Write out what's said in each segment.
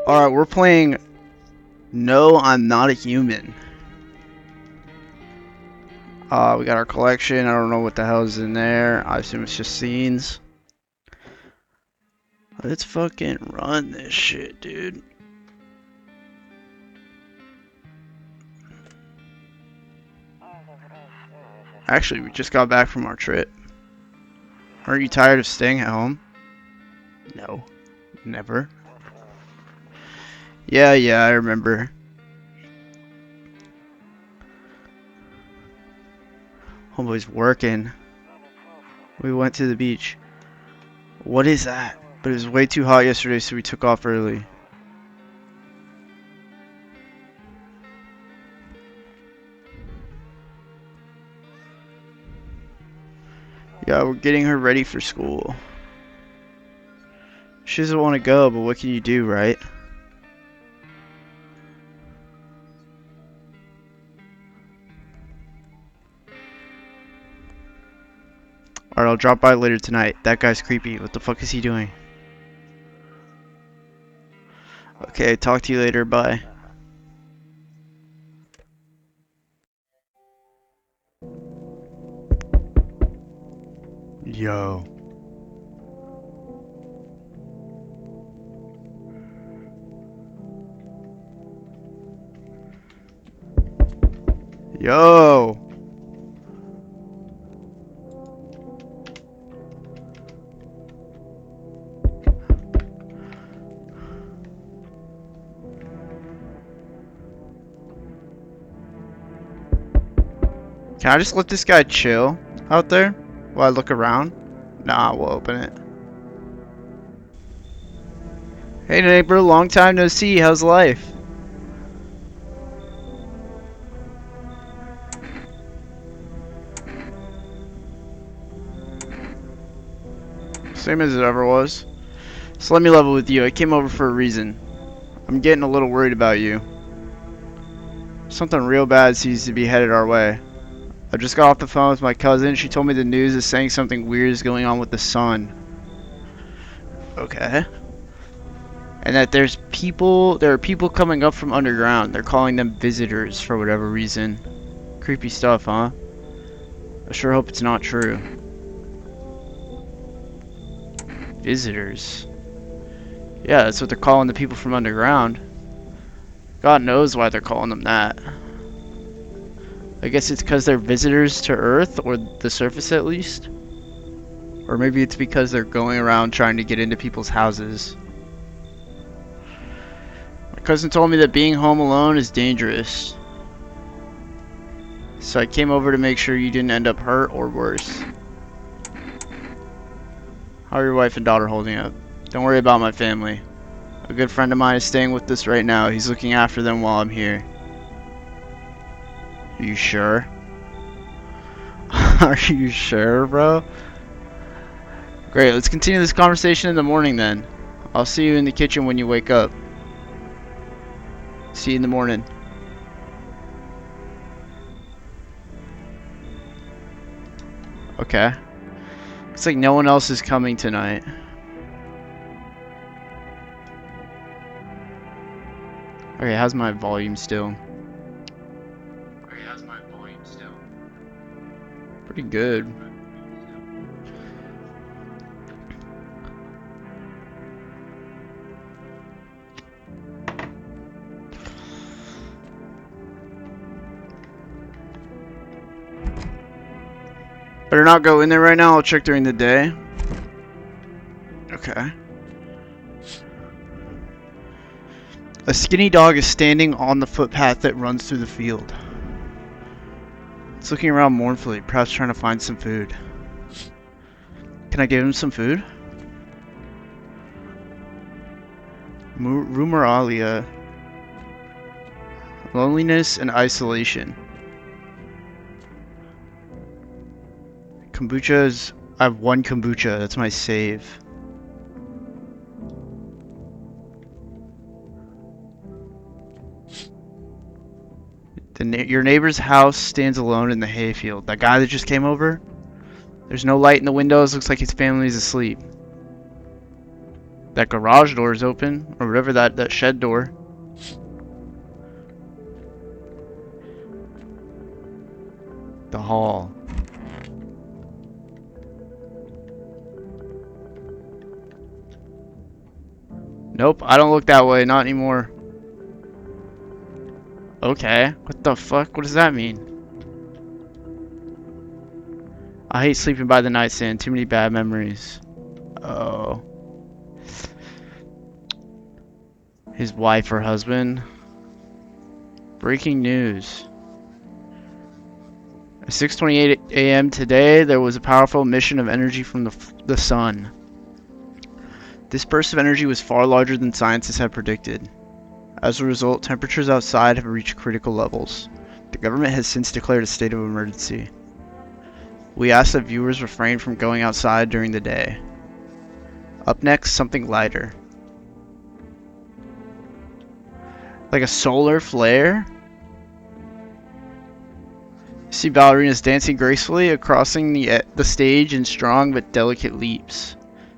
Alright, we're playing No, I'm Not a Human. We got our collection. I don't know what the hell is in there. I assume it's just scenes. Let's fucking run this shit, dude. Actually, we just got back from our trip. Aren't you tired of staying at home? No. Never. Yeah, I remember. Homeboy's working. We went to the beach. What is that? But it was way too hot yesterday, so we took off early. Yeah, we're getting her ready for school. She doesn't want to go, but what can you do, right? Alright, I'll drop by later tonight. That guy's creepy. What the fuck is he doing? Okay, talk to you later. Bye. Yo. Yo. Can I just let this guy chill out there while I look around? Nah, we'll open it. Hey neighbor, long time no see. How's life? Same as it ever was. So let me level with you. I came over for a reason. I'm getting a little worried about you. Something real bad seems to be headed our way. I just got off the phone with my cousin. She told me the news is saying something weird is going on with the sun. Okay. And that there are people coming up from underground. They're calling them visitors for whatever reason. Creepy stuff, huh? I sure hope it's not true. Visitors. Yeah, that's what they're calling the people from underground. God knows why they're calling them that. I guess it's because they're visitors to Earth, or the surface at least. Or maybe it's because they're going around trying to get into people's houses. My cousin told me that being home alone is dangerous. So I came over to make sure you didn't end up hurt or worse. How are your wife and daughter holding up? Don't worry about my family. A good friend of mine is staying with us right now. He's looking after them while I'm here. Are you sure? Are you sure, bro? Great, let's continue this conversation in the morning then. I'll see you in the kitchen when you wake up. See you in the morning. Okay. Looks like no one else is coming tonight. Okay, how's my volume still? Pretty good. Better not go in there right now. I'll check during the day. Okay. A skinny dog is standing on the footpath that runs through the field. It's looking around mournfully, perhaps trying to find some food. Can I give him some food? Rumeralia. Loneliness and isolation. Kombuchas. I have one kombucha. That's my save. Your neighbor's house stands alone in the hayfield. That guy that just came over? There's no light in the windows. Looks like his family is asleep. That garage door is open, or whatever that shed door. The hall. Nope, I don't look that way, not anymore. Okay, what the fuck? What does that mean? I hate sleeping by the nightstand, too many bad memories. Oh. His wife or husband. Breaking news. At 6:28 a.m. today, there was a powerful emission of energy from the sun. This burst of energy was far larger than scientists had predicted. As a result, temperatures outside have reached critical levels. The government has since declared a state of emergency. We ask that viewers refrain from going outside during the day. Up next, something lighter. Like a solar flare? You see ballerinas dancing gracefully, crossing the stage in strong but delicate leaps.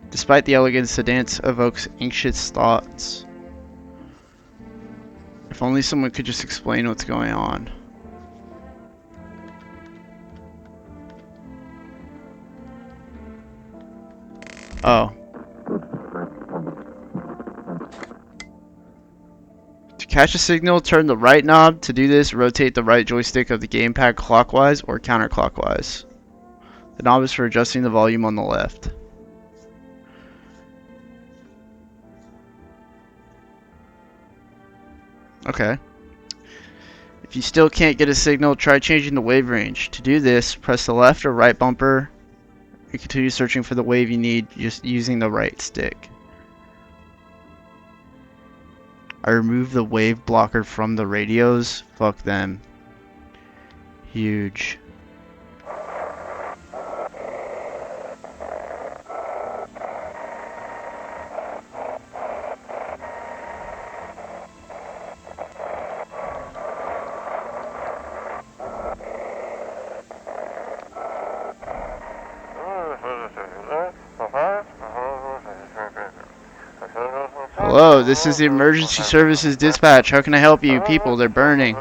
Despite the elegance, the dance evokes anxious thoughts. If only someone could just explain what's going on. Oh. To catch a signal, turn the right knob. To do this, rotate the right joystick of the gamepad clockwise or counterclockwise. The knob is for adjusting the volume on the left. Okay. If you still can't get a signal, try changing the wave range. To do this, press the left or right bumper and continue searching for the wave you need just using the right stick. I removed the wave blocker from the radios. Fuck them. Huge. Hello, this is the emergency services dispatch. How can I help you? People, they're burning.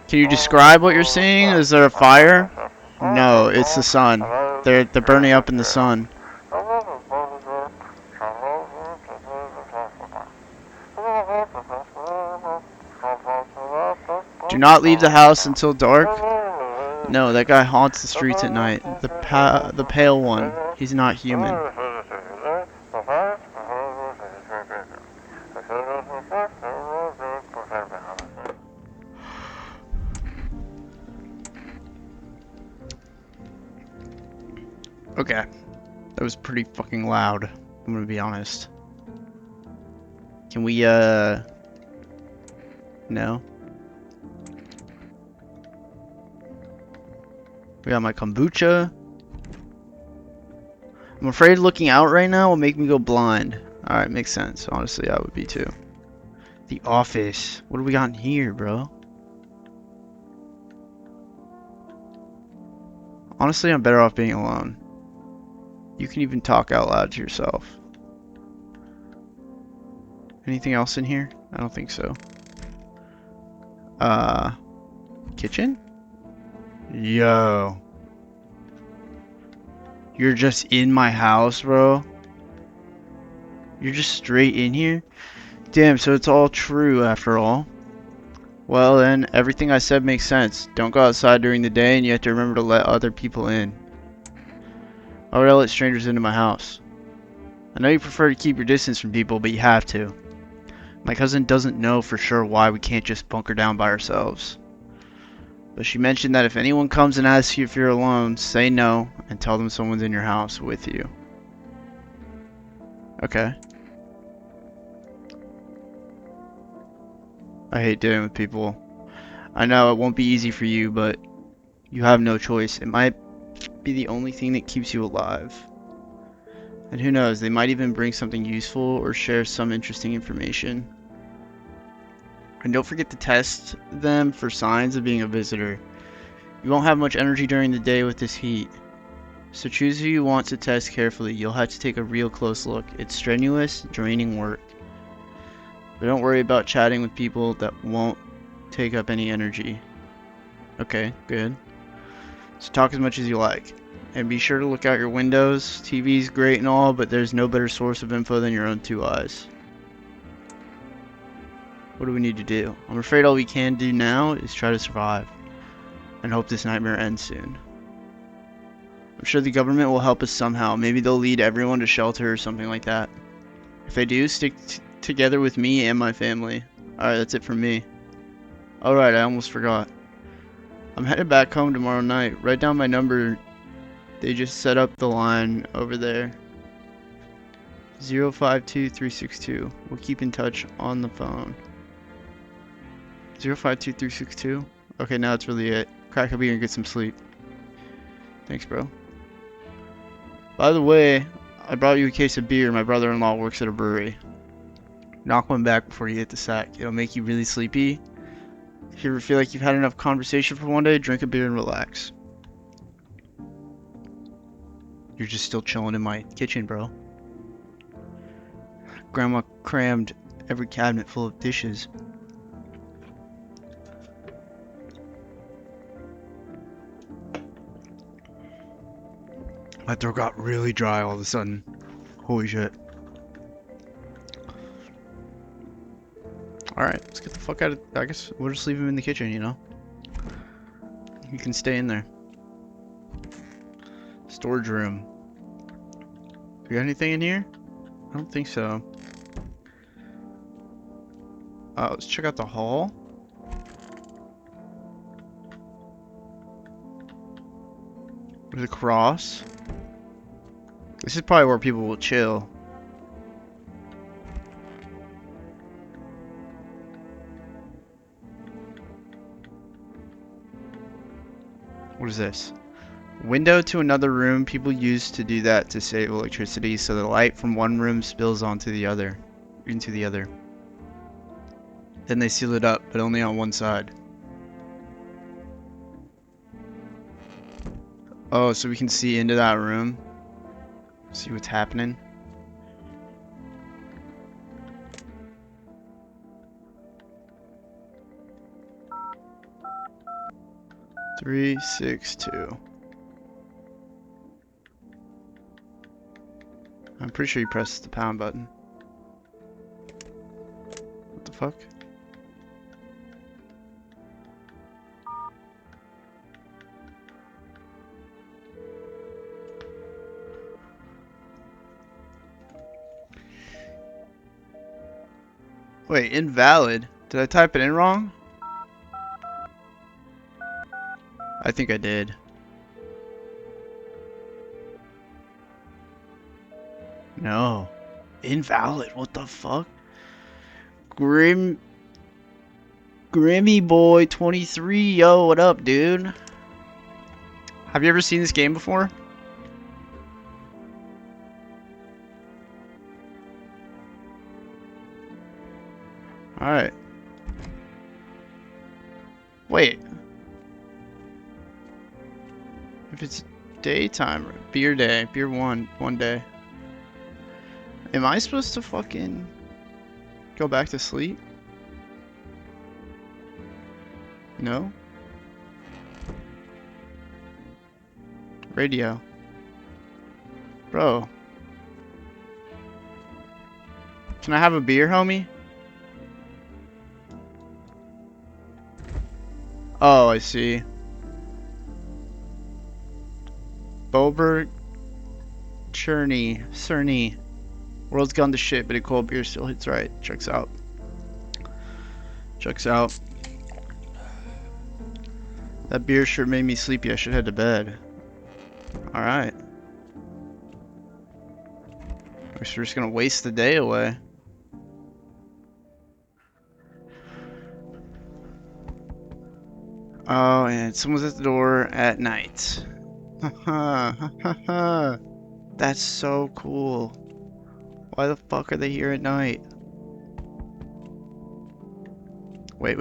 Can you describe what you're seeing? Is there a fire? No, it's the sun. They're burning up in the sun. Do not leave the house until dark. No, that guy haunts the streets at night. The pale one. He's not human. Okay. That was pretty fucking loud. I'm gonna be honest. Can we, no? We got my kombucha. I'm afraid looking out right now will make me go blind. Alright, makes sense. Honestly, I would be too. The office. What do we got in here, bro? Honestly, I'm better off being alone. You can even talk out loud to yourself. Anything else in here? I don't think so. Kitchen? Yo. You're just in my house, bro? You're just straight in here? Damn, so it's all true after all. Well then, everything I said makes sense. Don't go outside during the day and you have to remember to let other people in. Why would I let strangers into my house? I know you prefer to keep your distance from people, but you have to. My cousin doesn't know for sure why we can't just bunker down by ourselves. But she mentioned that if anyone comes and asks you if you're alone, say no and tell them someone's in your house with you. Okay. I hate dealing with people. I know it won't be easy for you, but you have no choice. It might be the only thing that keeps you alive. And who knows, they might even bring something useful or share some interesting information. And don't forget to test them for signs of being a visitor. You won't have much energy during the day with this heat. So choose who you want to test carefully. You'll have to take a real close look. It's strenuous, draining work. But don't worry about chatting with people that won't take up any energy. Okay, good. So talk as much as you like. And be sure to look out your windows. TV's great and all, but there's no better source of info than your own two eyes. What do we need to do? I'm afraid all we can do now is try to survive. And hope this nightmare ends soon. I'm sure the government will help us somehow. Maybe they'll lead everyone to shelter or something like that. If they do, stick together with me and my family. Alright, that's it from me. Alright, I almost forgot. I'm headed back home tomorrow night. Write down my number. They just set up the line over there. 052362. We'll keep in touch on the phone. 052362. Okay, now that's really it. Crack a beer and get some sleep. Thanks, bro. By the way, I brought you a case of beer. My brother-in-law works at a brewery. Knock one back before you hit the sack. It'll make you really sleepy. If you ever feel like you've had enough conversation for one day, drink a beer and relax. You're just still chilling in my kitchen, bro. Grandma crammed every cabinet full of dishes. My throat got really dry all of a sudden. Holy shit. Alright, let's get the fuck out of... I guess we'll just leave him in the kitchen, you know? He can stay in there. Storage room. We got anything in here? I don't think so. Let's check out the hall. There's a cross. This is probably where people will chill. What is this? Window to another room. People used to do that to save electricity, so the light from one room spills onto the other, into the other. Then they seal it up, but only on one side. Oh, so we can see into that room. See what's happening. Three, 6, 2. I'm pretty sure you pressed the pound button. What the fuck? Wait, invalid? Did I type it in wrong? I think I did. No. Invalid, what the fuck? Grimmy Boy 23, yo, what up, dude? Have you ever seen this game before? Alright. Wait. If it's daytime, beer day, beer one day. Am I supposed to fucking go back to sleep? No? Radio. Bro. Can I have a beer, homie? Oh, I see. Bober Cerny. World's gone to shit, but a cold beer still hits right. Checks out. Checks out. That beer sure made me sleepy. I should head to bed. Alright. Guess we're just gonna waste the day away. Oh, and someone's at the door at night. That's so cool. Why the fuck are they here at night? Wait.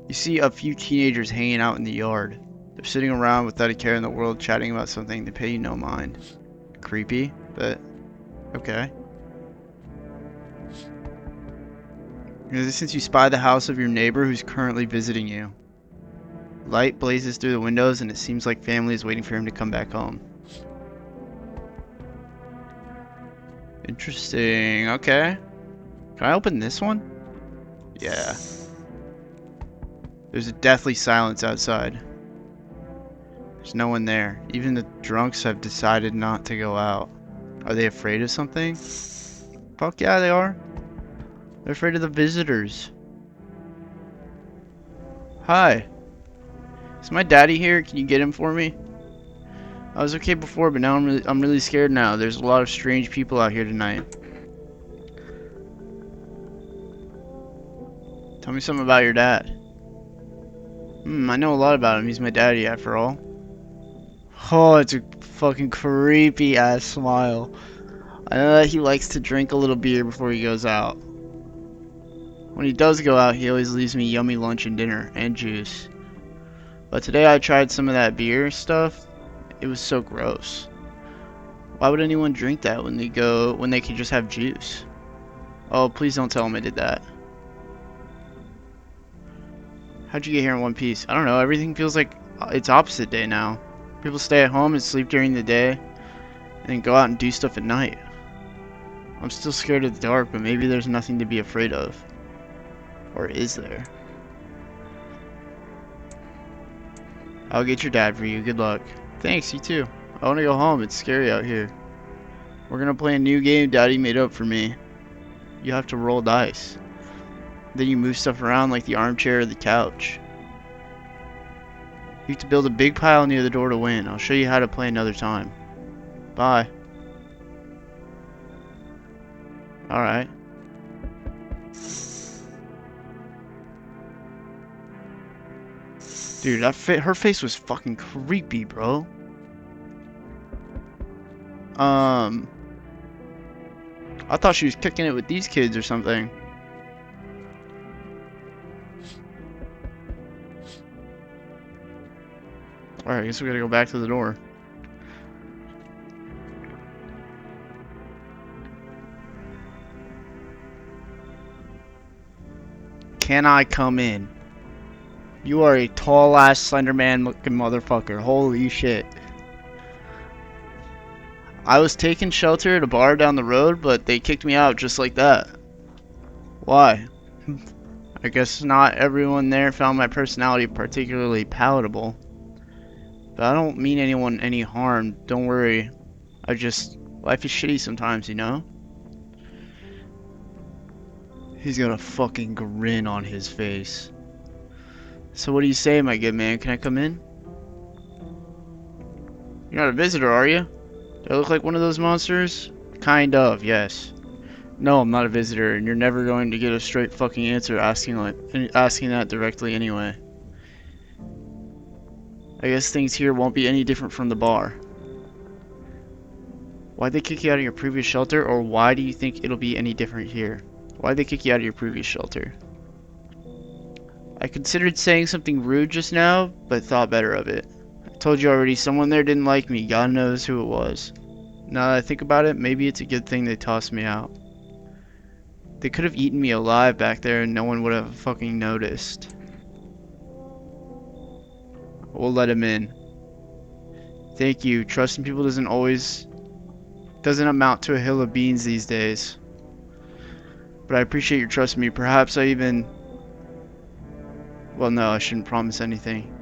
You see a few teenagers hanging out in the yard. They're sitting around without a care in the world, chatting about something. They pay you no mind. Creepy, but okay. Since you spy the house of your neighbor who's currently visiting you. Light blazes through the windows and it seems like family is waiting for him to come back home. Interesting, okay. Can I open this one? Yeah. There's a deathly silence outside. There's no one there. Even the drunks have decided not to go out. Are they afraid of something? Fuck yeah, they are. They're afraid of the visitors. Hi. Is my daddy here? Can you get him for me? I was okay before, but now I'm really scared now. There's a lot of strange people out here tonight. Tell me something about your dad. I know a lot about him. He's my daddy, after all. Oh, it's a fucking creepy ass smile. I know that he likes to drink a little beer before he goes out. When he does go out, he always leaves me yummy lunch and dinner, and juice. But today I tried some of that beer stuff. It was so gross. Why would anyone drink that when they could just have juice? Oh, please don't tell him I did that. How'd you get here in one piece? I don't know, everything feels like it's opposite day now. People stay at home and sleep during the day, and then go out and do stuff at night. I'm still scared of the dark, but maybe there's nothing to be afraid of. Or is there? I'll get your dad for you, good luck. Thanks, you too. I want to go home, it's scary out here. We're gonna play a new game Daddy made up for me. You have to roll dice. Then you move stuff around like the armchair or the couch. You have to build a big pile near the door to win. I'll show you how to play another time. Bye. Alright. Dude, her face was fucking creepy, bro. I thought she was kicking it with these kids or something. Alright, I guess we gotta go back to the door. Can I come in? You are a tall ass slender man looking motherfucker. Holy shit. I was taking shelter at a bar down the road, but they kicked me out just like that. Why? I guess not everyone there found my personality particularly palatable. But I don't mean anyone any harm, don't worry. Life is shitty sometimes, you know? He's got a fucking grin on his face. So what do you say, my good man? Can I come in? You're not a visitor, are you? Do I look like one of those monsters? Kind of, yes. No, I'm not a visitor, and you're never going to get a straight fucking answer asking that directly anyway. I guess things here won't be any different from the bar. Why'd they kick you out of your previous shelter, or why do you think it'll be any different here? Why'd they kick you out of your previous shelter? I considered saying something rude just now, but thought better of it. I told you already, someone there didn't like me, God knows who it was. Now that I think about it, maybe it's a good thing they tossed me out. They could have eaten me alive back there and no one would have fucking noticed. We'll let him in. Thank you. Trusting people doesn't amount to a hill of beans these days. But I appreciate your trust in me. Perhaps I even... Well, no, I shouldn't promise anything.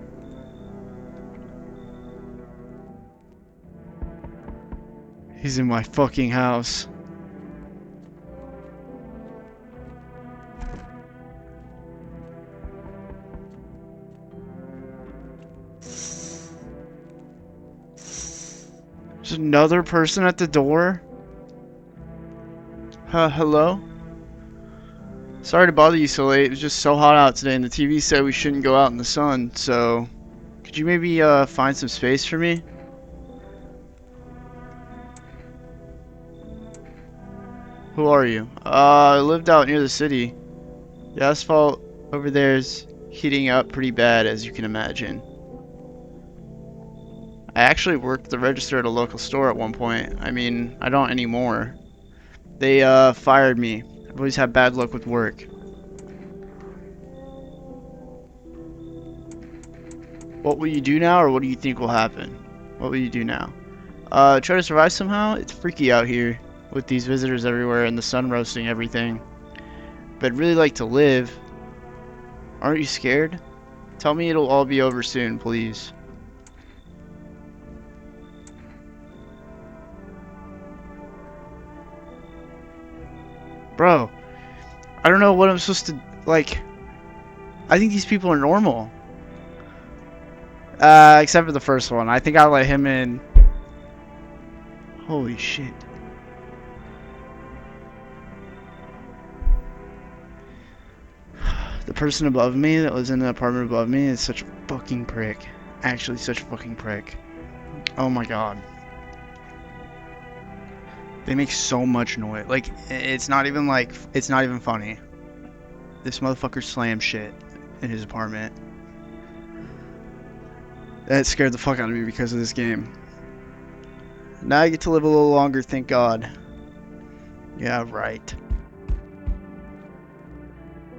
He's in my fucking house. There's another person at the door? Hello? Sorry to bother you so late. It was just so hot out today and the TV said we shouldn't go out in the sun, so... Could you maybe find some space for me? Who are you? I lived out near the city. The asphalt over there is heating up pretty bad, as you can imagine. I actually worked the register at a local store at one point. I mean, I don't anymore. They fired me. I've always had bad luck with work. What will you do now, or what do you think will happen? What will you do now? Try to survive somehow? It's freaky out here with these visitors everywhere and the sun roasting everything. But I'd really like to live. Aren't you scared? Tell me it'll all be over soon, please. Bro, I don't know what I'm supposed to, like, I think these people are normal. Except for the first one. I think I'll let him in. Holy shit. The person above me that was in the apartment above me is such a fucking prick. Actually, such a fucking prick. Oh my god. They make so much noise. Like, it's not even funny. This motherfucker slams shit in his apartment. That scared the fuck out of me because of this game. Now I get to live a little longer, thank God. Yeah, right.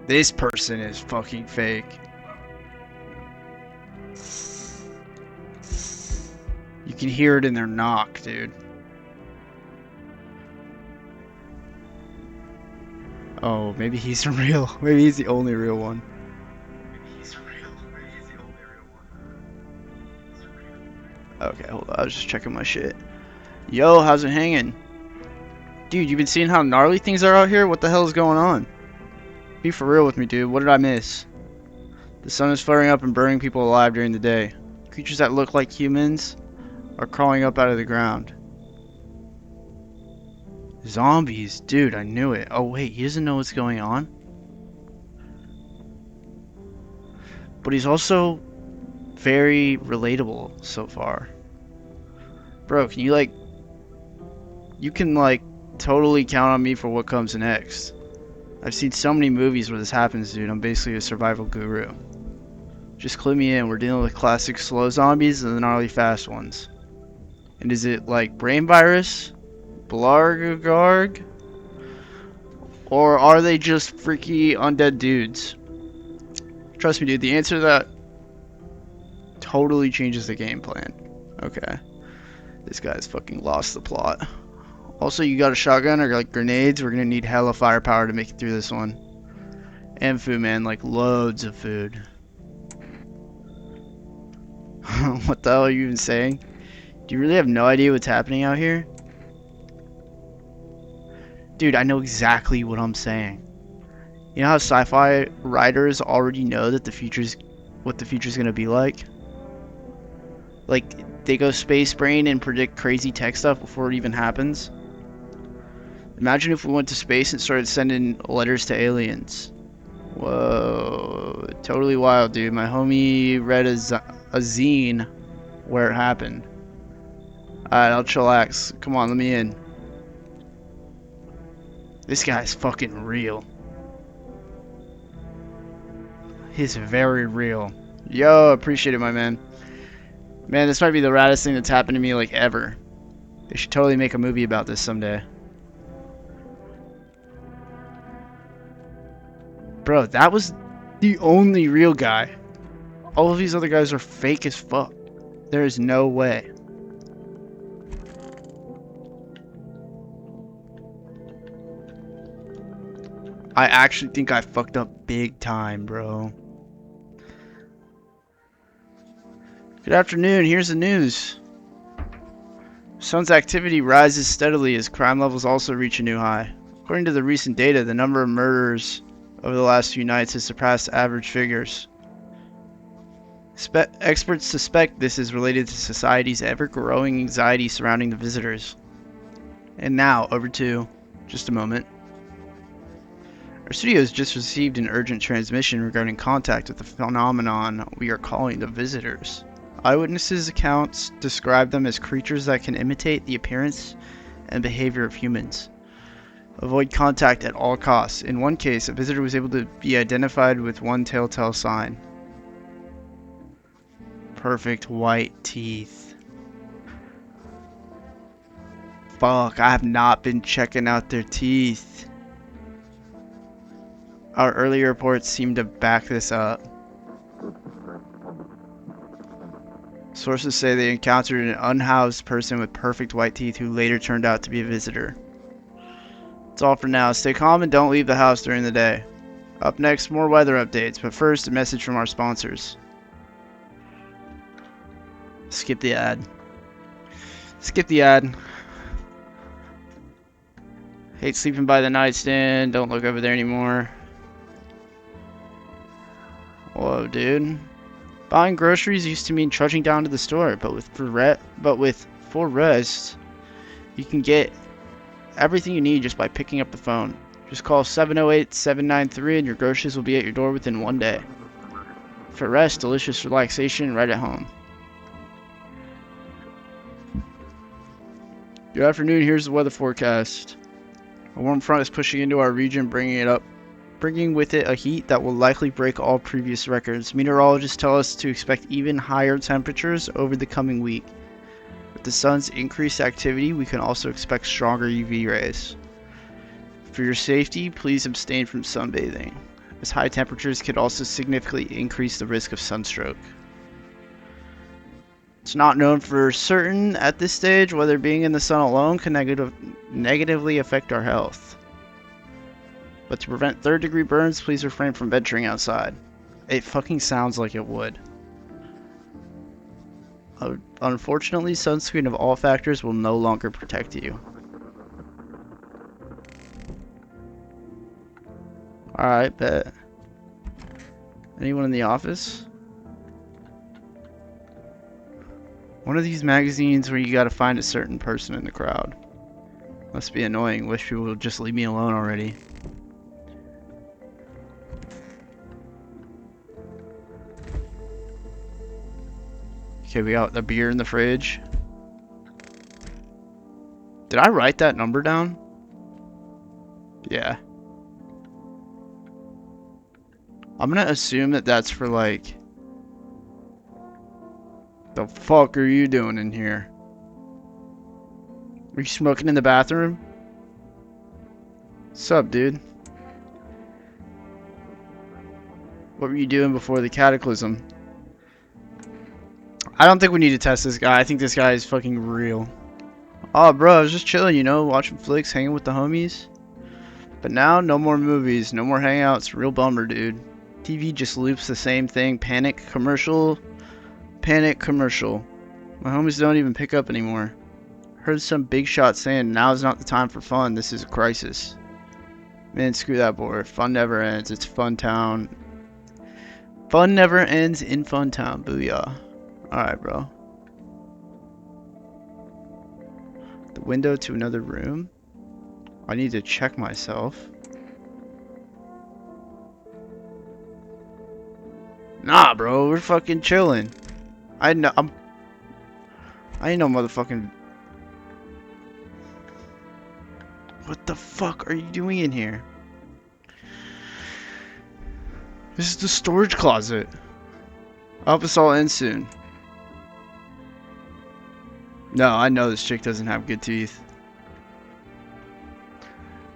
This person is fucking fake. You can hear it in their knock, dude. Oh, maybe he's real. Maybe he's the only real one. Okay, hold on. I was just checking my shit. Yo, how's it hanging? Dude, you been seeing how gnarly things are out here? What the hell is going on? Be for real with me, dude. What did I miss? The sun is flaring up and burning people alive during the day. Creatures that look like humans are crawling up out of the ground. Zombies. Dude, I knew it. Oh, wait. He doesn't know what's going on? But he's also very relatable so far. Bro, can you, like... You can, like, totally count on me for what comes next. I've seen so many movies where this happens, dude. I'm basically a survival guru. Just clue me in. We're dealing with classic slow zombies and the gnarly fast ones. And is it, like, brain virus? Blargarg? Or are they just freaky undead dudes? Trust me, dude, the answer to that totally changes the game plan. Okay. This guy's fucking lost the plot. Also, you got a shotgun or like grenades? We're gonna need hella firepower to make it through this one. And food, man, like loads of food. What the hell are you even saying? Do you really have no idea what's happening out here? Dude, I know exactly what I'm saying. You know how sci-fi writers already know that what the future's gonna be like? Like, they go space brain and predict crazy tech stuff before it even happens. Imagine if we went to space and started sending letters to aliens. Whoa, totally wild, dude. My homie read a zine where it happened. Alright, I'll chillax. Come on, let me in. This guy's fucking real. He's very real. Yo, appreciate it, my man. Man, this might be the raddest thing that's happened to me, like, ever. They should totally make a movie about this someday. Bro, that was the only real guy. All of these other guys are fake as fuck. There is no way. I actually think I fucked up big time, bro. Good afternoon, here's the news. Sun's activity rises steadily as crime levels also reach a new high. According to the recent data, the number of murders over the last few nights has surpassed average figures. Experts suspect this is related to society's ever-growing anxiety surrounding the visitors. And now, over to just a moment. Our studio has just received an urgent transmission regarding contact with the phenomenon we are calling the visitors. Eyewitnesses' accounts describe them as creatures that can imitate the appearance and behavior of humans. Avoid contact at all costs. In one case, a visitor was able to be identified with one telltale sign. Perfect white teeth. Fuck, I have not been checking out their teeth. Our earlier reports seem to back this up. Sources say they encountered an unhoused person with perfect white teeth who later turned out to be a visitor. That's all for now. Stay calm and don't leave the house during the day. Up next, more weather updates, but first, a message from our sponsors. Skip the ad. Skip the ad. Hate sleeping by the nightstand. Don't look over there anymore. Whoa, dude. Buying groceries used to mean trudging down to the store, but with for rest, you can get everything you need just by picking up the phone. Just call 708-793 and your groceries will be at your door within 1 day. For rest, delicious relaxation right at home. Good afternoon, here's the weather forecast. A warm front is pushing into our region, bringing with it a heat that will likely break all previous records. Meteorologists tell us to expect even higher temperatures over the coming week. With the sun's increased activity, we can also expect stronger UV rays. For your safety, please abstain from sunbathing, as high temperatures could also significantly increase the risk of sunstroke. It's not known for certain at this stage whether being in the sun alone can negatively affect our health. But to prevent third-degree burns, please refrain from venturing outside. It fucking sounds like it would. Unfortunately, sunscreen of all factors will no longer protect you. Alright, bet. Anyone in the office? One of these magazines where you gotta find a certain person in the crowd. Must be annoying. Wish people would just leave me alone already. Okay, we got the beer in the fridge. Did I write that number down? Yeah. I'm gonna assume that that's for like... The fuck are you doing in here? Are you smoking in the bathroom? What's up, dude? What were you doing before the cataclysm? I don't think we need to test this guy. I think this guy is fucking real. Oh, bro, I was just chilling, you know, watching flicks, hanging with the homies. But now, no more movies, no more hangouts. Real bummer, dude. TV just loops the same thing. Panic commercial. Panic commercial. My homies don't even pick up anymore. Heard some big shot saying now's not the time for fun. This is a crisis. Man, screw that board. Fun never ends. It's Fun Town. Fun never ends in Fun Town. Booyah. Alright, bro. The window to another room. I need to check myself. Nah, bro. We're fucking chilling. I ain't no motherfucking... What the fuck are you doing in here? This is the storage closet. I hope this all ends soon. No, I know this chick doesn't have good teeth.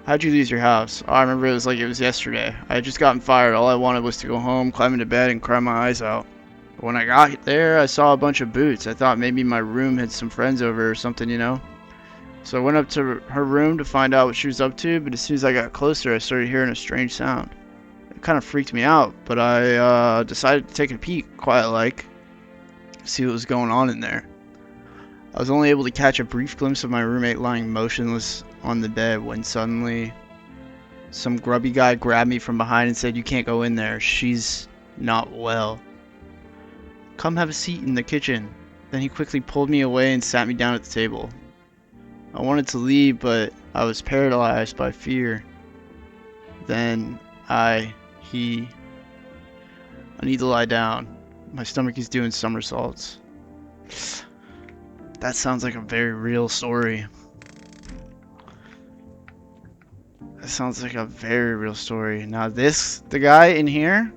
How'd you lose your house? Oh, I remember it was like it was yesterday. I had just gotten fired. All I wanted was to go home, climb into bed, and cry my eyes out. But when I got there, I saw a bunch of boots. I thought maybe my room had some friends over or something, you know? So I went up to her room to find out what she was up to, but as soon as I got closer, I started hearing a strange sound. It kind of freaked me out, but I decided to take a peek, quiet-like, see what was going on in there. I was only able to catch a brief glimpse of my roommate lying motionless on the bed when suddenly some grubby guy grabbed me from behind and said, "You can't go in there. She's not well. Come have a seat in the kitchen." Then he quickly pulled me away and sat me down at the table. I wanted to leave, but I was paralyzed by fear. Then I need to lie down. My stomach is doing somersaults. That sounds like a very real story. That sounds like a very real story. Now the guy in here,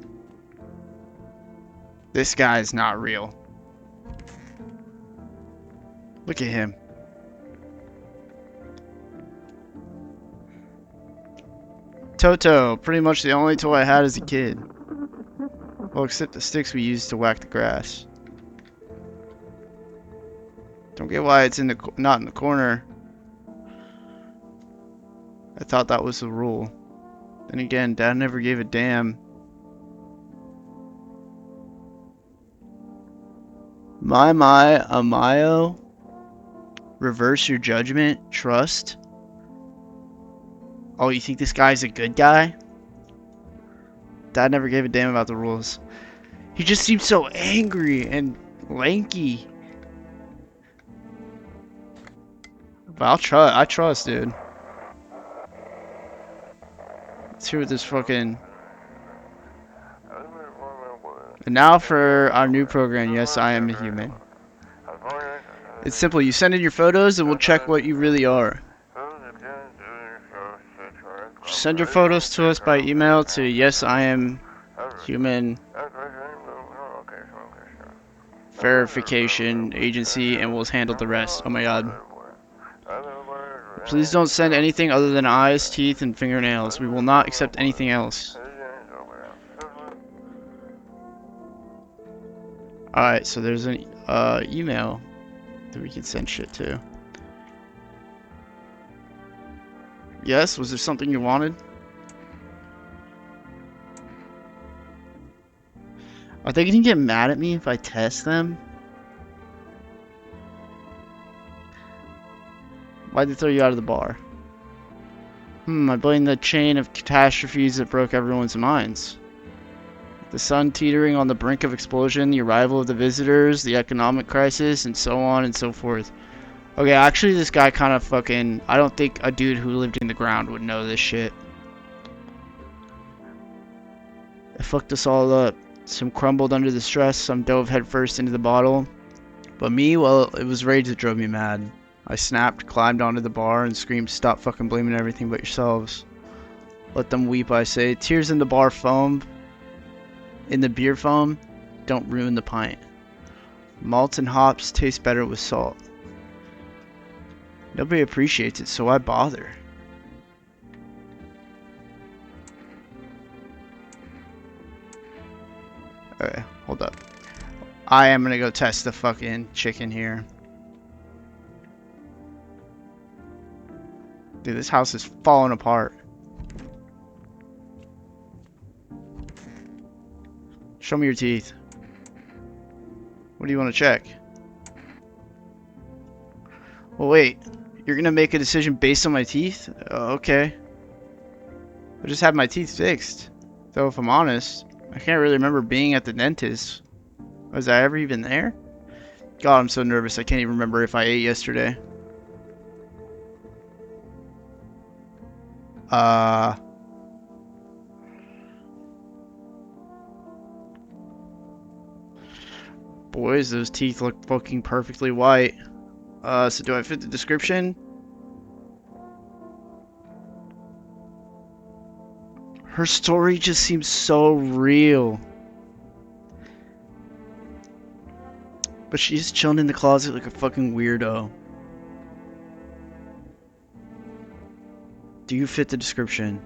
this guy is not real. Look at him. Toto, pretty much the only toy I had as a kid. Well, except the sticks we used to whack the grass. Don't get why it's not in the corner. I thought that was the rule. Then again, Dad never gave a damn. Amayo. Reverse your judgment. Trust. Oh, you think this guy's a good guy? Dad never gave a damn about the rules. He just seems so angry and lanky. But I trust, dude. Let's hear what this fucking... And now for our new program, Yes, I Am a Human. It's simple. You send in your photos and we'll check what you really are. Send your photos to us by email to yesiamhuman verification agency and we'll handle the rest. Oh my god. Please don't send anything other than eyes, teeth, and fingernails. We will not accept anything else. Alright, so there's an email that we can send shit to. Yes, was there something you wanted? Are they gonna get mad at me if I test them? Why'd they throw you out of the bar? I blame the chain of catastrophes that broke everyone's minds. The sun teetering on the brink of explosion, the arrival of the visitors, the economic crisis, and so on and so forth. Okay, actually this guy kind of fucking... I don't think a dude who lived in the ground would know this shit. It fucked us all up. Some crumbled under the stress, some dove headfirst into the bottle. But me, well, it was rage that drove me mad. I snapped, climbed onto the bar, and screamed, "Stop fucking blaming everything but yourselves. Let them weep," I say. Tears in the bar foam. In the beer foam, don't ruin the pint. Malt and hops taste better with salt. Nobody appreciates it, so I bother. Okay, hold up. I am gonna go test the fucking chicken here. Dude, this house is falling apart. Show me your teeth. What do you want to check? Well, wait. You're gonna make a decision based on my teeth? Okay. I just had my teeth fixed. Though, if I'm honest, I can't really remember being at the dentist. Was I ever even there? God, I'm so nervous. I can't even remember if I ate yesterday. Boys, those teeth look fucking perfectly white. So do I fit the description? Her story just seems so real. But she's chilling in the closet like a fucking weirdo. Do you fit the description?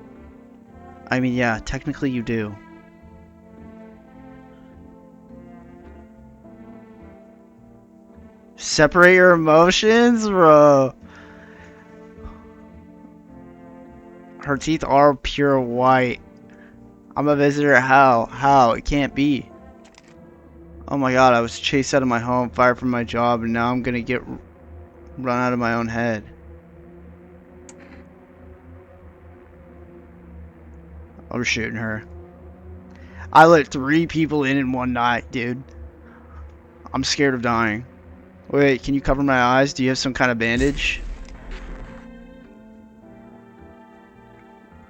I mean, yeah, technically you do. Separate your emotions, bro. Her teeth are pure white. I'm a visitor. How? It can't be. Oh my god, I was chased out of my home, fired from my job, and now I'm gonna get run out of my own head. I'm shooting her. I let 3 people in one night, dude. I'm scared of dying. Wait, can you cover my eyes? Do you have some kind of bandage?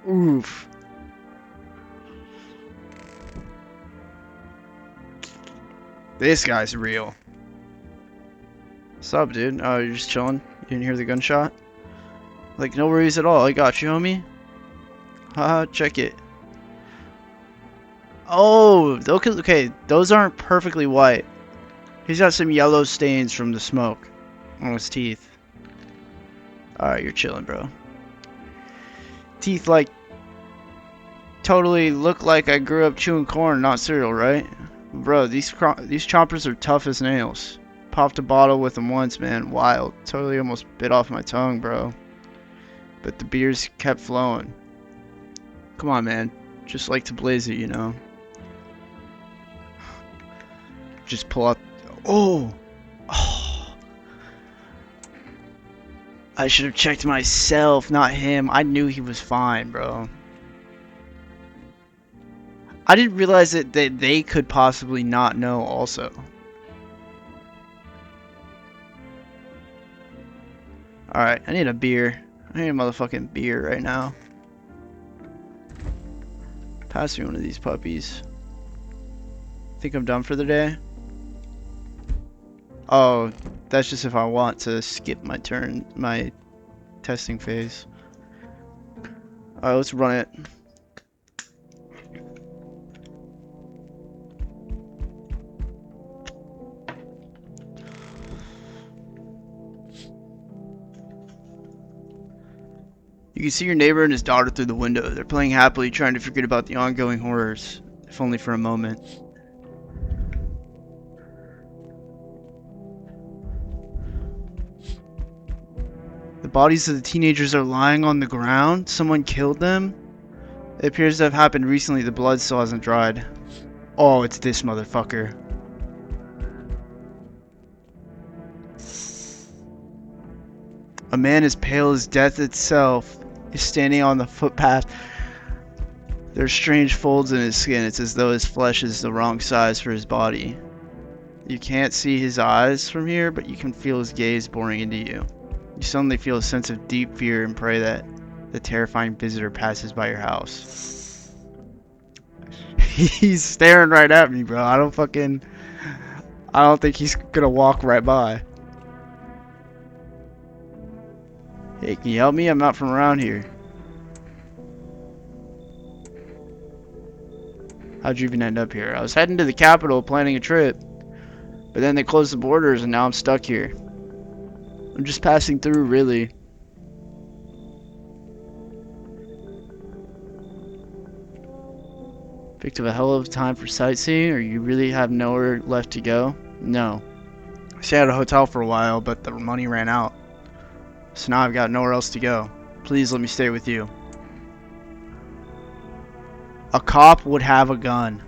Oof. This guy's real. What's up, dude? Oh, you're just chilling? You didn't hear the gunshot? Like, no worries at all. I got you, homie. Haha, check it. Oh, okay. Those aren't perfectly white. He's got some yellow stains from the smoke. On his teeth. Alright, you're chilling, bro. Teeth like totally look like I grew up chewing corn, not cereal, right? Bro, these chompers are tough as nails. Popped a bottle with them once, man. Wild. Totally almost bit off my tongue, bro. But the beers kept flowing. Come on, man. Just like to blaze it, you know. Just pull out. Oh! Oh! I should have checked myself, not him. I knew he was fine, bro. I didn't realize that they could possibly not know also. Alright, I need a beer. I need a motherfucking beer right now. Pass me one of these puppies. Think I'm done for the day? Oh, that's just if I want to skip my turn, my testing phase. Alright, let's run it. You can see your neighbor and his daughter through the window. They're playing happily, trying to forget about the ongoing horrors, if only for a moment. The bodies of the teenagers are lying on the ground. Someone killed them. It appears to have happened recently. The blood still hasn't dried. Oh, it's this motherfucker. A man as pale as death itself is standing on the footpath. There's strange folds in his skin. It's as though his flesh is the wrong size for his body. You can't see his eyes from here, but you can feel his gaze boring into you. You suddenly feel a sense of deep fear and pray that the terrifying visitor passes by your house. He's staring right at me, bro. I don't think he's gonna walk right by. Hey, can you help me? I'm not from around here. How'd you even end up here? I was heading to the capital planning a trip, but then they closed the borders and now I'm stuck here. I'm just passing through, really. Picked up a hell of a time for sightseeing, or you really have nowhere left to go? No. I stayed at a hotel for a while, but the money ran out. So now I've got nowhere else to go. Please let me stay with you. A cop would have a gun.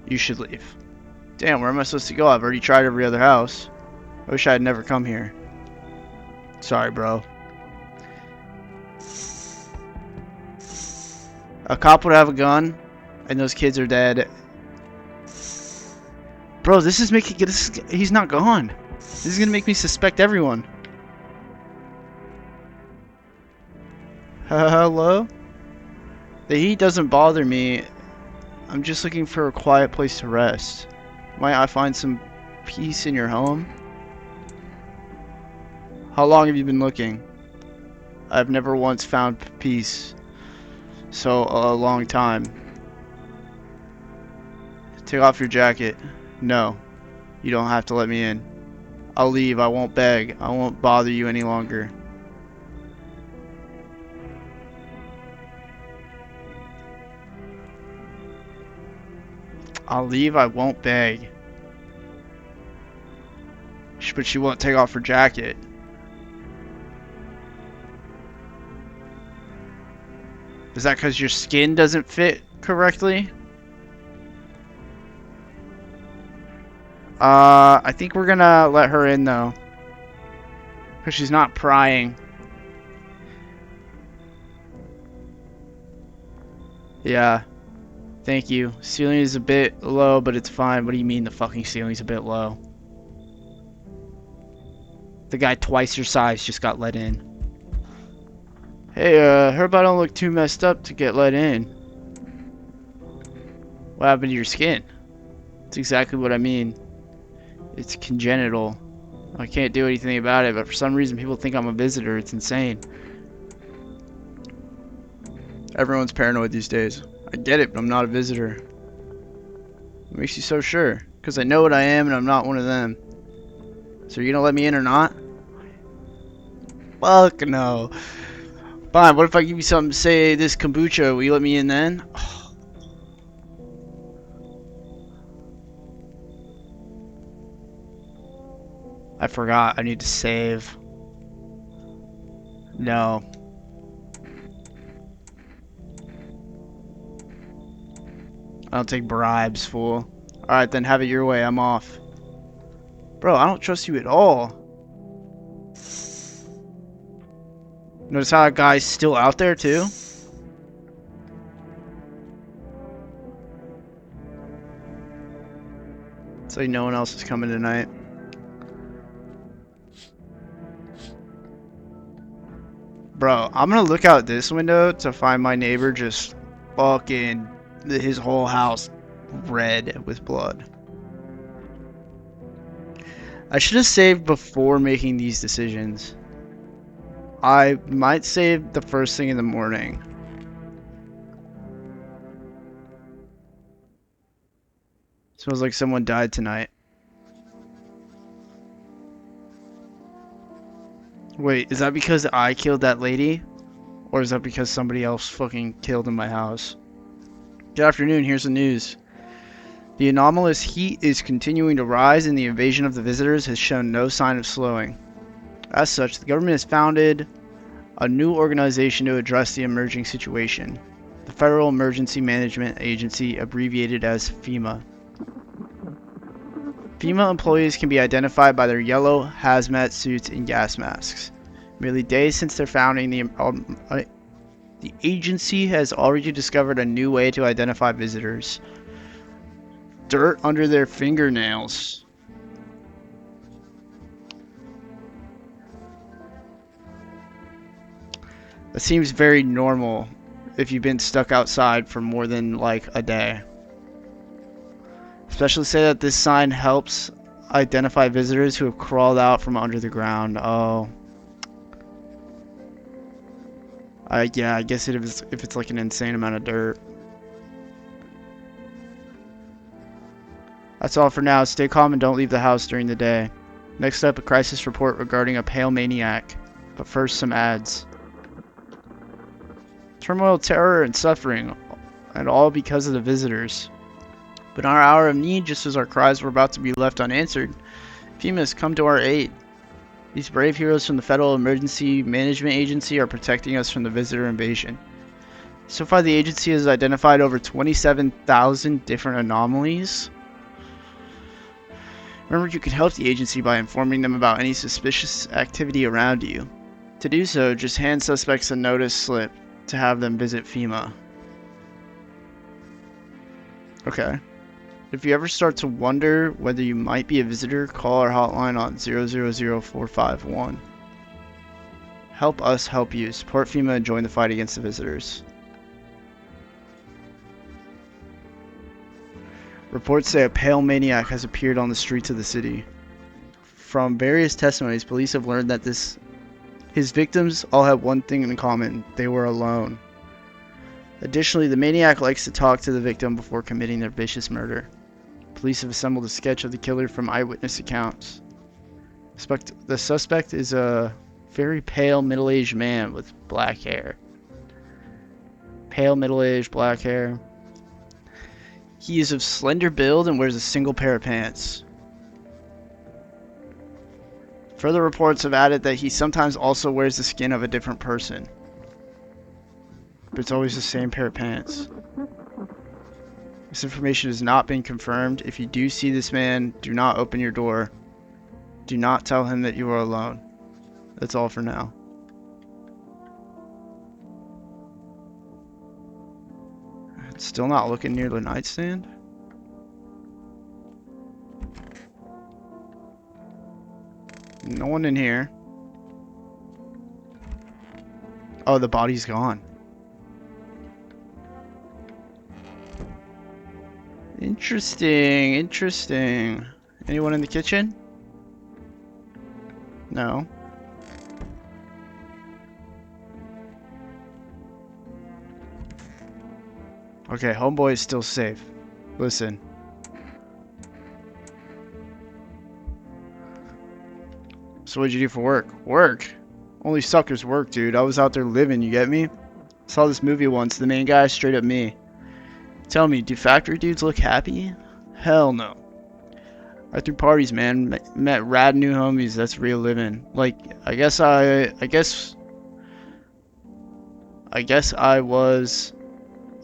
You should leave. Damn, where am I supposed to go? I've already tried every other house. I wish I had never come here. Sorry, bro. A cop would have a gun, and those kids are dead. Bro, this is making he's not gone. This is gonna make me suspect everyone. Hello? The heat doesn't bother me. I'm just looking for a quiet place to rest. Might I find some peace in your home? How long have you been looking? I've never once found peace. So, a long time. Take off your jacket. No. You don't have to let me in. I'll leave. I won't beg. I won't bother you any longer. I'll leave. I won't beg. But she won't take off her jacket. Is that because your skin doesn't fit correctly? I think we're gonna let her in though. Because she's not prying. Yeah. Thank you. Ceiling is a bit low, but it's fine. What do you mean the fucking ceiling's a bit low? The guy twice your size just got let in. Hey, hope I don't look too messed up to get let in. What happened to your skin? That's exactly what I mean. It's congenital. I can't do anything about it, but for some reason people think I'm a visitor. It's insane. Everyone's paranoid these days. I get it, but I'm not a visitor. What makes you so sure? Because I know what I am and I'm not one of them. So you're gonna let me in or not? Fuck no. Fine, what if I give you something, say this kombucha, will you let me in then? I forgot, I need to save. No. I don't take bribes, fool. Alright then, have it your way, I'm off. Bro, I don't trust you at all. Notice how that guy's still out there too? It's like no one else is coming tonight. Bro, I'm gonna look out this window to find my neighbor just fucking his whole house red with blood. I should have saved before making these decisions. I might save the first thing in the morning. Smells like someone died tonight. Wait, is that because I killed that lady? Or is that because somebody else fucking killed in my house? Good afternoon, here's the news. The anomalous heat is continuing to rise and the invasion of the visitors has shown no sign of slowing. As such, the government has founded a new organization to address the emerging situation. The Federal Emergency Management Agency, abbreviated as FEMA. FEMA employees can be identified by their yellow hazmat suits and gas masks. Merely days since their founding, the agency has already discovered a new way to identify visitors. Dirt under their fingernails. That seems very normal if you've been stuck outside for more than like a day. Especially say that this sign helps identify visitors who have crawled out from under the ground. Oh. Yeah, I guess if it's like an insane amount of dirt. That's all for now. Stay calm and don't leave the house during the day. Next up, a crisis report regarding a pale maniac. But first, some ads. Turmoil, terror, and suffering, and all because of the visitors. But in our hour of need, just as our cries were about to be left unanswered, FEMA has come to our aid. These brave heroes from the Federal Emergency Management Agency are protecting us from the visitor invasion. So far, the agency has identified over 27,000 different anomalies. Remember, you can help the agency by informing them about any suspicious activity around you. To do so, just hand suspects a notice slip to have them visit FEMA. Okay. If you ever start to wonder whether you might be a visitor, call our hotline on 000451. Help us help you. Support FEMA and join the fight against the visitors. Reports say a pale maniac has appeared on the streets of the city. From various testimonies, police have learned that his victims all had one thing in common: they were alone. Additionally, the maniac likes to talk to the victim before committing their vicious murder. Police have assembled a sketch of the killer from eyewitness accounts. The suspect is a very pale, middle-aged man with black hair. Pale, middle-aged, black hair. He is of slender build and wears a single pair of pants. Further reports have added that he sometimes also wears the skin of a different person. But it's always the same pair of pants. This information has not been confirmed. If you do see this man, do not open your door. Do not tell him that you are alone. That's all for now. It's still not looking near the nightstand. No one in here. Oh, the body's gone. Interesting, interesting. Anyone in the kitchen? No. Okay, homeboy is still safe. Listen. So what'd you do for work? Work? Only suckers work, dude. I was out there living, you get me? Saw this movie once, the main guy straight up me. Tell me, do factory dudes look happy? Hell no. I threw parties, man. Met rad new homies. That's real living. Like, I guess I was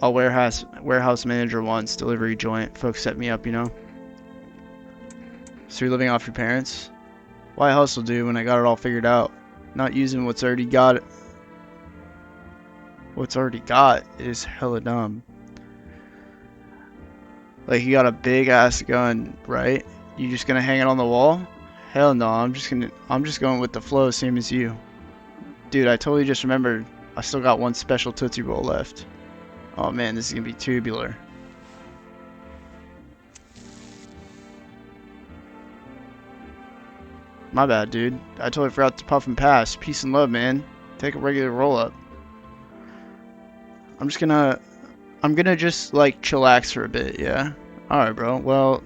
a warehouse manager once, delivery joint. Folks set me up, you know. So you're living off your parents? Why hustle, dude, when I got it all figured out? Not using what's already got. What's already got is hella dumb. Like, you got a big ass gun, right? You just gonna hang it on the wall? Hell no, I'm just going with the flow, same as you. Dude, I totally just remembered I still got one special Tootsie Roll left. Oh man, this is gonna be tubular. My bad, dude. I totally forgot to puff and pass. Peace and love, man. Take a regular roll up. I'm gonna just like chillax for a bit, yeah? Alright, bro. Well,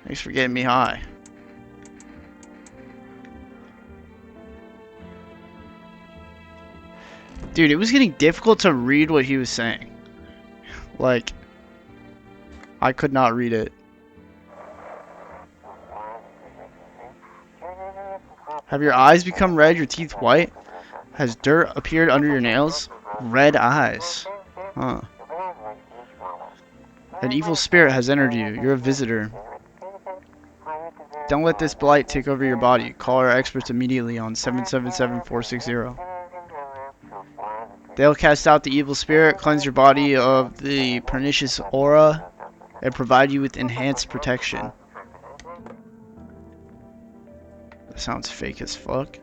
thanks for getting me high. Dude, it was getting difficult to read what he was saying. Like, I could not read it. Have your eyes become red, your teeth white? Has dirt appeared under your nails? Red eyes. Huh. An evil spirit has entered you. You're a visitor. Don't let this blight take over your body. Call our experts immediately on 777-460. They'll cast out the evil spirit, cleanse your body of the pernicious aura, and provide you with enhanced protection. That sounds fake as fuck.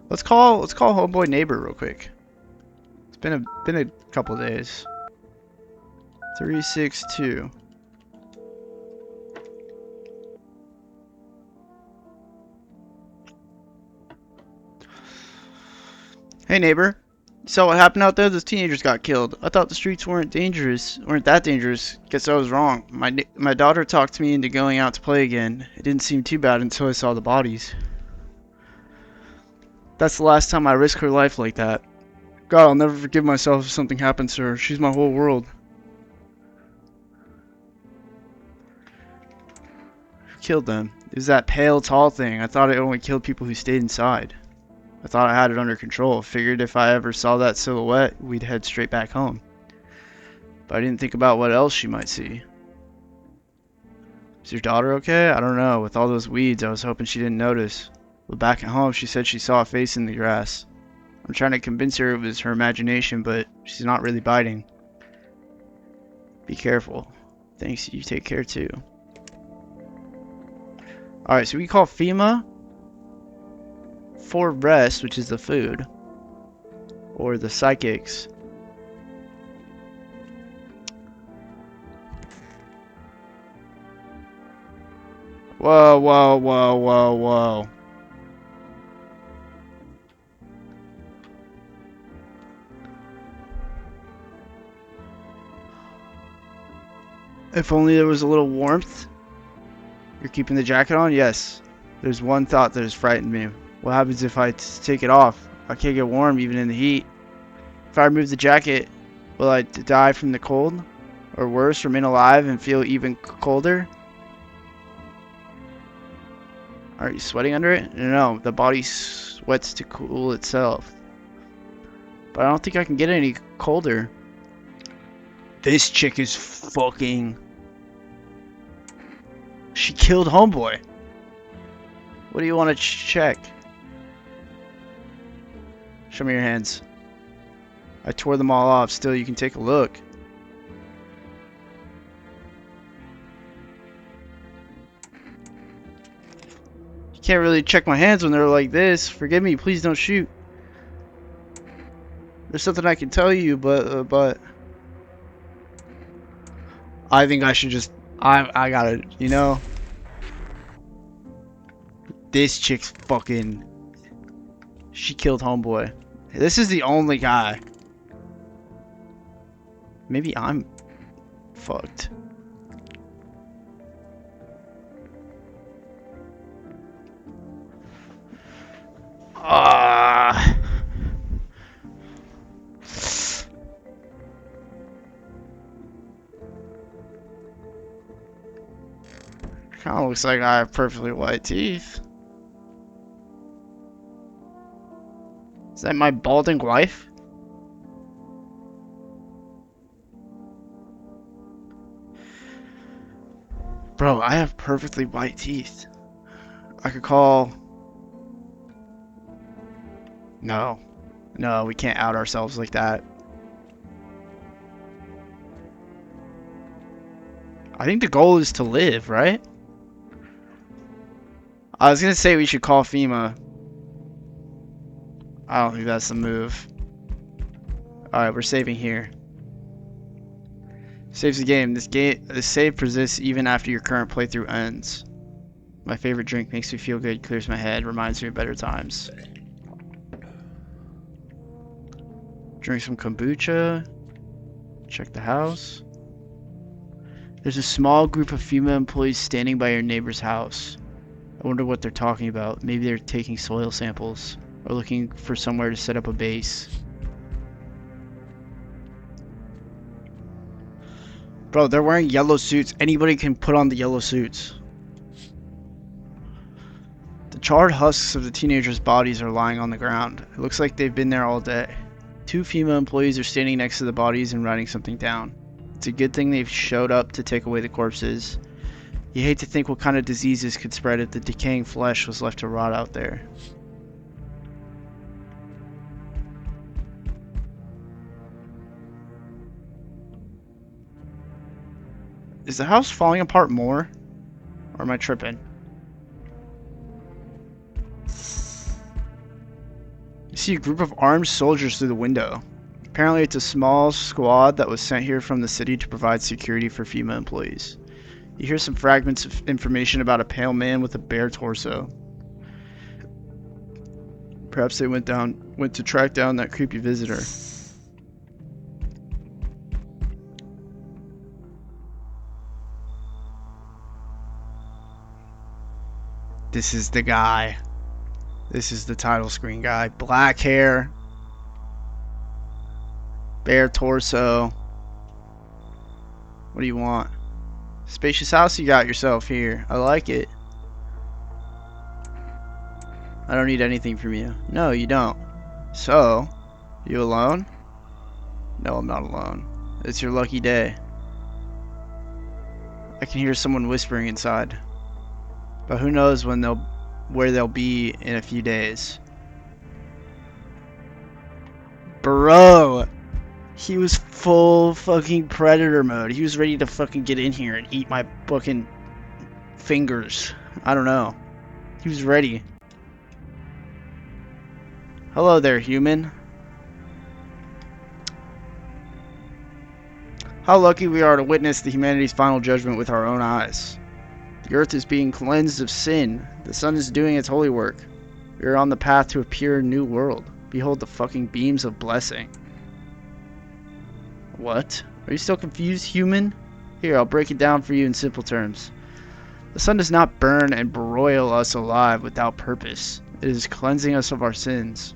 Let's call homeboy neighbor real quick. It's been a couple days. 362. Hey neighbor, you saw what happened out there? Those teenagers got killed. I thought the streets weren't that dangerous. Guess I was wrong. My daughter talked me into going out to play again. It didn't seem too bad until I saw the bodies. That's the last time I risk her life like that. God, I'll never forgive myself if something happens to her. She's my whole world. Who killed them? It was that pale, tall thing. I thought it only killed people who stayed inside. I thought I had it under control. Figured if I ever saw that silhouette, we'd head straight back home. But I didn't think about what else she might see. Is your daughter okay? I don't know. With all those weeds, I was hoping she didn't notice. But back at home, she said she saw a face in the grass. I'm trying to convince her it was her imagination, but she's not really biting. Be careful. Thanks, you take care too. Alright, so we call FEMA for rest, which is the food. Or the psychics. Whoa, whoa, whoa, whoa, whoa. If only there was a little warmth. You're keeping the jacket on? Yes. There's one thought that has frightened me. What happens if I take it off? I can't get warm even in the heat. If I remove the jacket, will I die from the cold? Or worse, remain alive and feel even colder? Are you sweating under it? No, the body sweats to cool itself. But I don't think I can get any colder. This chick is fucking... She killed homeboy. What do you want to check? Show me your hands. I tore them all off. Still, you can take a look. You can't really check my hands when they're like this. Forgive me. Please don't shoot. There's something I can tell you, but I think I should just... I gotta, you know... This chick's fucking... She killed homeboy. This is the only guy. Maybe I'm fucked. Ah. Kinda looks like I have perfectly white teeth. Is that my balding wife? Bro, I have perfectly white teeth. I could call... No. No, we can't out ourselves like that. I think the goal is to live, right? I was gonna say we should call FEMA. I don't think that's the move. Alright, we're saving here. Saves the game. This save persists even after your current playthrough ends. My favorite drink makes me feel good, clears my head, reminds me of better times. Drink some kombucha. Check the house. There's a small group of female employees standing by your neighbor's house. I wonder what they're talking about. Maybe they're taking soil samples or looking for somewhere to set up a base. Bro, they're wearing yellow suits. Anybody can put on the yellow suits. The charred husks of the teenagers' bodies are lying on the ground. It looks like they've been there all day. 2 female employees are standing next to the bodies and writing something down. It's a good thing they've showed up to take away the corpses. You hate to think what kind of diseases could spread if the decaying flesh was left to rot out there. Is the house falling apart more? Or am I tripping? You see a group of armed soldiers through the window. Apparently it's a small squad that was sent here from the city to provide security for female employees. You hear some fragments of information about a pale man with a bare torso. Perhaps they went to track down that creepy visitor. This is the guy. This is the title screen guy. Black hair. Bare torso. What do you want? Spacious house you got yourself here. I like it. I don't need anything from you. No, you don't. So, you alone? No, I'm not alone. It's your lucky day. I can hear someone whispering inside. But who knows where they'll be in a few days. Bro! He was full fucking predator mode. He was ready to fucking get in here and eat my fucking fingers. I don't know. He was ready. Hello there, human. How lucky we are to witness the humanity's final judgment with our own eyes. The earth is being cleansed of sin. The sun is doing its holy work. We are on the path to a pure new world. Behold the fucking beams of blessing. What? Are you still confused, human? Here, I'll break it down for you in simple terms. The sun does not burn and broil us alive without purpose. It is cleansing us of our sins.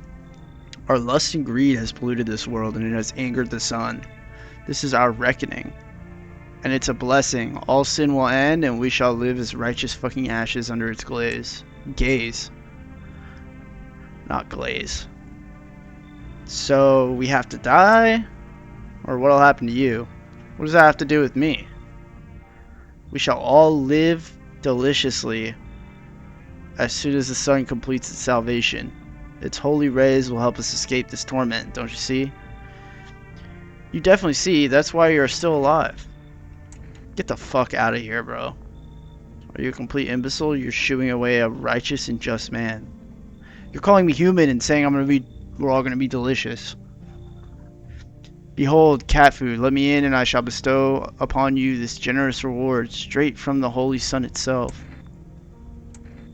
Our lust and greed has polluted this world, and it has angered the sun. This is our reckoning. And it's a blessing. All sin will end, and we shall live as righteous fucking ashes under its glaze. Gaze. Not glaze. So, we have to die? Or what'll happen to you? What does that have to do with me? We shall all live deliciously as soon as the sun completes its salvation. Its holy rays will help us escape this torment, don't you see? You definitely see, that's why you're still alive. Get the fuck out of here, bro. Are you a complete imbecile? You're shooing away a righteous and just man. You're calling me human and saying we're all gonna be delicious. Behold, cat food. Let me in, and I shall bestow upon you this generous reward straight from the holy sun itself.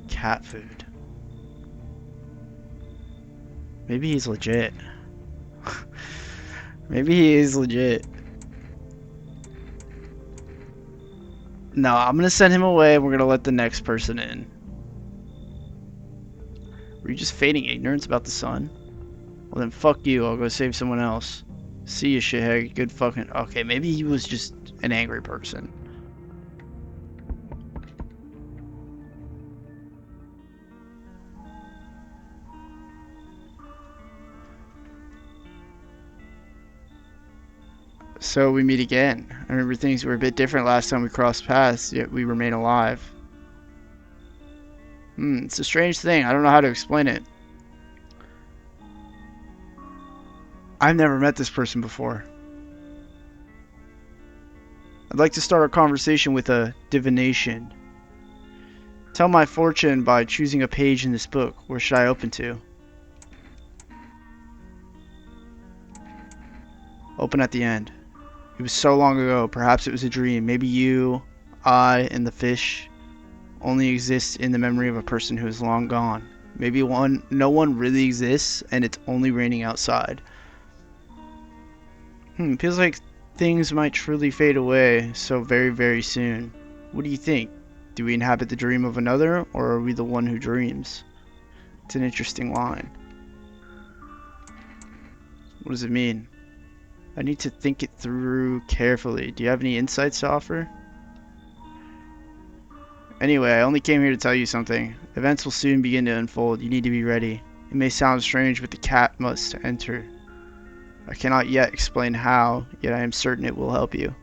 Cat food. Maybe he's legit. Maybe he is legit. No, I'm gonna send him away and we're gonna let the next person in. Were you just feigning ignorance about the sun? Well then fuck you, I'll go save someone else. See you, shithead. Good fucking... Okay, maybe he was just an angry person. So we meet again. I remember things were a bit different last time we crossed paths, yet we remain alive. It's a strange thing. I don't know how to explain it. I've never met this person before. I'd like to start our conversation with a divination. Tell my fortune by choosing a page in this book. Where should I open to? Open at the end. It was so long ago. Perhaps it was a dream. Maybe you, I, and the fish only exist in the memory of a person who is long gone. Maybe no one really exists, and it's only raining outside. Feels like things might truly fade away so very, very soon. What do you think? Do we inhabit the dream of another, or are we the one who dreams? It's an interesting line. What does it mean? I need to think it through carefully. Do you have any insights to offer? Anyway, I only came here to tell you something. Events will soon begin to unfold. You need to be ready. It may sound strange, but the cat must enter. I cannot yet explain how, yet I am certain it will help you.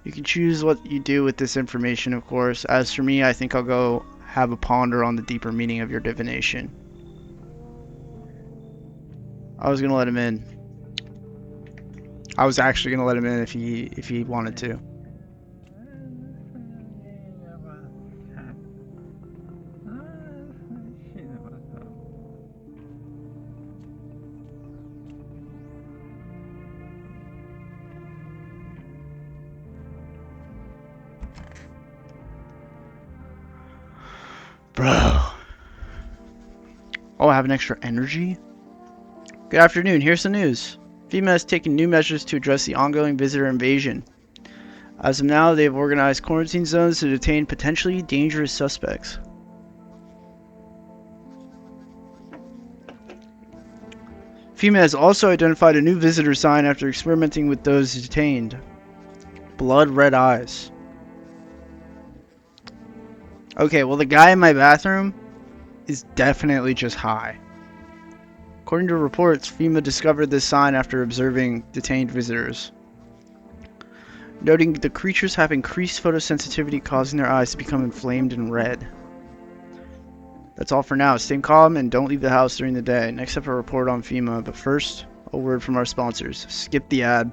You can choose what you do with this information, of course. As for me, I think I'll go have a ponder on the deeper meaning of your divination. I was gonna let him in. I was actually gonna let him in if he wanted to. Bro. Oh, I have an extra energy? Good afternoon, here's the news. FEMA has taken new measures to address the ongoing visitor invasion. As of now, they have organized quarantine zones to detain potentially dangerous suspects. FEMA has also identified a new visitor sign after experimenting with those detained. Blood red eyes. Okay, well the guy in my bathroom is definitely just high. According to reports, FEMA discovered this sign after observing detained visitors, noting the creatures have increased photosensitivity, causing their eyes to become inflamed and red. That's all for now. Stay calm and don't leave the house during the day. Next up, a report on FEMA, but first, a word from our sponsors. Skip the ad.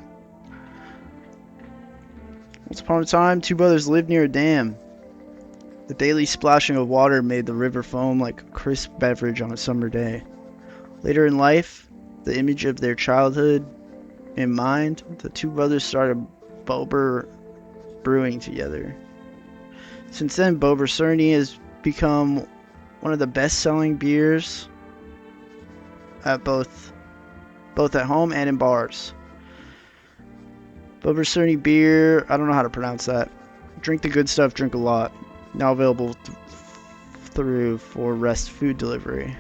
Once upon a time, two brothers lived near a dam. The daily splashing of water made the river foam like a crisp beverage on a summer day. Later in life, the image of their childhood in mind, the two brothers started Bober brewing together. Since then, Bober Cerny has become one of the best-selling beers at both at home and in bars. Bober Cerny beer, I don't know how to pronounce that. Drink the good stuff, drink a lot. Now available through for Rest food delivery.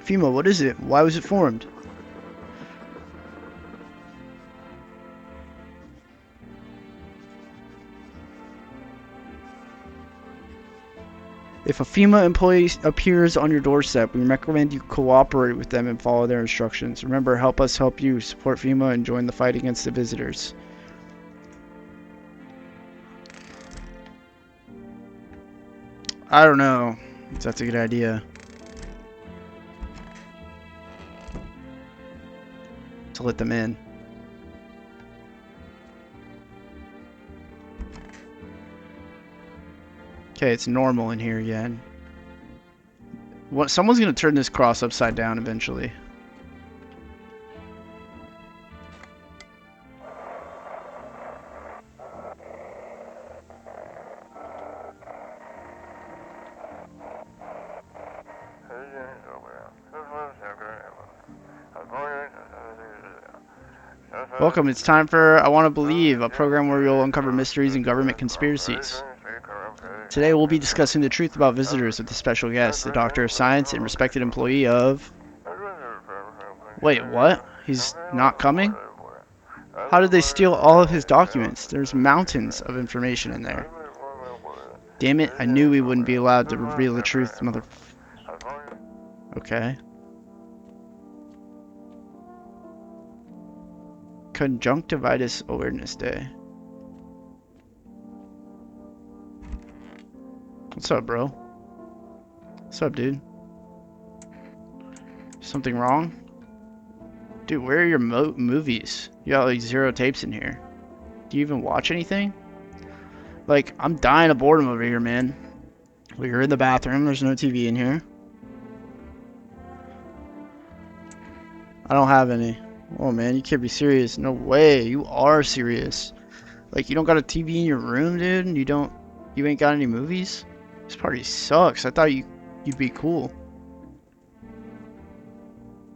FEMA, what is it? Why was it formed? If a FEMA employee appears on your doorstep, we recommend you cooperate with them and follow their instructions. Remember, help us help you. Support FEMA and join the fight against the visitors. I don't know if that's a good idea. To let them in. Okay, it's normal in here again. What? Someone's gonna turn this cross upside down eventually. Welcome, it's time for I Want to Believe, a program where you'll uncover mysteries and government conspiracies. Today we'll be discussing the truth about visitors with a special guest, the Doctor of Science and respected employee of... Wait, what? He's not coming? How did they steal all of his documents? There's mountains of information in there. Damn it, I knew we wouldn't be allowed to reveal the truth, mother... Okay. Conjunctivitis Awareness Day. What's up, bro? What's up, dude? Something wrong? Dude, where are your movies? You got like 0 tapes in here. Do you even watch anything? Like, I'm dying of boredom over here, man. Well, you're in the bathroom. There's no TV in here. I don't have any. Oh, man, you can't be serious. No way. You are serious. Like, you don't got a TV in your room, dude? And you ain't got any movies? This party sucks. I thought you'd be cool.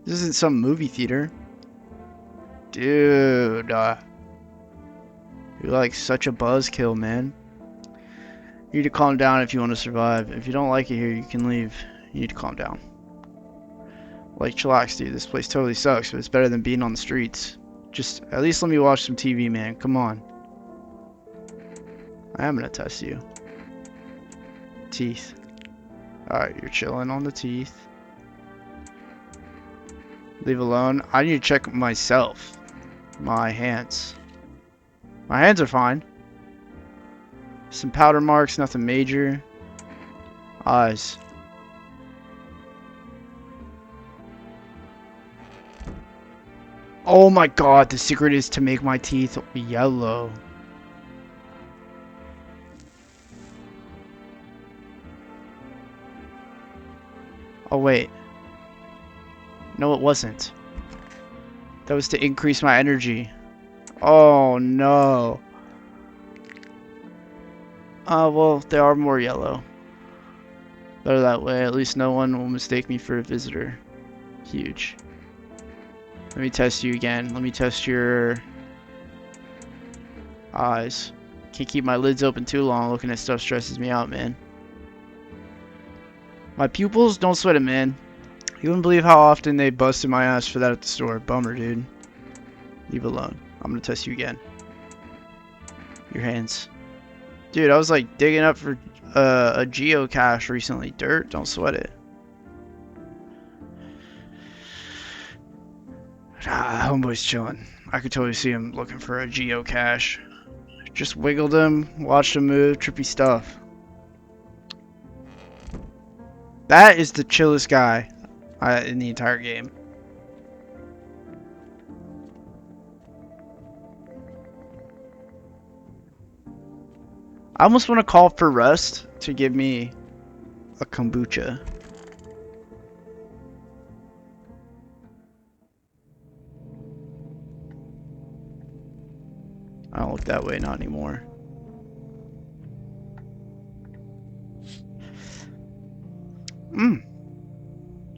This isn't some movie theater. Dude, you're like such a buzzkill, man. You need to calm down if you want to survive. If you don't like it here, you can leave. You need to calm down. Like, chillax, dude. This place totally sucks, but it's better than being on the streets. Just, at least let me watch some TV, man. Come on. I am gonna test you. Teeth. Alright, you're chilling on the teeth. Leave alone. I need to check myself. My hands. My hands are fine. Some powder marks, nothing major. Eyes. Oh my god, the secret is to make my teeth yellow. Oh wait. No, it wasn't. That was to increase my energy. Oh no. Well, they are more yellow. Better that way. At least no one will mistake me for a visitor. Huge. Let me test you again. Let me test your eyes. Can't keep my lids open too long. Looking at stuff stresses me out, man. My pupils? Don't sweat it, man. You wouldn't believe how often they busted my ass for that at the store. Bummer, dude. Leave alone. I'm gonna test you again. Your hands. Dude, I was like digging up for a geocache recently. Dirt? Don't sweat it. Homeboy's chilling. I could totally see him looking for a geocache. Just wiggled him, watched him move, trippy stuff. That is the chillest guy in the entire game. I almost want to call for Rust to give me a kombucha. I don't look that way, not anymore.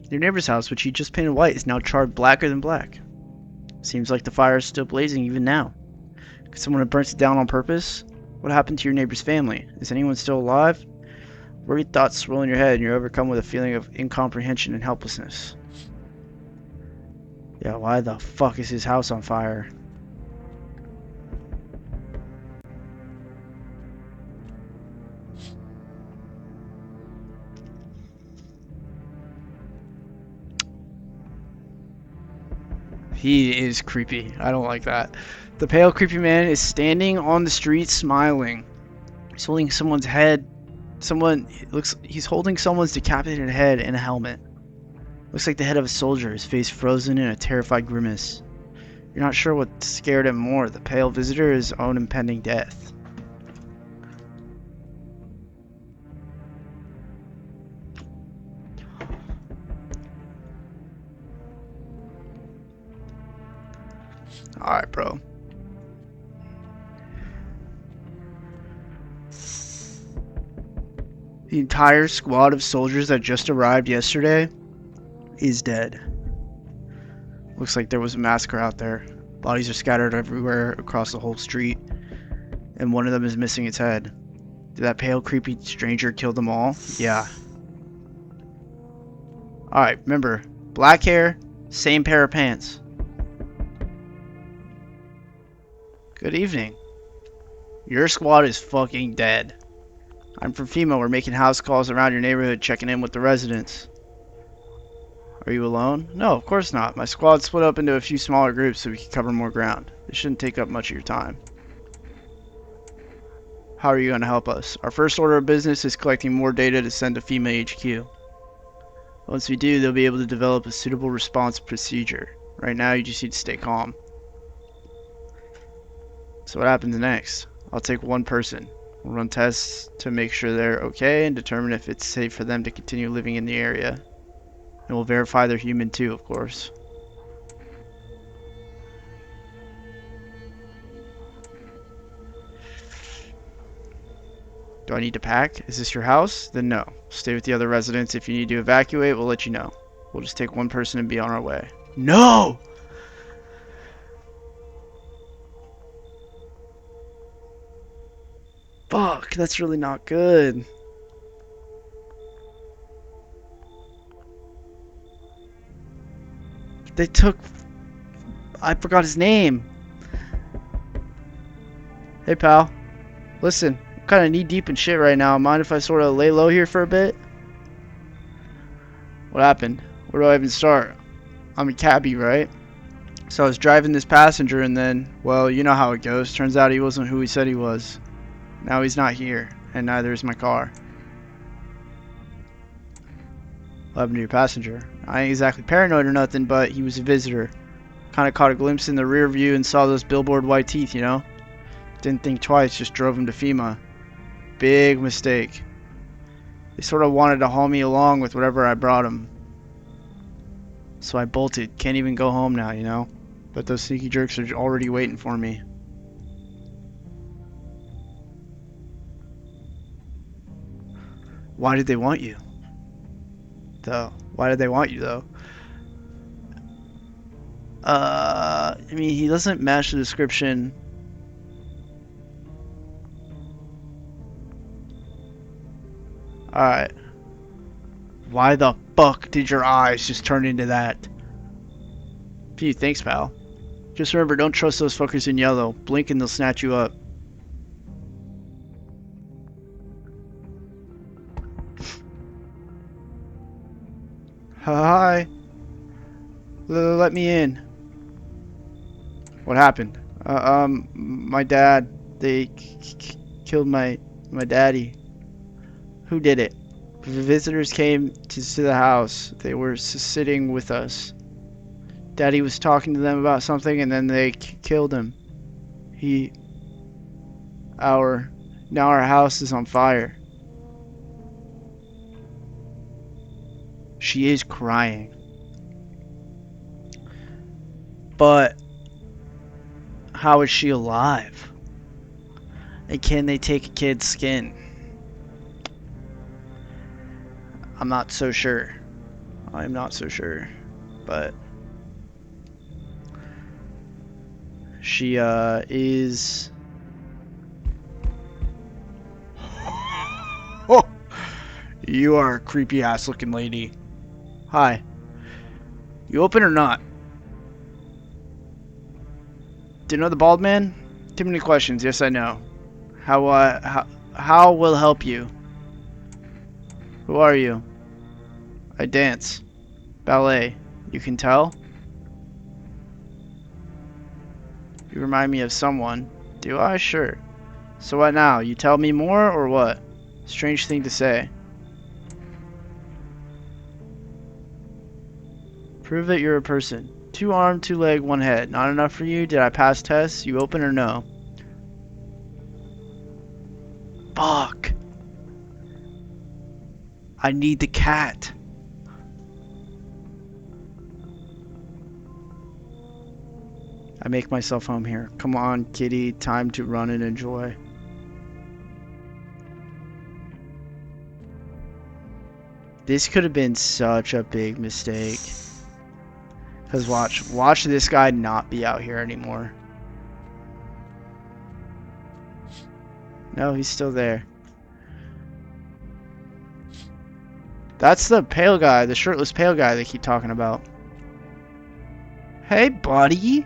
Your neighbor's house, which he just painted white, is now charred blacker than black. Seems like the fire is still blazing even now. Could someone have burnt it down on purpose? What happened to your neighbor's family? Is anyone still alive? Worried thoughts swirl in your head and you're overcome with a feeling of incomprehension and helplessness. Yeah, why the fuck is his house on fire? He is creepy. I don't like that. The pale, creepy man is standing on the street smiling. He's holding someone's head. He's holding someone's decapitated head in a helmet. Looks like the head of a soldier, his face frozen in a terrified grimace. You're not sure what scared him more, the pale visitor or his own impending death. Alright, bro. The entire squad of soldiers that just arrived yesterday is dead. Looks like there was a massacre out there. Bodies are scattered everywhere across the whole street, and one of them is missing its head. Did that pale, creepy stranger kill them all? Yeah. Alright, remember, black hair, same pair of pants. Good evening. Your squad is fucking dead. I'm from FEMA. We're making house calls around your neighborhood, checking in with the residents. Are you alone? No, of course not. My squad split up into a few smaller groups so we can cover more ground. It shouldn't take up much of your time. How are you going to help us? Our first order of business is collecting more data to send to FEMA HQ. Once we do, they'll be able to develop a suitable response procedure. Right now, you just need to stay calm. So what happens next? I'll take one person. We'll run tests to make sure they're okay and determine if it's safe for them to continue living in the area. And we'll verify they're human too, of course. Do I need to pack? Is this your house? Then no. Stay with the other residents. If you need to evacuate, we'll let you know. We'll just take one person and be on our way. No! Fuck, that's really not good. They took... I forgot his name. Hey, pal. Listen, I'm kind of knee-deep in shit right now. Mind if I sort of lay low here for a bit? What happened? Where do I even start? I'm a cabbie, right? So I was driving this passenger and then, well, you know how it goes. Turns out he wasn't who he said he was. Now he's not here, and neither is my car. What happened to your passenger? I ain't exactly paranoid or nothing, but he was a visitor. Kind of caught a glimpse in the rear view and saw those billboard white teeth, you know? Didn't think twice, just drove him to FEMA. Big mistake. They sort of wanted to haul me along with whatever I brought him. So I bolted. Can't even go home now, you know? But those sneaky jerks are already waiting for me. Why did they want you? Why did they want you, though? I mean, he doesn't match the description. Alright. Why the fuck did your eyes just turn into that? Gee, thanks, pal. Just remember, don't trust those fuckers in yellow. Blink and they'll snatch you up. Hi. Let me in. What happened? My dad. They killed my daddy. Who did it? The visitors came to the house. They were sitting with us. Daddy was talking to them about something, and then they killed him. Now our house is on fire. She is crying. But how is she alive? And can they take a kid's skin? I'm not so sure. I'm not so sure. But she is... Oh! You are a creepy ass looking lady. Hi. You open or not? Do you know the bald man? Too many questions. Yes, I know. How will help you? Who are you? I dance. Ballet. You can tell? You remind me of someone. Do I? Sure. So what now? You tell me more or what? Strange thing to say. Prove that you're a person. 2 arm, 2 leg, 1 head. Not enough for you? Did I pass tests? You open or no? Fuck. I need the cat. I make myself home here. Come on, kitty. Time to run and enjoy. This could have been such a big mistake. Because watch this guy not be out here anymore. No, he's still there. That's the pale guy, the shirtless pale guy they keep talking about. Hey, buddy.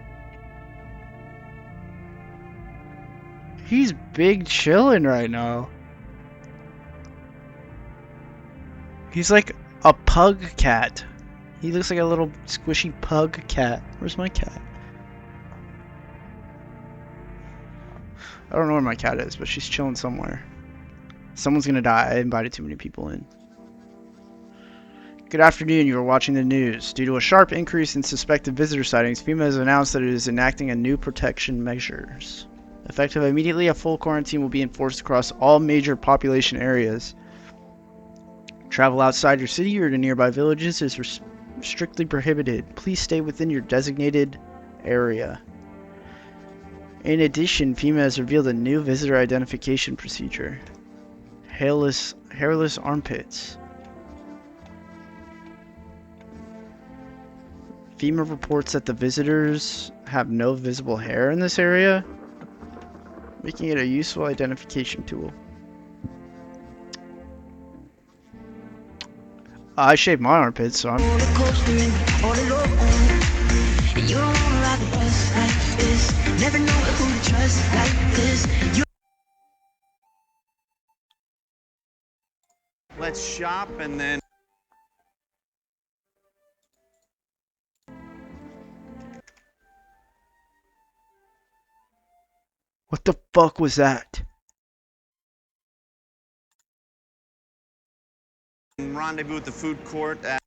He's big chillin' right now. He's like a pug cat. He looks like a little squishy pug cat. Where's my cat? I don't know where my cat is, but she's chilling somewhere. Someone's gonna die. I invited too many people in. Good afternoon. You are watching the news. Due to a sharp increase in suspected visitor sightings, FEMA has announced that it is enacting a new protection measures. Effective immediately, a full quarantine will be enforced across all major population areas. Travel outside your city or to nearby villages is strictly prohibited. Please stay within your designated area. In addition, FEMA has revealed a new visitor identification procedure. Hairless armpits. FEMA reports that the visitors have no visible hair in this area, making it a useful identification tool. I shaved my armpits, so I'm... Let's shop and then... What the fuck was that? rendezvous at the food court at...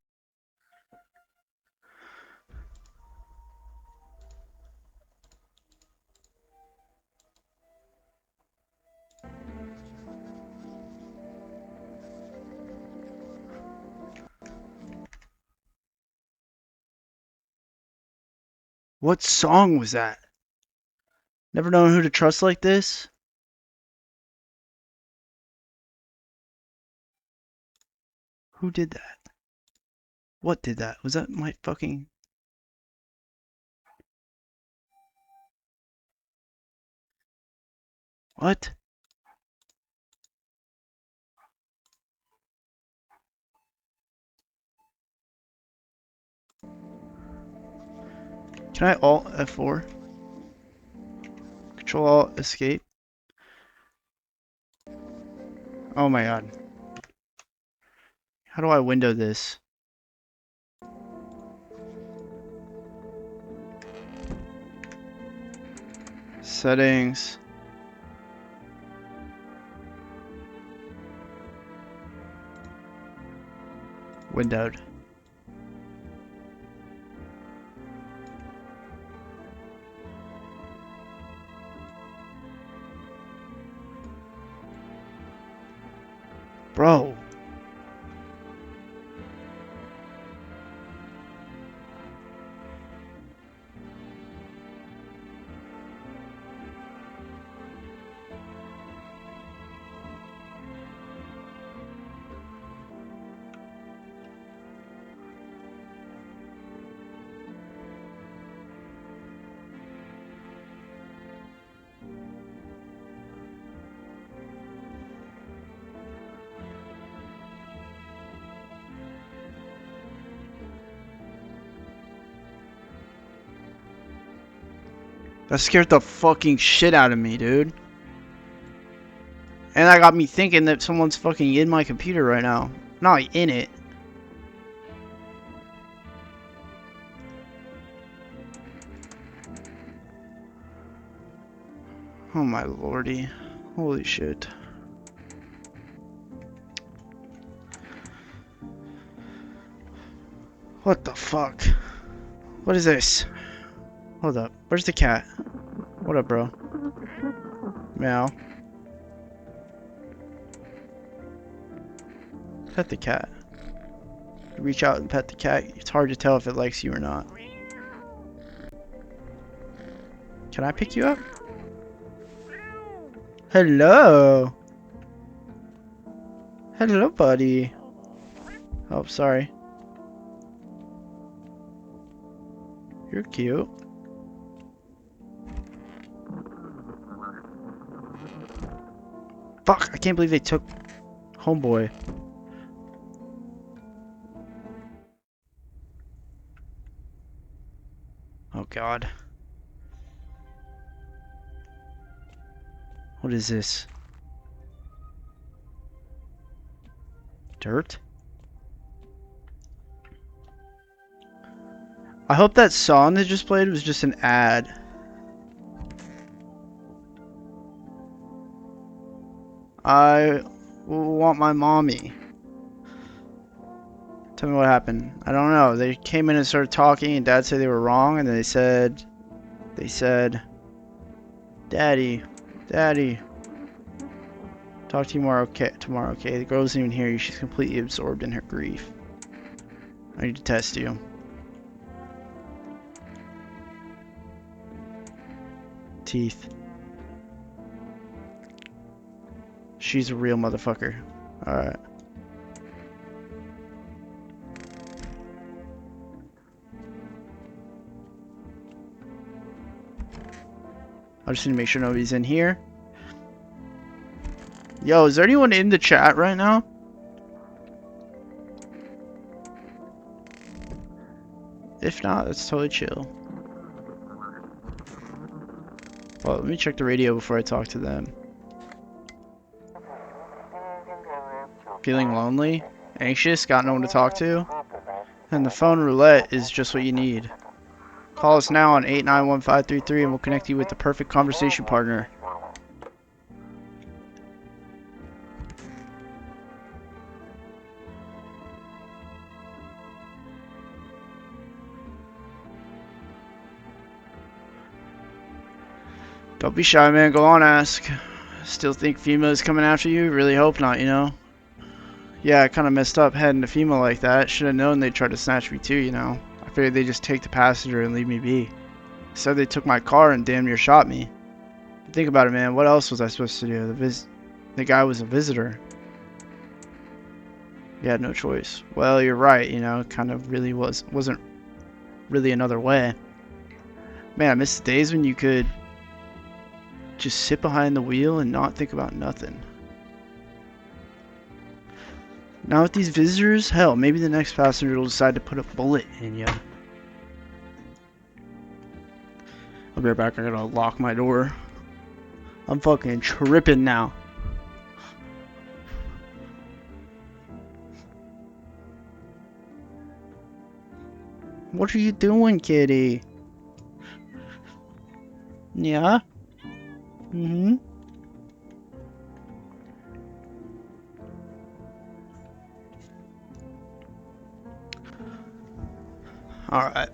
What song was that? Never known who to trust like this? Who did that? What did that? Was that my fucking... What? Can I Alt F4? Control Alt Escape? Oh my god. How do I window this? Settings. Windowed. Bro. That scared the fucking shit out of me, dude. And that got me thinking that someone's fucking in my computer right now. Not in it. Oh my lordy. Holy shit. What the fuck? What is this? Hold up. Where's the cat? What up, bro? Meow. Pet the cat. Reach out and pet the cat. It's hard to tell if it likes you or not. Can I pick you up? Hello. Hello, buddy. Oh, sorry. You're cute. Fuck, I can't believe they took homeboy. Oh god. What is this? Dirt? I hope that song they just played was just an ad. I want my mommy. Tell me what happened. I don't know. They came in and started talking, and Dad said they were wrong, and then they said, Daddy, Daddy, talk to you tomorrow, okay? The girl isn't even here. She's completely absorbed in her grief. I need to test you. Teeth. She's a real motherfucker. Alright. I just need to make sure nobody's in here. Yo, is there anyone in the chat right now? If not, that's totally chill. Well, let me check the radio before I talk to them. Feeling lonely? Anxious? Got no one to talk to? And the phone roulette is just what you need. Call us now on 891533 and we'll connect you with the perfect conversation partner. Don't be shy, man. Go on, ask. Still think FEMA's coming after you? Really hope not, you know? Yeah, I kind of messed up heading to FEMA like that. Should have known they'd try to snatch me too, you know? I figured they'd just take the passenger and leave me be. Said they took my car and damn near shot me. But think about it, man. What else was I supposed to do? The guy was a visitor. You had no choice. Well, you're right, you know? It kind of really wasn't really another way. Man, I miss the days when you could just sit behind the wheel and not think about nothing. Now with these visitors, hell, maybe the next passenger will decide to put a bullet in you. I'll be right back. I gotta lock my door. I'm fucking tripping now. What are you doing, kitty? Yeah? Mm-hmm. Alright.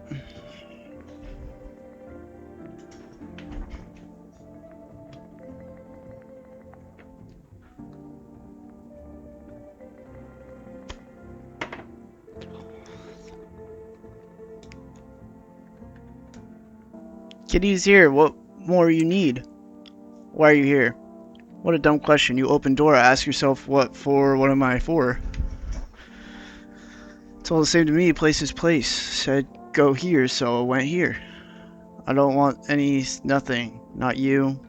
Kitty's here. What more you need? Why are you here? What a dumb question. You open door, ask yourself what am I for? It's all the same to me. Place is place. Said go here, so I went here. I don't want nothing. Not you.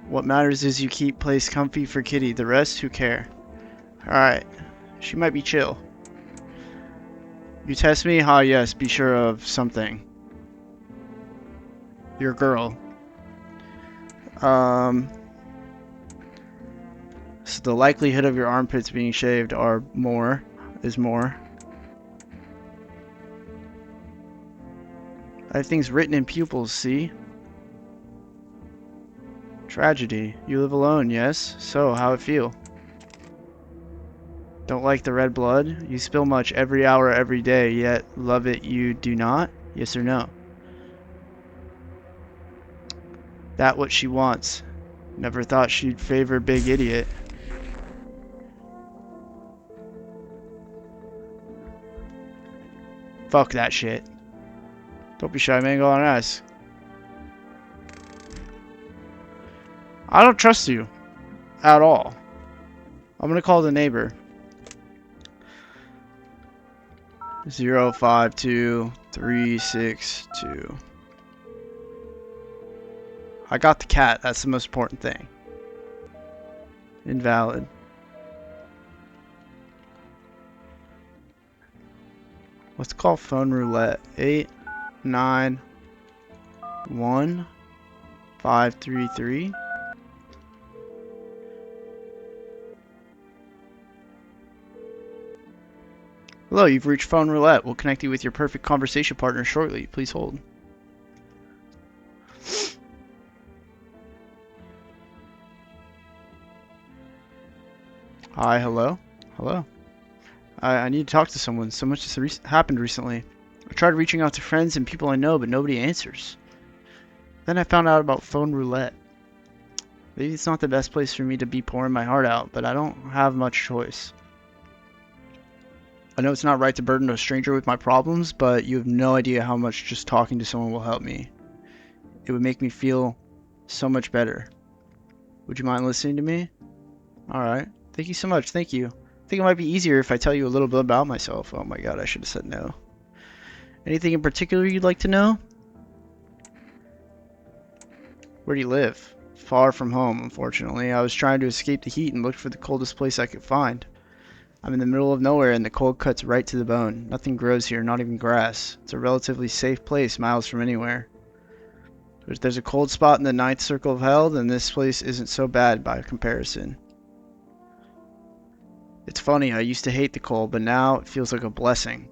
What matters is you keep place comfy for Kitty. The rest, who care? Alright. She might be chill. You test me? Ha, yes. Be sure of something. Your girl. So the likelihood of your armpits being shaved is more. I have things written in pupils, see? Tragedy. You live alone, yes? So, how it feel? Don't like the red blood? You spill much every hour, every day, yet love it you do not? Yes or no? That what she wants. Never thought she'd favor big idiot. Fuck that shit. Don't be shy, man. Go on and ask. I don't trust you. At all. I'm gonna call the neighbor. 052362. I got the cat. That's the most important thing. Invalid. Let's call phone roulette. 891533. Hello, you've reached phone roulette. We'll connect you with your perfect conversation partner shortly. Please hold. Hi, hello? Hello. I need to talk to someone. So much has happened recently. I tried reaching out to friends and people I know, but nobody answers. Then I found out about phone roulette. Maybe it's not the best place for me to be pouring my heart out, but I don't have much choice. I know it's not right to burden a stranger with my problems, but you have no idea how much just talking to someone will help me. It would make me feel so much better. Would you mind listening to me? Alright. Thank you so much. Thank you. I think it might be easier if I tell you a little bit about myself. Oh my god, I should have said no. Anything in particular you'd like to know? Where do you live? Far from home, unfortunately. I was trying to escape the heat and looked for the coldest place I could find. I'm in the middle of nowhere and the cold cuts right to the bone. Nothing grows here, not even grass. It's a relatively safe place, miles from anywhere. If there's a cold spot in the ninth circle of hell, then this place isn't so bad by comparison. It's funny, I used to hate the cold, but now it feels like a blessing.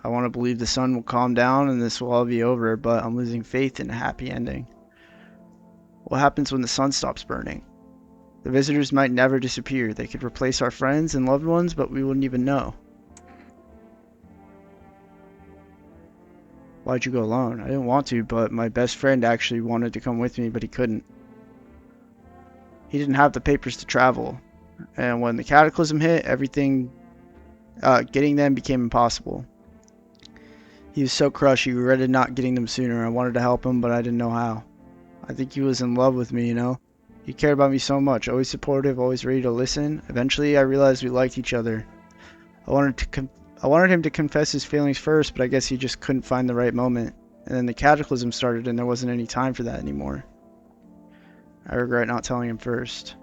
I want to believe the sun will calm down and this will all be over, but I'm losing faith in a happy ending. What happens when the sun stops burning? The visitors might never disappear. They could replace our friends and loved ones, but we wouldn't even know. Why'd you go alone? I didn't want to, but my best friend actually wanted to come with me, but he couldn't. He didn't have the papers to travel, and when the cataclysm hit, getting them became impossible. He was so crushed, he regretted not getting them sooner. I wanted to help him, but I didn't know how. I think he was in love with me, you know? He cared about me so much, always supportive, always ready to listen. Eventually, I realized we liked each other. I wanted him to confess his feelings first, but I guess he just couldn't find the right moment. And then the cataclysm started, and there wasn't any time for that anymore. I regret not telling him first.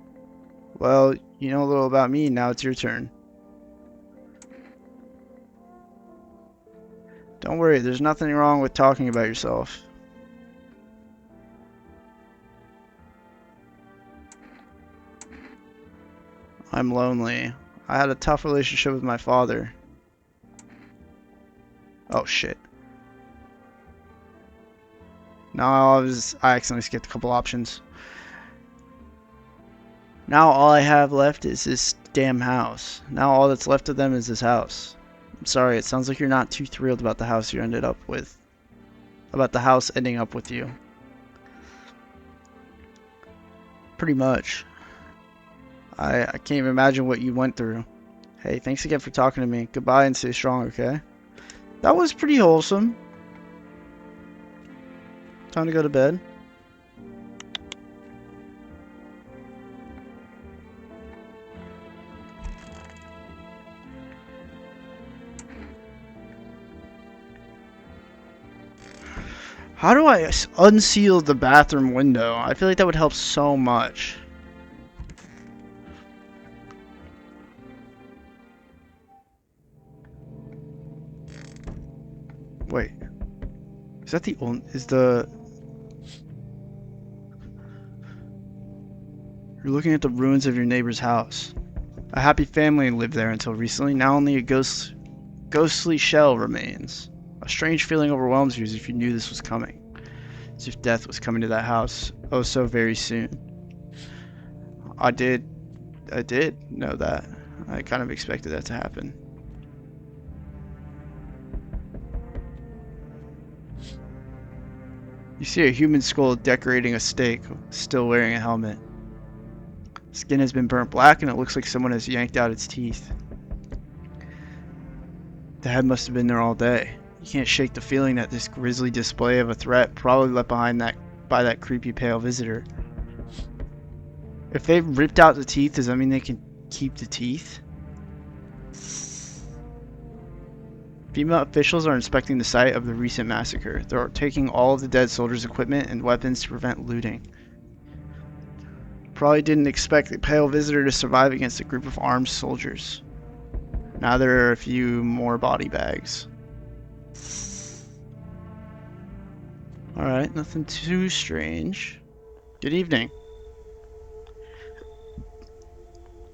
Well, you know a little about me, now it's your turn. Don't worry, there's nothing wrong with talking about yourself. I'm lonely. I had a tough relationship with my father. Oh shit. Now I accidentally skipped a couple options. Now all I have left is this damn house. Now all that's left of them is this house. I'm sorry, it sounds like you're not too thrilled about the house you ended up with. About the house ending up with you. Pretty much. I can't even imagine what you went through. Hey, thanks again for talking to me. Goodbye and stay strong, okay? That was pretty wholesome. Time to go to bed. How do I unseal the bathroom window? I feel like that would help so much. Wait. Is that the only... You're looking at the ruins of your neighbor's house. A happy family lived there until recently. Now only a ghostly shell remains. A strange feeling overwhelms you as if you knew this was coming. As if death was coming to that house. Oh, so very soon. I did know that. I kind of expected that to happen. You see a human skull decorating a stake, still wearing a helmet. Skin has been burnt black and it looks like someone has yanked out its teeth. The head must have been there all day. You can't shake the feeling that this grisly display of a threat probably left behind by that creepy pale visitor. If they've ripped out the teeth, does that mean they can keep the teeth? FEMA officials are inspecting the site of the recent massacre. They're taking all of the dead soldiers' equipment and weapons to prevent looting. Probably didn't expect the pale visitor to survive against a group of armed soldiers. Now there are a few more body bags. Alright, nothing too strange. Good evening.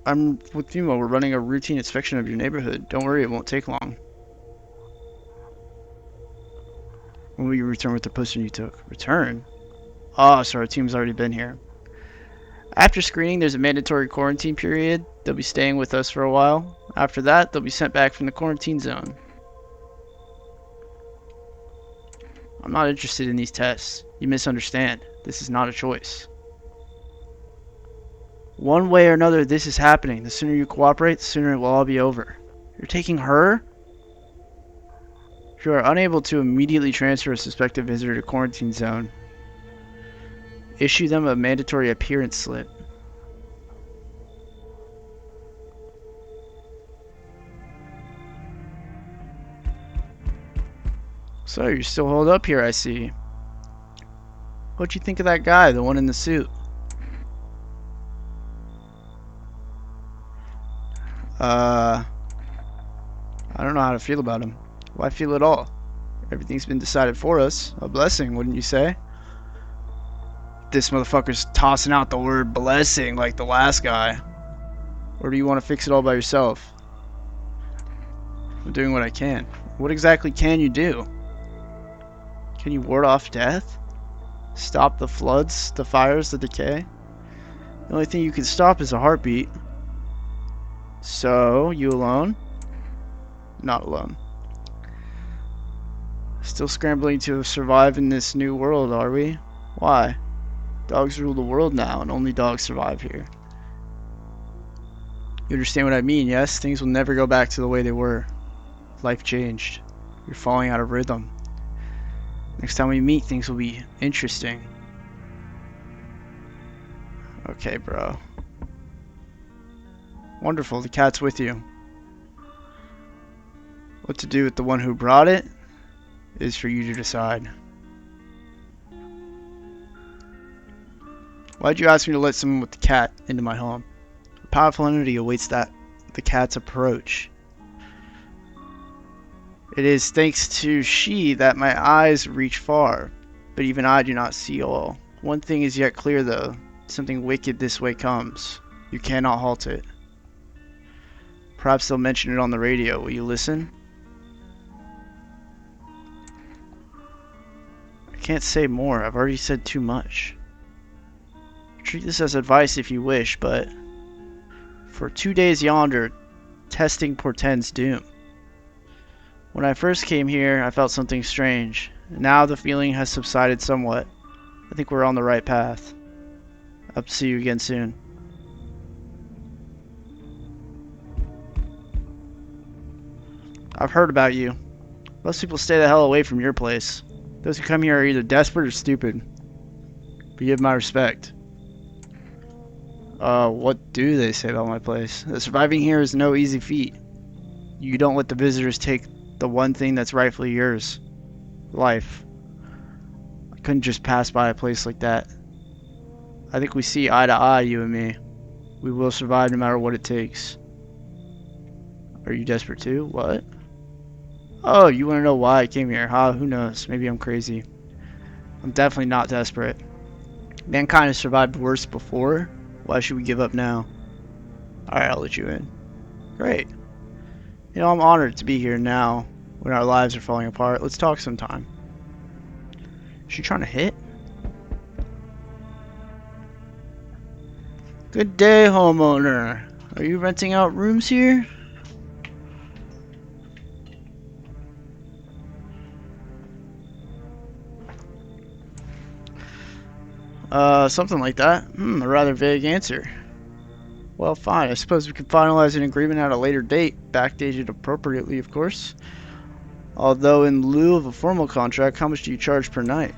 I'm with FEMA. We're running a routine inspection of your neighborhood. Don't worry, it won't take long. When will you return with the poster you took? Return? Oh, so our team's already been here. After screening, there's a mandatory quarantine period. They'll be staying with us for a while. After that, they'll be sent back from the quarantine zone. I'm not interested in these tests. You misunderstand. This is not a choice. One way or another, this is happening. The sooner you cooperate, the sooner it will all be over. You're taking her? If you are unable to immediately transfer a suspected visitor to quarantine zone, issue them a mandatory appearance slip. So, you're still holed up here, I see. What'd you think of that guy, the one in the suit? I don't know how to feel about him. Why feel at all? Everything's been decided for us. A blessing, wouldn't you say? This motherfucker's tossing out the word blessing like the last guy. Or do you want to fix it all by yourself? I'm doing what I can. What exactly can you do? Can you ward off death? Stop the floods, the fires, the decay? The only thing you can stop is a heartbeat. So, you alone? Not alone. Still scrambling to survive in this new world, are we? Why? Dogs rule the world now, and only dogs survive here. You understand what I mean, yes? Things will never go back to the way they were. Life changed. You're falling out of rhythm. Next time we meet, things will be interesting. Okay, bro. Wonderful, the cat's with you. What to do with the one who brought it is for you to decide. Why'd you ask me to let someone with the cat into my home? A powerful entity awaits the cat's approach. It is thanks to she that my eyes reach far, but even I do not see all. One thing is yet clear though, something wicked this way comes. You cannot halt it. Perhaps they'll mention it on the radio. Will you listen? I can't say more. I've already said too much. Treat this as advice if you wish, but for 2 days yonder, testing portends doom. When I first came here, I felt something strange. Now the feeling has subsided somewhat. I think we're on the right path. I'll see you again soon. I've heard about you. Most people stay the hell away from your place. Those who come here are either desperate or stupid. But you have my respect. What do they say about my place? Surviving here is no easy feat. You don't let the visitors take the one thing that's rightfully yours. Life. I couldn't just pass by a place like that. I think we see eye to eye, you and me. We will survive no matter what it takes. Are you desperate too? What? Oh, you want to know why I came here? Huh? Who knows? Maybe I'm crazy. I'm definitely not desperate. Mankind has survived worse before. Why should we give up now? Alright, I'll let you in. Great. You know, I'm honored to be here now when our lives are falling apart. Let's talk sometime. Is she trying to hit? Good day, homeowner. Are you renting out rooms here? Something like that. A rather vague answer. Well, fine. I suppose we can finalize an agreement at a later date, backdated appropriately, of course. Although, in lieu of a formal contract, how much do you charge per night?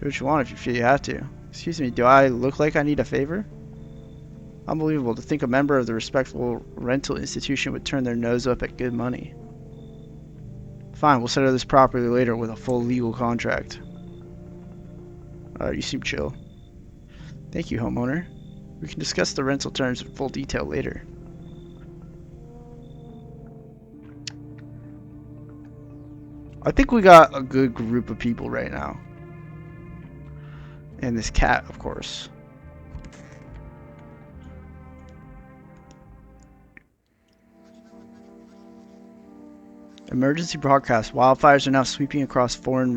Do what you want if you feel you have to. Excuse me, do I look like I need a favor? Unbelievable to think a member of the respectable rental institution would turn their nose up at good money. Fine, we'll settle this properly later with a full legal contract. You seem chill. Thank you, homeowner. We can discuss the rental terms in full detail later. I think we got a good group of people right now. And this cat, of course. Emergency broadcast. Wildfires are now sweeping across forest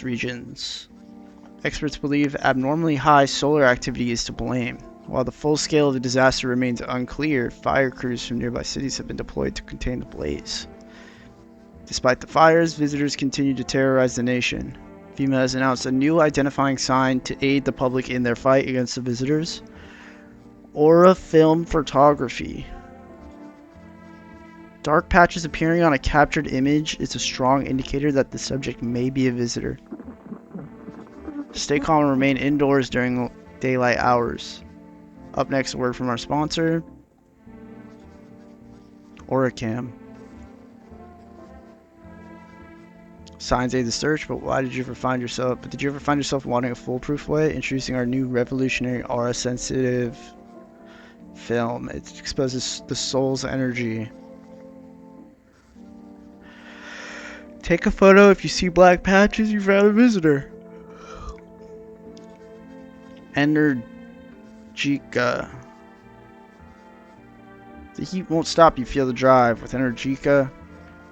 regions. Experts believe abnormally high solar activity is to blame. While the full scale of the disaster remains unclear, fire crews from nearby cities have been deployed to contain the blaze. Despite the fires, visitors continue to terrorize the nation. FEMA has announced a new identifying sign to aid the public in their fight against the visitors. Aura film photography. Dark patches appearing on a captured image is a strong indicator that the subject may be a visitor. Stay calm and remain indoors during daylight hours. Up next, a word from our sponsor, Oracam. Signs aid the search, but did you ever find yourself wanting a foolproof way? Introducing our new revolutionary aura-sensitive film. It exposes the soul's energy. Take a photo if you see black patches, you found a visitor. Energica. The heat won't stop you feel the drive. With Energica,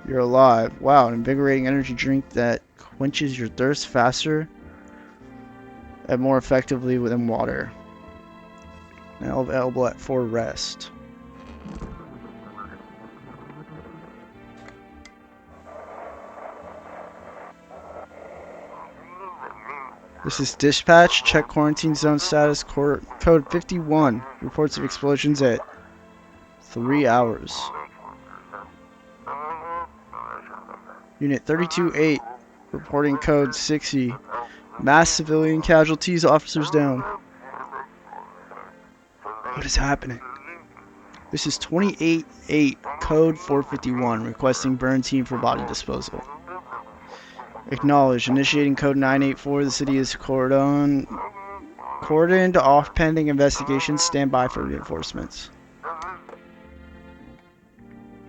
you're alive. Wow, an invigorating energy drink that quenches your thirst faster and more effectively than water. Now available at For Rest. This is dispatch. Check quarantine zone status. Code 51. Reports of explosions at 3 hours. Unit 32-8. Reporting code 60. Mass civilian casualties. Officers down. What is happening? This is 28-8. Code 451. Requesting burn team for body disposal. Acknowledged. Initiating code 984. The city is cordoned off pending investigations. Stand by for reinforcements.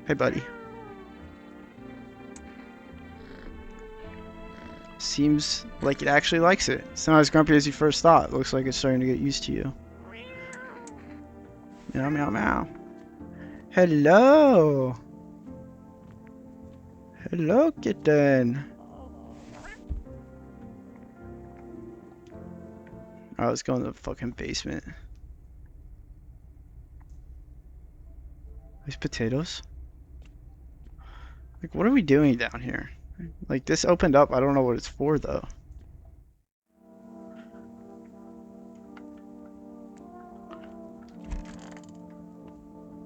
Hey, buddy. Seems like it actually likes it. It's not as grumpy as you first thought. Looks like it's starting to get used to you. Meow, meow, meow. Hello. Hello, kitten. Alright, let's go in the fucking basement. These potatoes? Like, what are we doing down here? Like, this opened up. I don't know what it's for, though.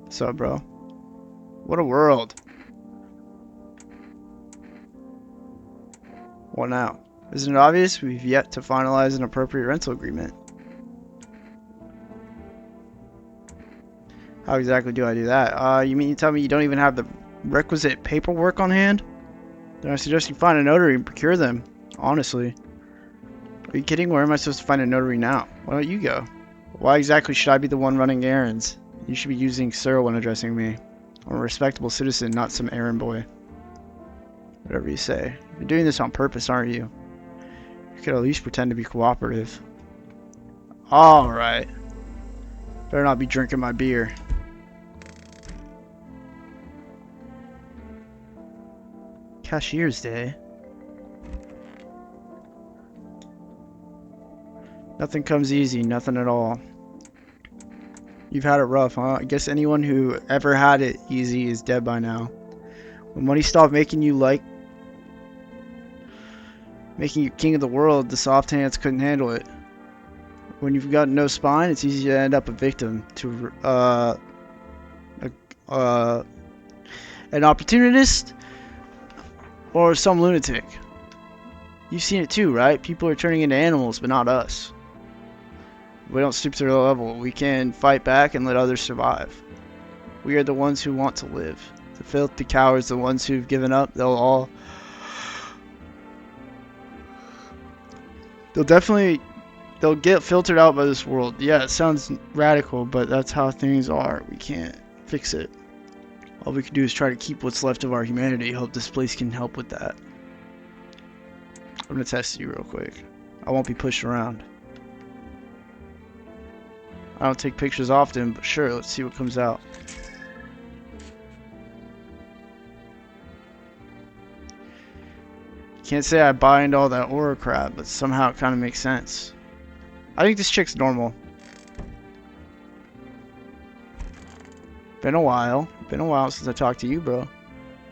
What's up, bro? What a world. What now? Isn't it obvious? We've yet to finalize an appropriate rental agreement. How exactly do I do that? You mean you tell me you don't even have the requisite paperwork on hand? Then I suggest you find a notary and procure them. Honestly. Are you kidding? Where am I supposed to find a notary now? Why don't you go? Why exactly should I be the one running errands? You should be using sir when addressing me. I'm a respectable citizen, not some errand boy. Whatever you say. You're doing this on purpose, aren't you? You could at least pretend to be cooperative. Alright. Better not be drinking my beer. Cashier's Day. Nothing comes easy, nothing at all. You've had it rough, huh? I guess anyone who ever had it easy is dead by now. When money stopped making you king of the world, the soft hands couldn't handle it. When you've got no spine, it's easy to end up a victim to an opportunist or some lunatic. You've seen it too, right? People are turning into animals, but not us. We don't stoop to their level. We can fight back and let others survive. We are the ones who want to live. The filthy cowards, the ones who've given up, they'll get filtered out by this world. Yeah, it sounds radical, but that's how things are. We can't fix it. All we can do is try to keep what's left of our humanity. Hope this place can help with that. I'm gonna test you real quick. I won't be pushed around. I don't take pictures often, but sure, let's see what comes out. Can't say I buy into all that aura crap, but somehow it kind of makes sense. I think this chick's normal. Been a while since I talked to you, bro.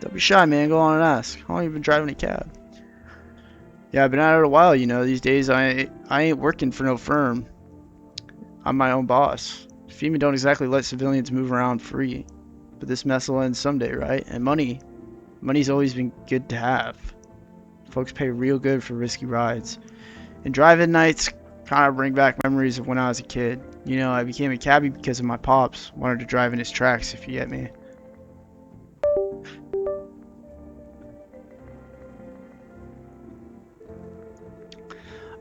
Don't be shy, man. Go on and ask. How long have you been driving a cab? Yeah, I've been at it a while, you know. These days, I ain't working for no firm. I'm my own boss. FEMA don't exactly let civilians move around free. But this mess will end someday, right? And money's always been good to have. Folks pay real good for risky rides. And driving nights kind of bring back memories of when I was a kid. You know, I became a cabbie because of my pops. Wanted to drive in his tracks, if you get me.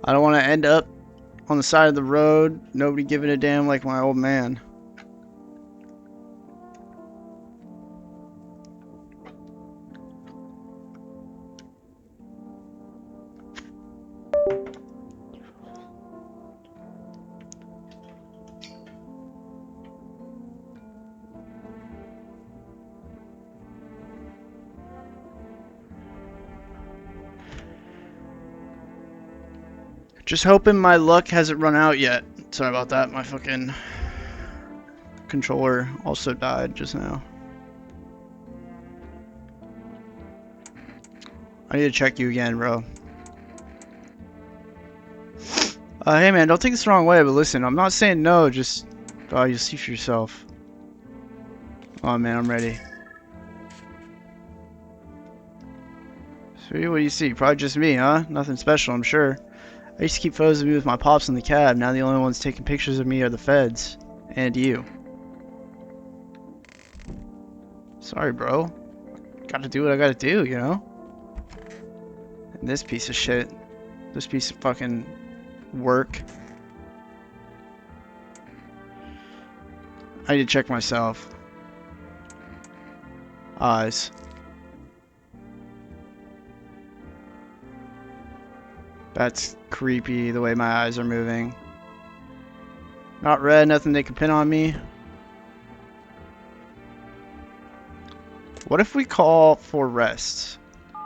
I don't want to end up on the side of the road, nobody giving a damn like my old man. Just hoping my luck hasn't run out yet. Sorry about that, my fucking controller also died just now. I need to check you again, bro. Hey man, don't take this the wrong way, but listen, I'm not saying no, just you'll see for yourself. Oh man, I'm ready. Sweet, what do you see? Probably just me, huh? Nothing special, I'm sure. I used to keep photos of me with my pops in the cab. Now the only ones taking pictures of me are the feds. And you. Sorry, bro. Gotta do what I gotta do, you know? And this piece of shit. This piece of fucking work. I need to check myself. Eyes. That's creepy, the way my eyes are moving. Not red, nothing they can pin on me. What if we call for rest?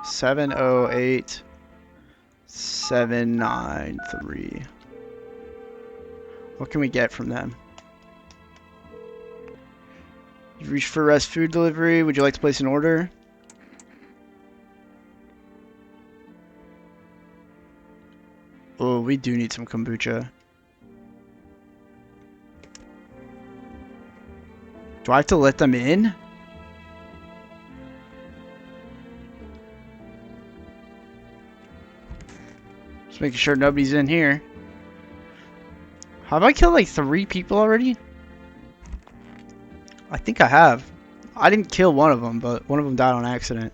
708 793. What can we get from them? You've reached for rest food delivery. Would you like to place an order? Oh, we do need some kombucha. Do I have to let them in? Just making sure nobody's in here. Have I killed like 3 people already? I think I have. I didn't kill one of them, but one of them died on accident.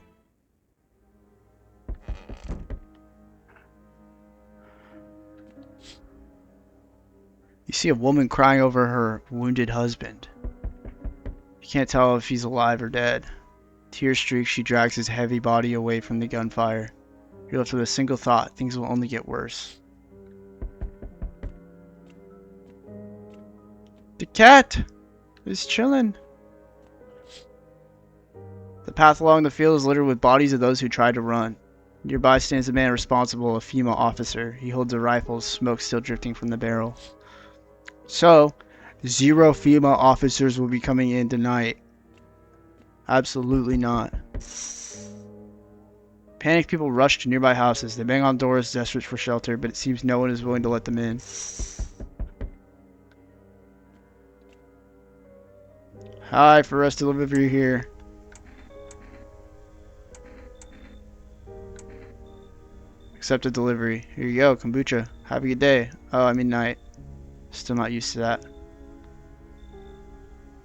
You see a woman crying over her wounded husband. You can't tell if he's alive or dead. Tear streaks, she drags his heavy body away from the gunfire. You're left with a single thought: things will only get worse. The cat is chilling. The path along the field is littered with bodies of those who tried to run. Nearby stands the man responsible, a female officer. He holds a rifle, smoke still drifting from the barrel. So, 0 female officers will be coming in tonight. Absolutely not. Panicked people rush to nearby houses. They bang on doors, desperate for shelter, but it seems no one is willing to let them in. Hi, for rest delivery here. Accepted delivery. Here you go, kombucha. Have a good day. Oh, I mean night. Still not used to that.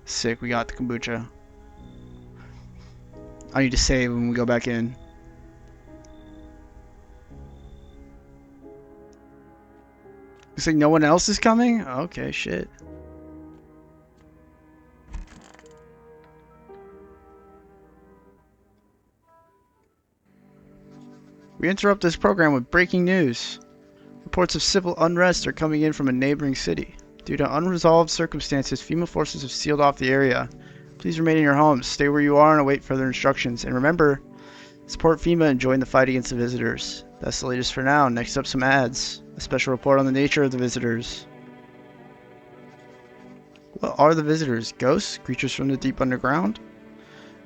Sick, we got the kombucha. I need to save when we go back in. Looks like no one else is coming? Okay, shit. We interrupt this program with breaking news. Reports of civil unrest are coming in from a neighboring city. Due to unresolved circumstances, FEMA forces have sealed off the area. Please remain in your homes, stay where you are, and await further instructions. And remember, support FEMA and join the fight against the visitors. That's the latest for now. Next up, some ads. A special report on the nature of the visitors. What are the visitors? Ghosts? Creatures from the deep underground?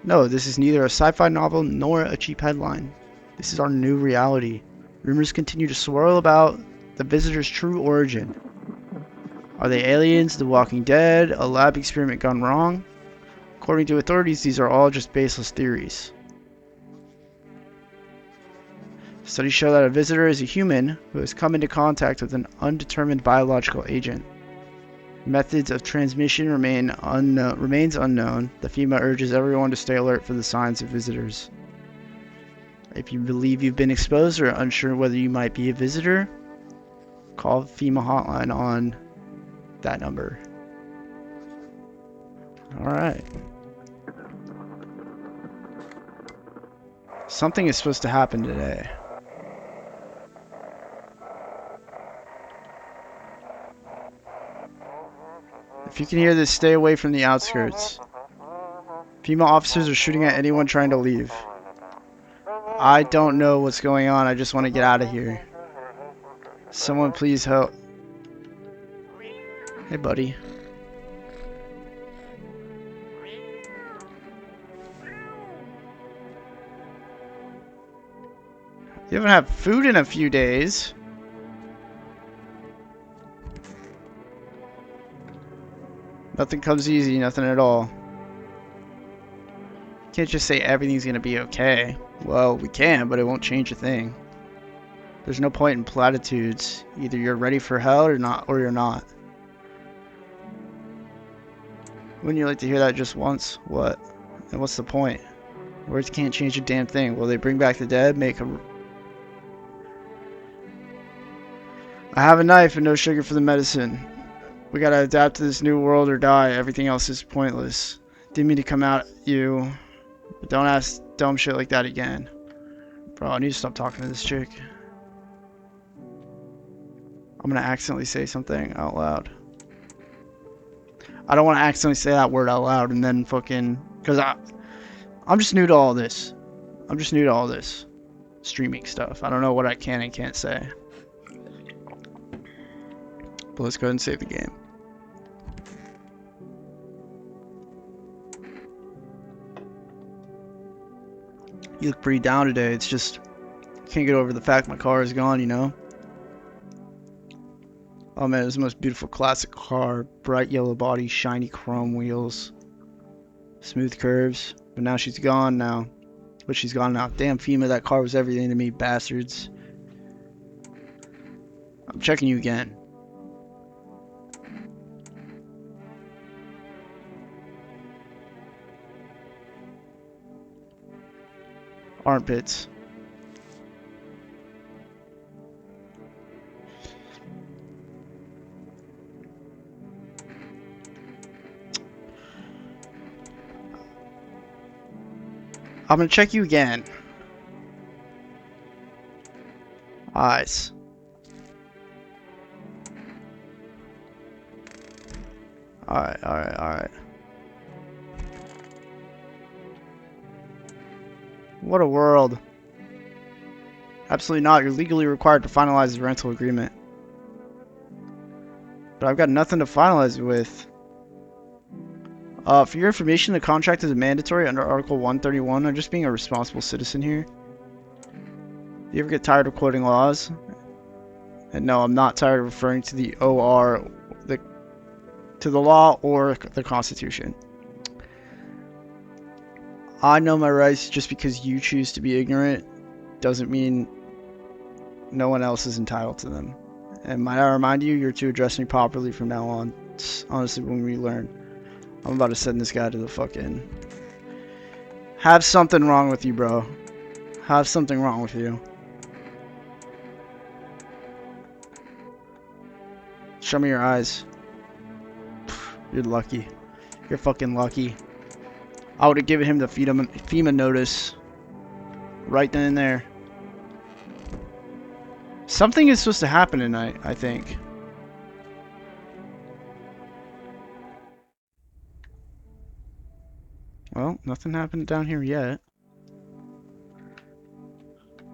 No, this is neither a sci-fi novel nor a cheap headline. This is our new reality. Rumors continue to swirl about the visitors' true origin. Are they aliens, the Walking Dead, a lab experiment gone wrong? According to authorities, these are all just baseless theories. Studies show that a visitor is a human who has come into contact with an undetermined biological agent. Methods of transmission remains unknown. The FEMA urges everyone to stay alert for the signs of visitors. If you believe you've been exposed or are unsure whether you might be a visitor, call FEMA hotline on that number. Alright. Something is supposed to happen today. If you can hear this, stay away from the outskirts. FEMA officers are shooting at anyone trying to leave. I don't know what's going on. I just want to get out of here. Someone please help. Hey, buddy. You haven't had food in a few days. Nothing comes easy, nothing at all. Can't just say everything's gonna be okay. Well, we can, but it won't change a thing. There's no point in platitudes. Either you're ready for hell or not, or you're not. Wouldn't you like to hear that just once? What? And what's the point? Words can't change a damn thing. Will they bring back the dead? I have a knife and no sugar for the medicine. We gotta adapt to this new world or die. Everything else is pointless. Didn't mean to come out at you. But don't ask dumb shit like that again. Bro, I need to stop talking to this chick. I'm gonna accidentally say something out loud. I don't want to accidentally say that word out loud and then fucking... Because I'm just new to all this. I'm just new to all this streaming stuff. I don't know what I can and can't say. But let's go ahead and save the game. You look pretty down today. It's just... Can't get over the fact my car is gone, you know? Oh man, it's the most beautiful classic car. Bright yellow body, shiny chrome wheels. Smooth curves. But now she's gone now. But she's gone now. Damn FEMA, that car was everything to me, bastards. I'm checking you again. Armpits. I'm gonna check you again. Eyes. Alright, alright, alright. What a world. Absolutely not. You're legally required to finalize the rental agreement. But I've got nothing to finalize it with. For your information, the contract is mandatory under Article 131. I'm just being a responsible citizen here. Do you ever get tired of quoting laws? And no, I'm not tired of referring to the OR, to the law or the Constitution. I know my rights. Just because you choose to be ignorant doesn't mean no one else is entitled to them. And might I remind you, you're to address me properly from now on. It's honestly when we learn. I'm about to send this guy to the fucking... Have something wrong with you, bro. Have something wrong with you. Show me your eyes. You're lucky. You're fucking lucky. I would have given him the FEMA notice. Right then and there. Something is supposed to happen tonight, I think. Well, nothing happened down here yet.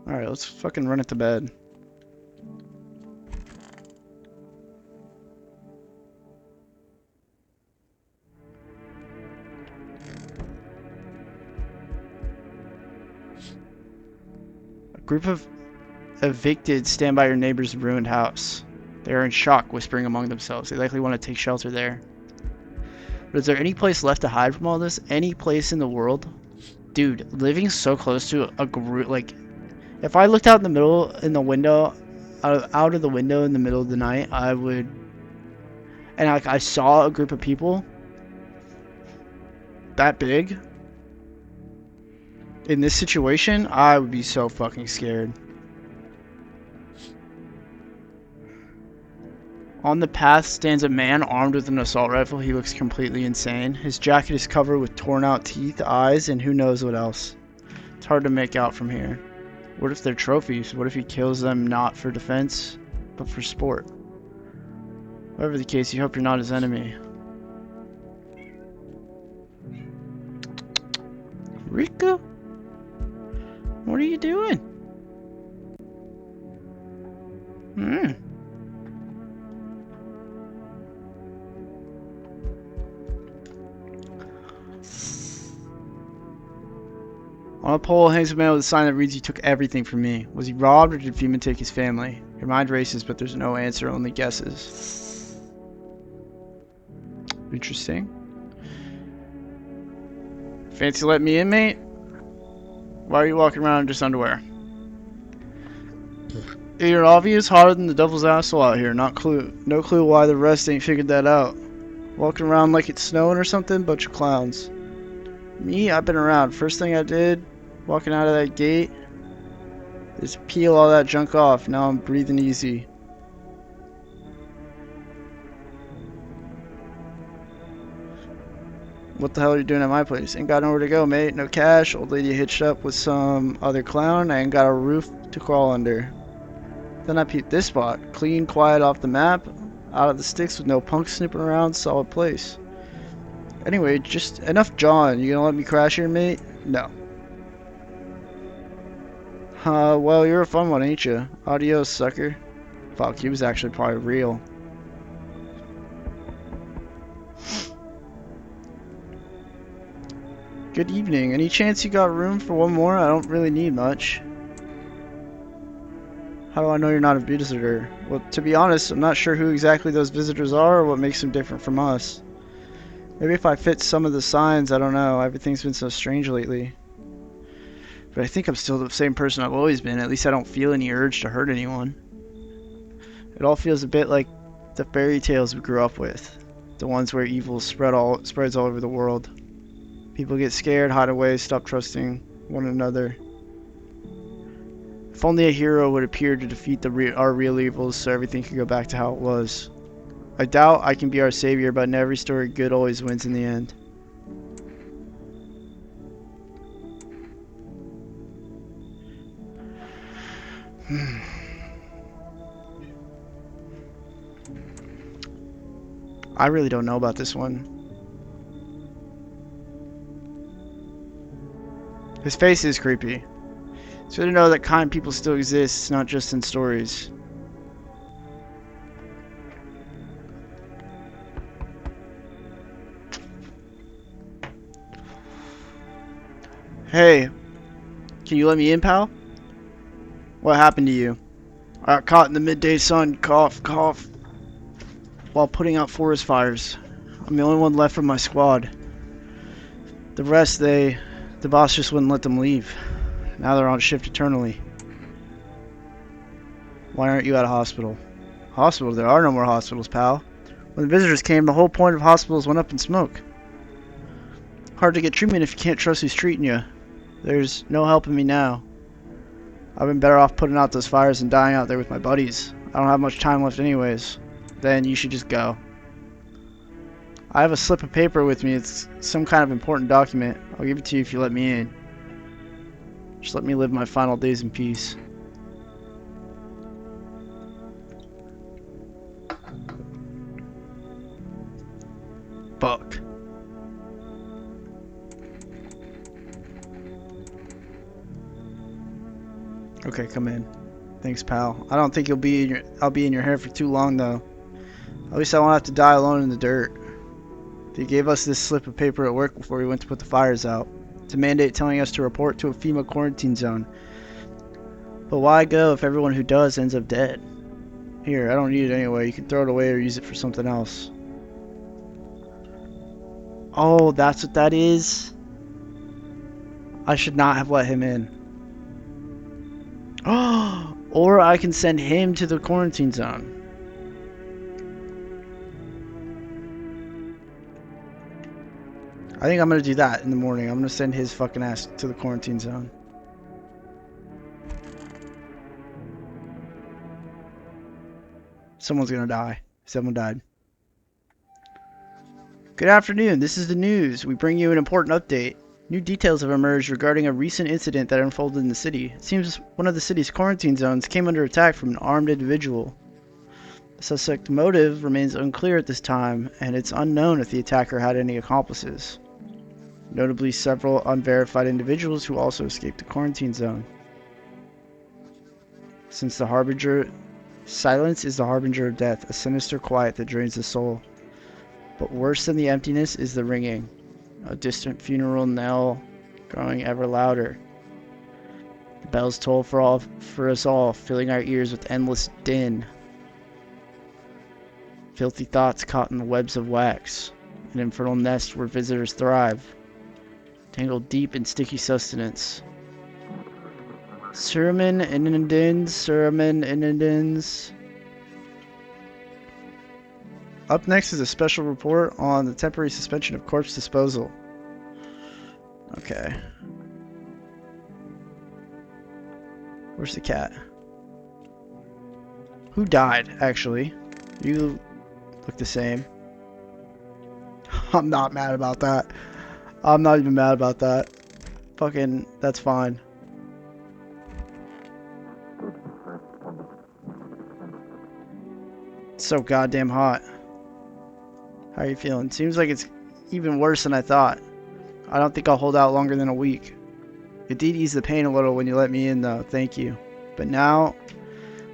Alright, let's fucking run it to bed. A group of evicted stand by your neighbor's ruined house. They are in shock, whispering among themselves. They likely want to take shelter there. But is there any place left to hide from all this? Any place in the world? Dude, living so close to a group, like, if I looked out in the middle, in the window, out of the window in the middle of the night, I would, and like I saw a group of people that big, in this situation, I would be so fucking scared. On the path stands a man armed with an assault rifle. He looks completely insane. His jacket is covered with torn out teeth, eyes, and who knows what else. It's hard to make out from here. What if they're trophies? What if he kills them not for defense, but for sport? Whatever the case, you hope you're not his enemy. Rico? What are you doing? On a pole hangs a man with a sign that reads, "You took everything from me." Was he robbed or did FEMA take his family? Your mind races, but there's no answer, only guesses. Interesting. Fancy letting me in, mate? Why are you walking around in just underwear? You're obvious hotter than the devil's asshole out here. No clue why the rest ain't figured that out. Walking around like it's snowing or something? Bunch of clowns. Me? I've been around. First thing I did, walking out of that gate, is peel all that junk off. Now I'm breathing easy. What the hell are you doing at my place? Ain't got nowhere to go, mate. No cash. Old lady hitched up with some other clown. I ain't got a roof to crawl under. Then I peeped this spot. Clean, quiet, off the map. Out of the sticks with no punks snipping around. Solid place. Anyway, just enough jawing. You gonna let me crash here, mate? No. Well, you're a fun one, ain't you? Adios, sucker. Fuck, he was actually probably real. Good evening. Any chance you got room for one more? I don't really need much. How do I know you're not a visitor? Well, to be honest, I'm not sure who exactly those visitors are or what makes them different from us. Maybe if I fit some of the signs, I don't know. Everything's been so strange lately. But I think I'm still the same person I've always been. At least I don't feel any urge to hurt anyone. It all feels a bit like the fairy tales we grew up with. The ones where evil spreads all over the world. People get scared, hide away, stop trusting one another. If only a hero would appear to defeat our real evils so everything could go back to how it was. I doubt I can be our savior, but in every story, good always wins in the end. I really don't know about this one. His face is creepy. It's good to know that kind people still exist, not just in stories. Hey, can you let me in, pal? What happened to you? I got caught in the midday sun, cough, cough, while putting out forest fires. I'm the only one left from my squad. The rest, the boss just wouldn't let them leave. Now they're on shift eternally. Why aren't you at a hospital? Hospital? There are no more hospitals, pal. When the visitors came, the whole point of hospitals went up in smoke. Hard to get treatment if you can't trust who's treating you. There's no helping me now. I've been better off putting out those fires and dying out there with my buddies. I don't have much time left anyways. Then you should just go. I have a slip of paper with me. It's some kind of important document. I'll give it to you if you let me in. Just let me live my final days in peace. Fuck. Okay, come in. Thanks, pal. I don't think I'll be in your hair for too long, though. At least I won't have to die alone in the dirt. They gave us this slip of paper at work before we went to put the fires out. It's a mandate telling us to report to a FEMA quarantine zone. But why go if everyone who does ends up dead? Here, I don't need it anyway. You can throw it away or use it for something else. Oh, that's what that is? I should not have let him in. Or I can send him to the quarantine zone. I think I'm gonna do that in the morning. I'm gonna send his fucking ass to the quarantine zone. Someone's gonna die. Someone died. Good afternoon. This is the news. We bring you an important update. New details have emerged regarding a recent incident that unfolded in the city. It seems one of the city's quarantine zones came under attack from an armed individual. The suspect's motive remains unclear at this time, and it's unknown if the attacker had any accomplices. Notably, several unverified individuals who also escaped the quarantine zone. Silence is the harbinger of death, a sinister quiet that drains the soul. But worse than the emptiness is the ringing. A distant funeral knell growing ever louder. The bells toll for us all, filling our ears with endless din. Filthy thoughts caught in the webs of wax, an infernal nest where visitors thrive, tangled deep in sticky sustenance. Sermon Inundins. Up next is a special report on the temporary suspension of corpse disposal. Okay. Where's the cat? Who died, actually? You look the same. I'm not mad about that. I'm not even mad about that. Fucking, that's fine. It's so goddamn hot. How are you feeling? Seems like it's even worse than I thought. I don't think I'll hold out longer than a week. It did ease the pain a little when you let me in, though. Thank you. But now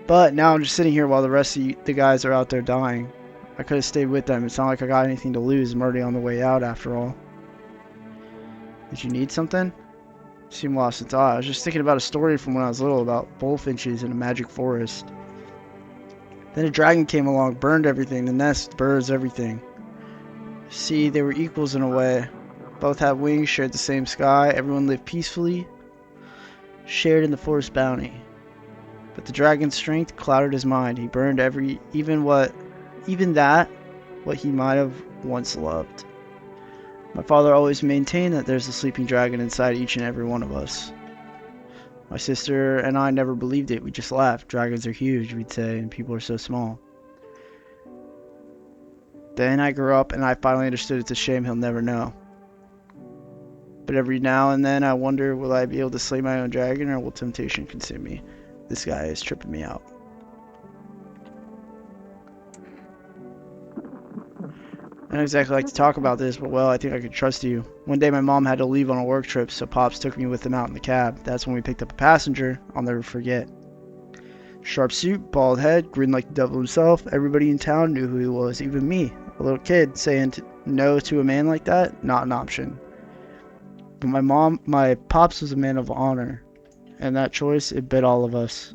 I'm just sitting here while the rest of the guys are out there dying. I could have stayed with them. It's not like I got anything to lose. I'm already on the way out, after all. Did you need something? You seem lost in thought. I was just thinking about a story from when I was little about bullfinches in a magic forest. Then a dragon came along, burned everything. The nest, birds, everything. See, they were equals in a way. Both had wings, shared the same sky. Everyone lived peacefully, shared in the forest bounty. But the dragon's strength clouded his mind. He burned even what he might have once loved. My father always maintained that there's a sleeping dragon inside each and every one of us. My sister and I never believed it. We just laughed. Dragons are huge, we'd say, and people are so small. Then I grew up and I finally understood it's a shame he'll never know. But every now and then I wonder, will I be able to slay my own dragon, or will temptation consume me? This guy is tripping me out. I don't exactly like to talk about this, but well, I think I could trust you. One day my mom had to leave on a work trip, so Pops took me with him out in the cab. That's when we picked up a passenger I'll never forget. Sharp suit, bald head, grinned like the devil himself. Everybody in town knew who he was, even me. A little kid saying no to a man like that, not an option. But my Pops was a man of honor, and that choice, it bit all of us.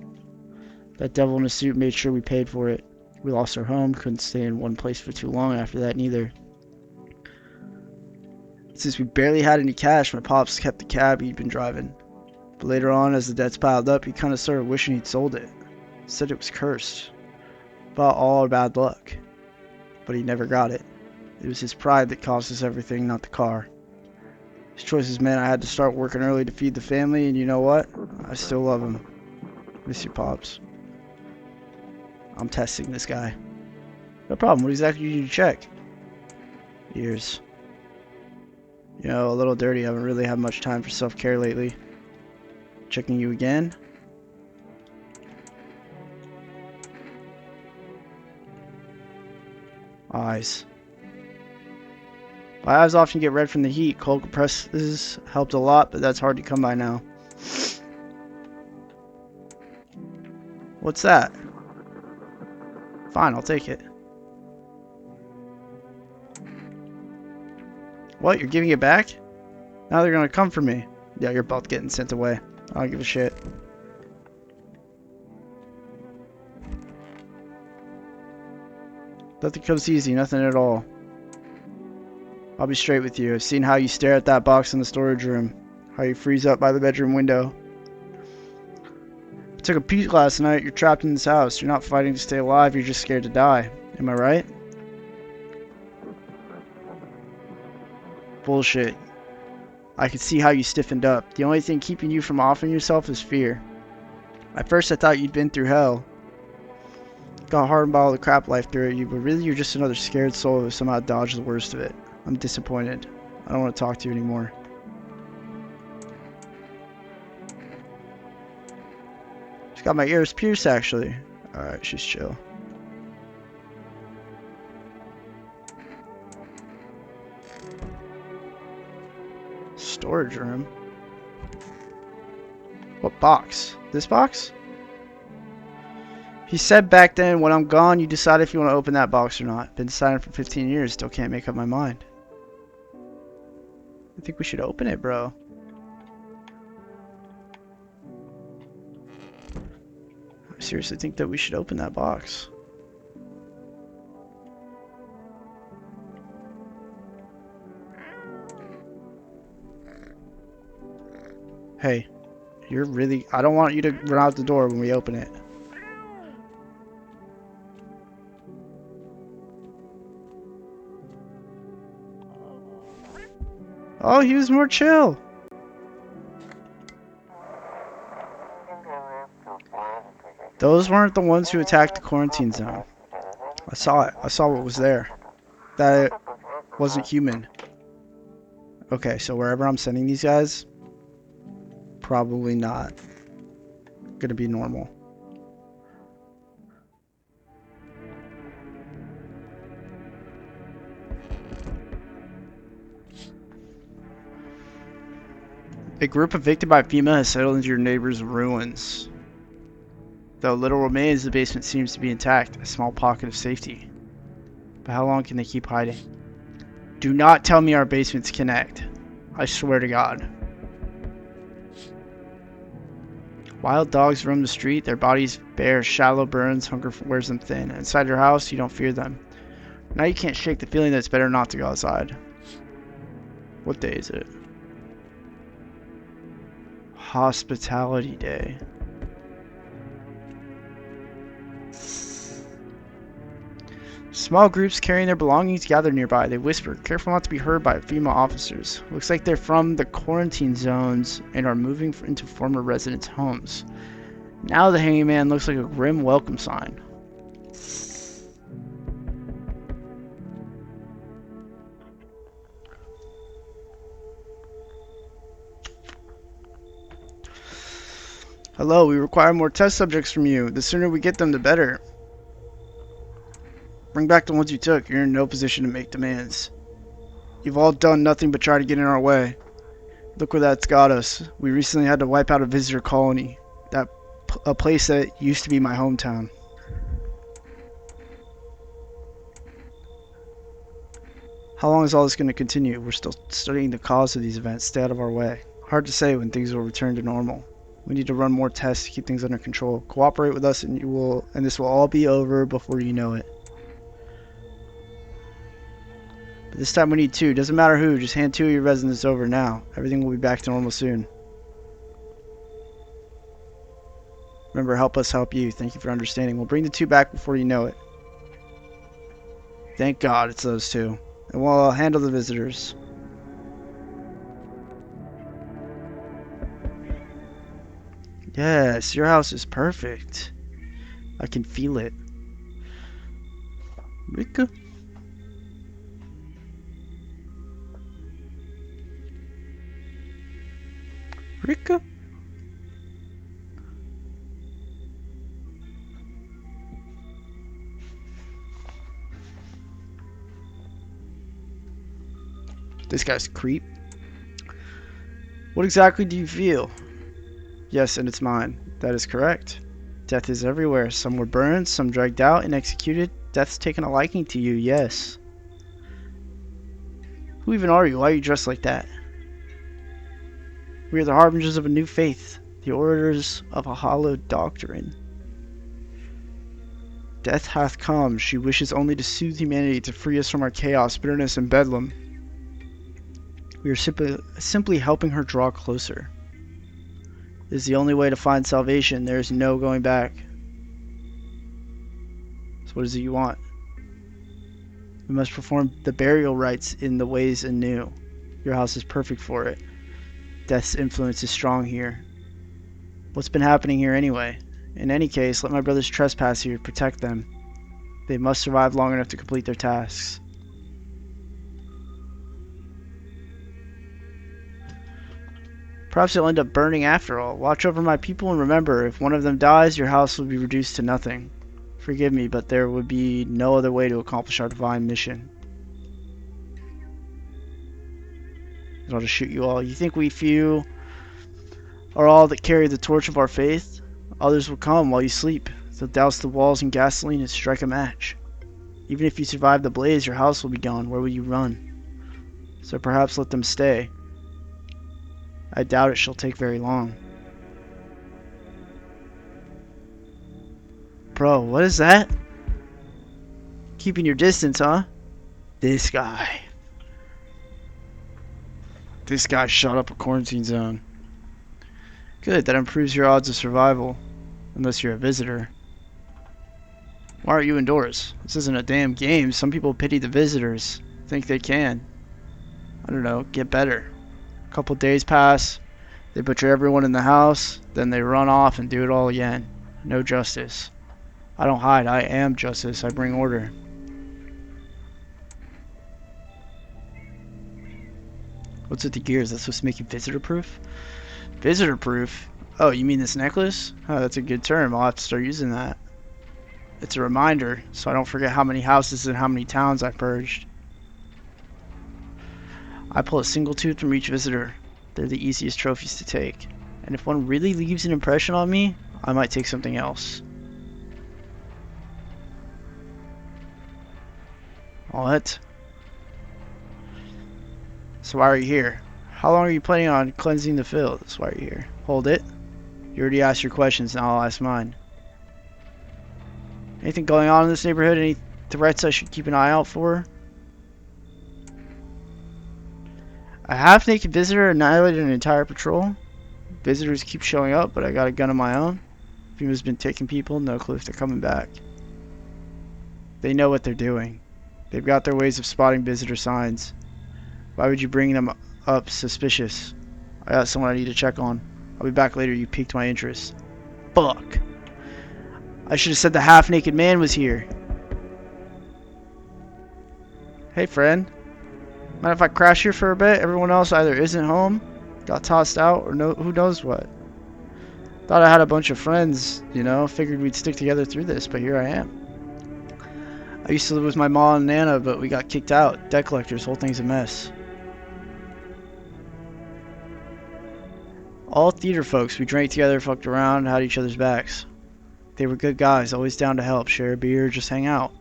That devil in a suit made sure we paid for it. We lost our home, couldn't stay in one place for too long after that neither. Since we barely had any cash, my Pops kept the cab he'd been driving. But later on, as the debts piled up, he kind of started wishing he'd sold it. Said it was cursed. about all our bad luck. But he never got it. It was his pride that cost us everything, not the car. His choices meant I had to start working early to feed the family, and you know what? I still love him. Miss you, Pops. I'm testing this guy. No problem. What exactly did you check? Ears. You know, a little dirty. I haven't really had much time for self-care lately. Checking you again. Eyes. My eyes often get red from the heat. Cold compresses helped a lot, but that's hard to come by now. What's that? Fine, I'll take it. What? You're giving it back? Now they're gonna come for me. Yeah, you're both getting sent away. I don't give a shit. Nothing comes easy, nothing at all. I'll be straight with you. I've seen how you stare at that box in the storage room. How you freeze up by the bedroom window. I took a peek last night. You're trapped in this house. You're not fighting to stay alive, you're just scared to die. Am I right? Bullshit. I could see how you stiffened up. The only thing keeping you from offering yourself is fear. At first I thought you'd been through hell. Got hardened by all the crap life threw at you, but really you're just another scared soul who somehow dodged the worst of it. I'm disappointed. I don't want to talk to you anymore. She's got my ears pierced, actually. Alright, she's chill. Storage room? What box? This box? He said back then, when I'm gone, you decide if you want to open that box or not. Been deciding for 15 years, still can't make up my mind. I think we should open it, bro. I seriously think that we should open that box. Hey, you're really... I don't want you to run out the door when we open it. Oh, he was more chill. Those weren't the ones who attacked the quarantine zone. I saw it. I saw what was there. That wasn't human. Okay, so wherever I'm sending these guys, probably not gonna be normal. A group evicted by FEMA has settled into your neighbor's ruins. Though little remains, the basement seems to be intact, a small pocket of safety. But how long can they keep hiding? Do not tell me our basements connect. I swear to God. Wild dogs roam the street, their bodies bear shallow burns, hunger wears them thin. Inside your house, you don't fear them. Now you can't shake the feeling that it's better not to go outside. What day is it? Hospitality Day. Small groups carrying their belongings gather nearby. They whisper, careful not to be heard by FEMA officers. Looks like they're from the quarantine zones and are moving into former residents' homes. Now the hanging man looks like a grim welcome sign. Hello, we require more test subjects from you. The sooner we get them, the better. Bring back the ones you took. You're in no position to make demands. You've all done nothing but try to get in our way. Look where that's got us. We recently had to wipe out a visitor colony. A place that used to be my hometown. How long is all this going to continue? We're still studying the cause of these events. Stay out of our way. Hard to say when things will return to normal. We need to run more tests to keep things under control. Cooperate with us and this will all be over before you know it. But this time we need two. Doesn't matter who, just hand 2 of your residents over now. Everything will be back to normal soon. Remember, help us help you. Thank you for understanding. We'll bring the 2 back before you know it. Thank God it's those two. And we'll handle the visitors. Yes, your house is perfect. I can feel it. Rika? Rika? This guy's creep. What exactly do you feel? Yes, and it's mine. That is correct. Death is everywhere. Some were burned, some dragged out and executed. Death's taken a liking to you, yes. Who even are you? Why are you dressed like that? We are the harbingers of a new faith, the orators of a hallowed doctrine. Death hath come. She wishes only to soothe humanity, to free us from our chaos, bitterness, and bedlam. We are simply helping her draw closer. It is the only way to find salvation. There is no going back. So what is it you want? We must perform the burial rites in the ways anew. Your house is perfect for it. Death's influence is strong here. What's been happening here anyway? In any case, let my brothers trespass here. Protect them. They must survive long enough to complete their tasks. Perhaps they'll end up burning after all. Watch over my people and remember, if one of them dies, your house will be reduced to nothing. Forgive me, but there would be no other way to accomplish our divine mission. And I'll just shoot you all. You think we few are all that carry the torch of our faith? Others will come while you sleep. They'll douse the walls in gasoline and strike a match. Even if you survive the blaze, your house will be gone. Where will you run? So perhaps let them stay. I doubt it shall take very long. Bro, what is that? Keeping your distance, huh? This guy. This guy shot up a quarantine zone. Good, that improves your odds of survival. Unless you're a visitor. Why aren't you indoors? This isn't a damn game. Some people pity the visitors. Think they can. I don't know, get better. A couple days pass. They butcher everyone in the house. Then they run off and do it all again. No justice. I don't hide. I am justice. I bring order. What's with the gears? That's supposed to make you visitor proof? Visitor proof? Oh, you mean this necklace? Oh, that's a good term. I'll have to start using that. It's a reminder, so I don't forget how many houses and how many towns I purged. I pull a single tooth from each visitor. They're the easiest trophies to take. And if one really leaves an impression on me, I might take something else. What? So why are you here? How long are you planning on cleansing the fields? Why are you here? Hold it. You already asked your questions, now I'll ask mine. Anything going on in this neighborhood? Any threats I should keep an eye out for? A half-naked visitor annihilated an entire patrol. Visitors keep showing up, but I got a gun of my own. FEMA's been taking people, no clue if they're coming back. They know what they're doing. They've got their ways of spotting visitor signs. Why would you bring them up suspicious? I got someone I need to check on. I'll be back later, you piqued my interest. Fuck. I should have said the half-naked man was here. Hey friend. Mind if I crash here for a bit? Everyone else either isn't home, got tossed out, or who knows what. Thought I had a bunch of friends, you know, figured we'd stick together through this, but here I am. I used to live with my mom and Nana, but we got kicked out. Debt collectors, whole thing's a mess. All theater folks, we drank together, fucked around, had each other's backs. They were good guys, always down to help, share a beer, just hang out.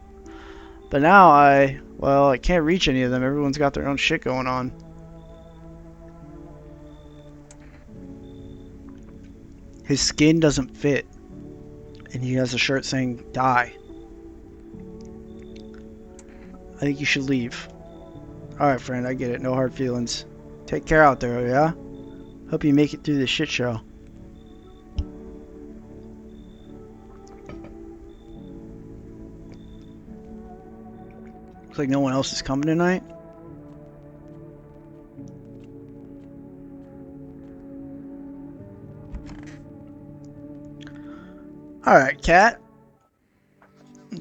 But now I can't reach any of them. Everyone's got their own shit going on. His skin doesn't fit. And he has a shirt saying, die. I think you should leave. Alright, friend, I get it. No hard feelings. Take care out there, yeah? Hope you make it through this shit show. Looks like no one else is coming tonight. Alright, Kat.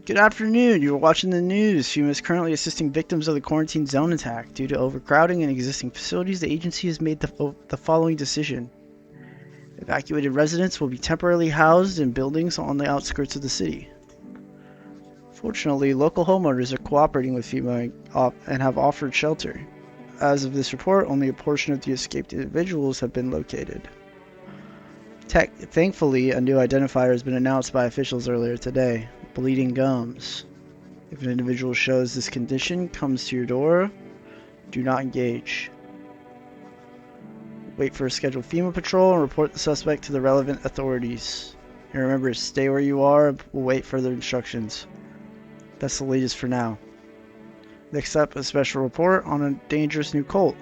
Good afternoon. You were watching the news. FEMA is currently assisting victims of the quarantine zone attack. Due to overcrowding in existing facilities, the agency has made the following decision. Evacuated residents will be temporarily housed in buildings on the outskirts of the city. Fortunately, local homeowners are cooperating with FEMA and have offered shelter. As of this report, only a portion of the escaped individuals have been located. Thankfully, a new identifier has been announced by officials earlier today: bleeding gums. If an individual shows this condition, comes to your door, do not engage. Wait for a scheduled FEMA patrol and report the suspect to the relevant authorities. And remember, stay where you are. We'll wait further instructions. That's the latest for now. Next up, a special report on a dangerous new cult.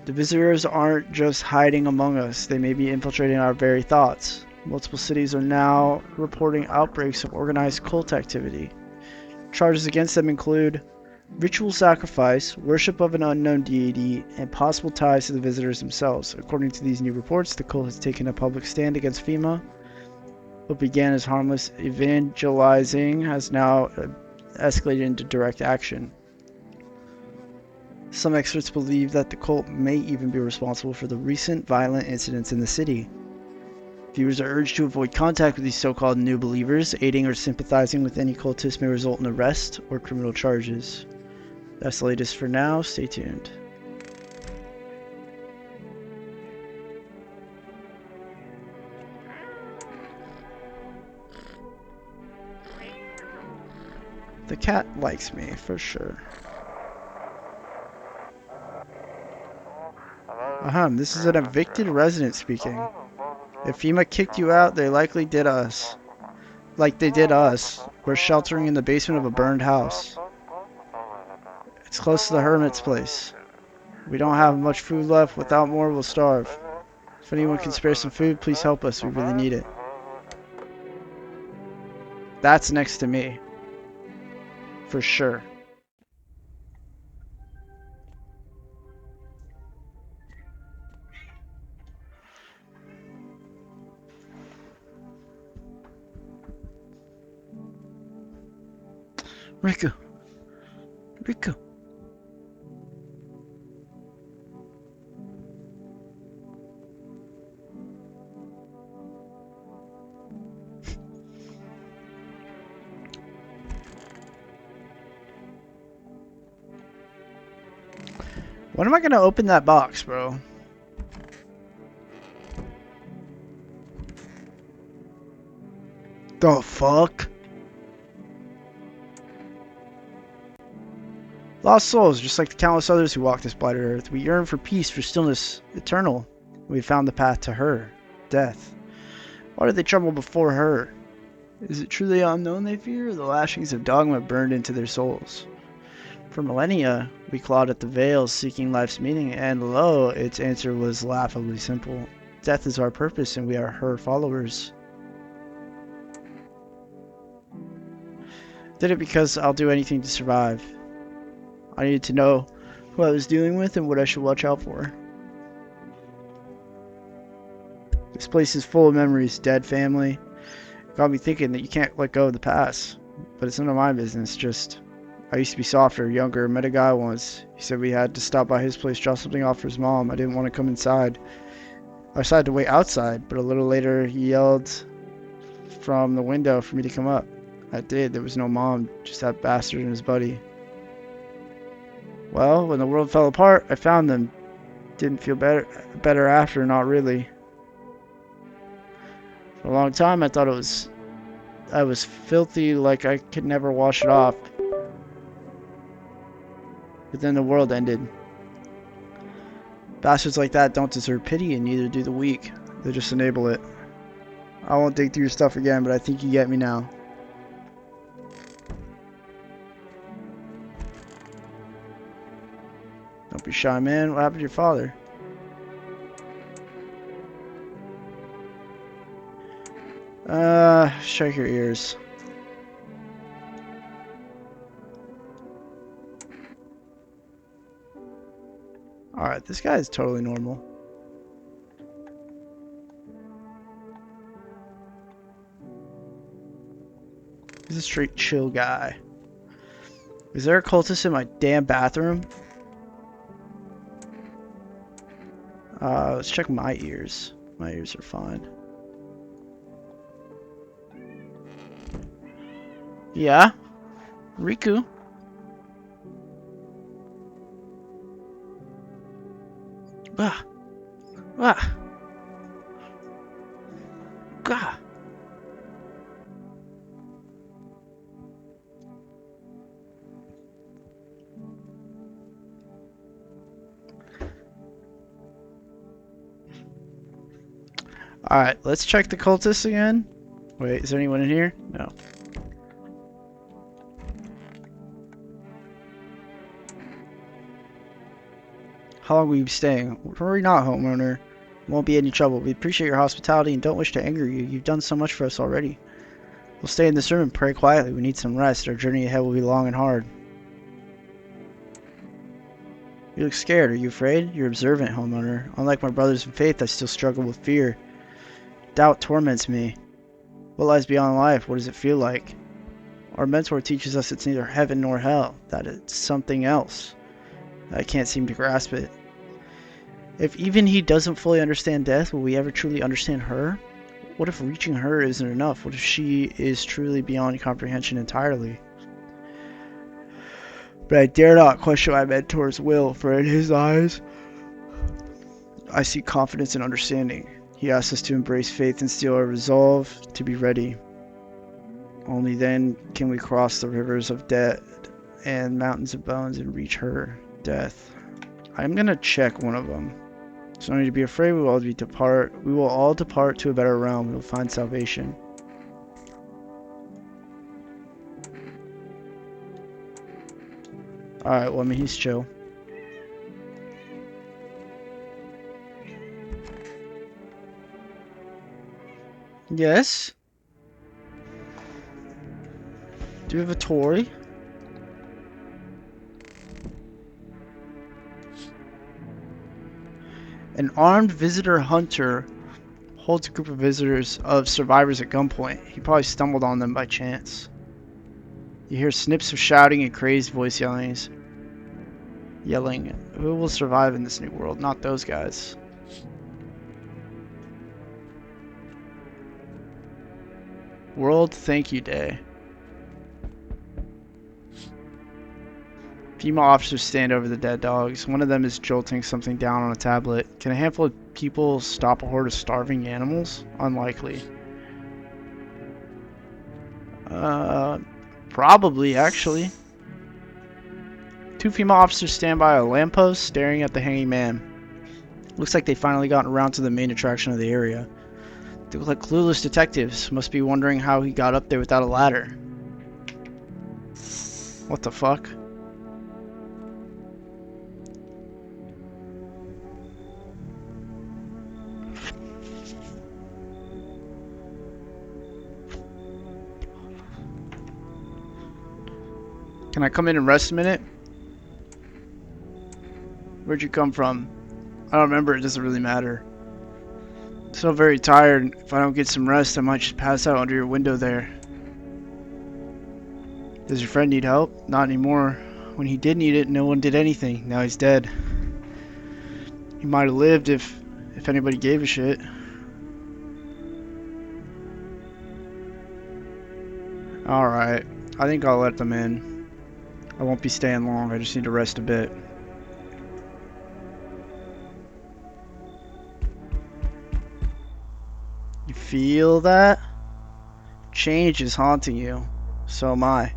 The visitors aren't just hiding among us. They may be infiltrating our very thoughts. Multiple cities are now reporting outbreaks of organized cult activity. Charges against them include ritual sacrifice, worship of an unknown deity, and possible ties to the visitors themselves. According to these new reports, the cult has taken a public stand against FEMA. What began as harmless evangelizing has now escalated into direct action. Some experts believe that the cult may even be responsible for the recent violent incidents in the city. Viewers are urged to avoid contact with these so-called new believers. Aiding or sympathizing with any cultist may result in arrest or criminal charges. That's the latest for now. Stay tuned. The cat likes me, for sure. This is an evicted resident speaking. If FEMA kicked you out, they likely did us. Like they did us. We're sheltering in the basement of a burned house. It's close to the hermit's place. We don't have much food left. Without more, we'll starve. If anyone can spare some food, please help us. We really need it. That's next to me. For sure. Riku. Riku. When am I gonna open that box, bro? The fuck? Lost souls, just like the countless others who walk this blighted earth, we yearn for peace, for stillness eternal. We found the path to her, death. Why did they tremble before her? Is it truly unknown they fear, or the lashings of dogma burned into their souls? For millennia, we clawed at the veils, seeking life's meaning, and lo, its answer was laughably simple. Death is our purpose, and we are her followers. Did it because I'll do anything to survive. I needed to know who I was dealing with and what I should watch out for. This place is full of memories, dead family. Got me thinking that you can't let go of the past. But it's none of my business, just... I used to be softer, younger. Met a guy once. He said we had to stop by his place, drop something off for his mom. I didn't want to come inside. I decided to wait outside, but a little later he yelled from the window for me to come up. I did. There was no mom, just that bastard and his buddy. Well, when the world fell apart, I found them. Didn't feel better after, not really. For a long time, I thought I was filthy, like I could never wash it off. But then the world ended. Bastards like that don't deserve pity, and neither do the weak. They just enable it. I won't dig through your stuff again, but I think you get me now. Don't be shy, man. What happened to your father? Shake your ears. Alright, this guy is totally normal. He's a straight chill guy. Is there a cultist in my damn bathroom? Let's check my ears. My ears are fine. Yeah? Riku? Ah. Ah. Gah. Alright, let's check the cultists again. Wait, is there anyone in here? No. How long will you be staying? Worry not, homeowner. Won't be any trouble. We appreciate your hospitality and don't wish to anger you. You've done so much for us already. We'll stay in this room and pray quietly. We need some rest. Our journey ahead will be long and hard. You look scared. Are you afraid? You're observant, homeowner. Unlike my brothers in faith, I still struggle with fear. Doubt torments me. What lies beyond life? What does it feel like? Our mentor teaches us it's neither heaven nor hell, that it's something else. I can't seem to grasp it. If even he doesn't fully understand death, will we ever truly understand her? What if reaching her isn't enough? What if she is truly beyond comprehension entirely? But I dare not question my mentor's will, for in his eyes, I see confidence and understanding. He asks us to embrace faith and steel our resolve to be ready. Only then can we cross the rivers of death and mountains of bones and reach her, death. I'm gonna check one of them. So no need to be afraid. We will all depart to a better realm. We will find salvation. Alright, well, I mean, he's chill. Yes? Do you have a toy? An armed visitor hunter holds a group of survivors at gunpoint. He probably stumbled on them by chance. You hear snips of shouting and crazed voice yelling. Who will survive in this new world? Not those guys. World Thank You Day. Female officers stand over the dead dogs. One of them is jolting something down on a tablet. Can a handful of people stop a horde of starving animals? Unlikely. Probably, actually. Two female officers stand by a lamppost staring at the hanging man. Looks like they've finally gotten around to the main attraction of the area. They look like clueless detectives. Must be wondering how he got up there without a ladder. What the fuck? Can I come in and rest a minute? Where'd you come from? I don't remember, it doesn't really matter. I'm so very tired. If I don't get some rest, I might just pass out under your window there. Does your friend need help? Not anymore. When he did need it, no one did anything. Now he's dead. He might have lived if anybody gave a shit. Alright. I think I'll let them in. I won't be staying long. I just need to rest a bit. You feel that? Change is haunting you. So am I.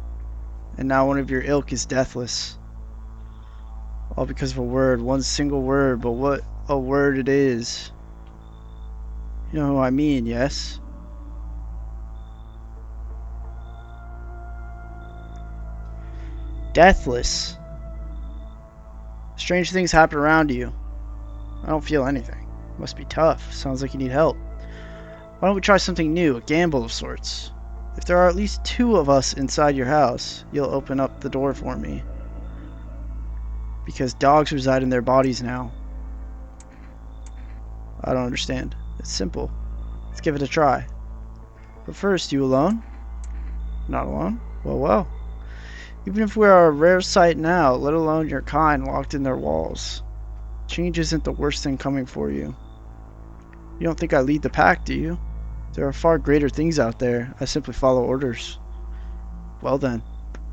And now one of your ilk is deathless. All because of a word. One single word, but what a word it is. You know who I mean, yes? Deathless. Strange things happen around you. I don't feel anything. Must be tough. Sounds like you need help. Why don't we try something new, a gamble of sorts? If there are at least 2 of us inside your house, you'll open up the door for me. Because dogs reside in their bodies now. I don't understand. It's simple. Let's give it a try. But first, you alone? Not alone? Well, well. Even if we are a rare sight now, let alone your kind locked in their walls, change isn't the worst thing coming for you. You don't think I lead the pack, do you? There are far greater things out there. I simply follow orders. Well then,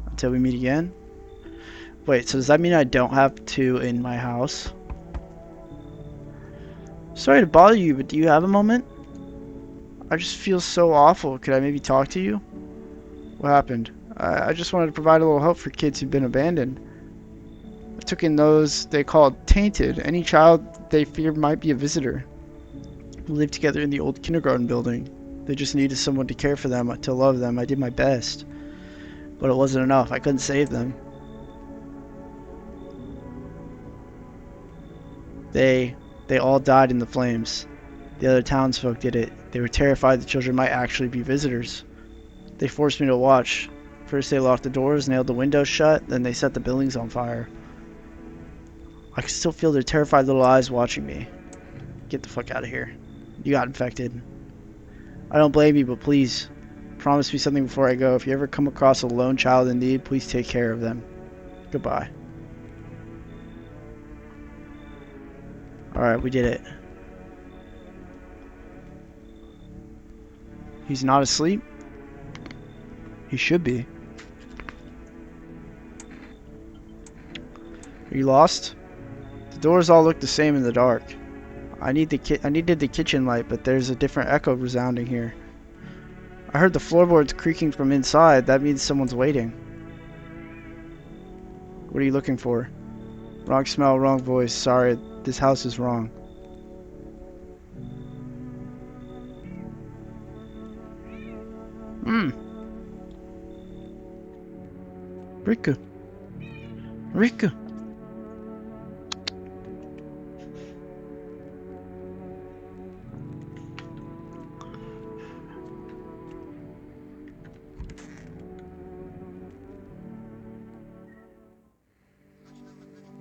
until we meet again. Wait, so does that mean I don't have two in my house? Sorry to bother you, but do you have a moment? I just feel so awful. Could I maybe talk to you? What happened? I just wanted to provide a little hope for kids who've been abandoned. I took in those they called tainted. Any child they feared might be a visitor. We lived together in the old kindergarten building. They just needed someone to care for them, to love them. I did my best. But it wasn't enough. I couldn't save them. They all died in the flames. The other townsfolk did it. They were terrified the children might actually be visitors. They forced me to watch. First they locked the doors, nailed the windows shut, then they set the buildings on fire. I can still feel their terrified little eyes watching me. Get the fuck out of here. You got infected. I don't blame you, but please, promise me something before I go. If you ever come across a lone child in need, please take care of them. Goodbye. Alright, we did it. He's not asleep? He should be. Are you lost? The doors all look the same in the dark. I needed the kitchen light, but there's a different echo resounding here. I heard the floorboards creaking from inside. That means someone's waiting. What are you looking for? Wrong smell, wrong voice. Sorry, this house is wrong. Riku. Riku.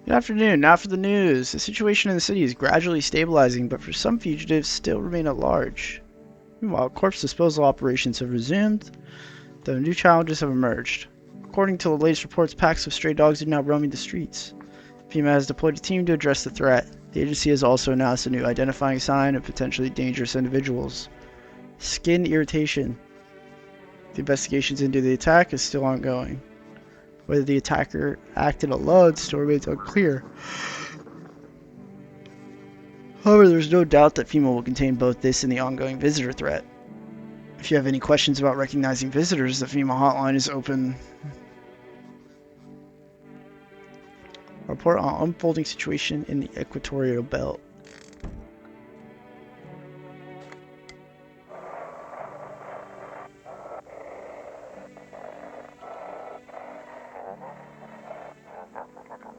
Good afternoon. Now for the news. The situation in the city is gradually stabilizing, but for some fugitives still remain at large. Meanwhile, corpse disposal operations have resumed, though new challenges have emerged. According to the latest reports, packs of stray dogs are now roaming the streets. FEMA has deployed a team to address the threat. The agency has also announced a new identifying sign of potentially dangerous individuals. Skin irritation. The investigations into the attack is still ongoing. Whether the attacker acted alone still remains unclear. However, there's no doubt that FEMA will contain both this and the ongoing visitor threat. If you have any questions about recognizing visitors, the FEMA hotline is open. Report on unfolding situation in the equatorial belt.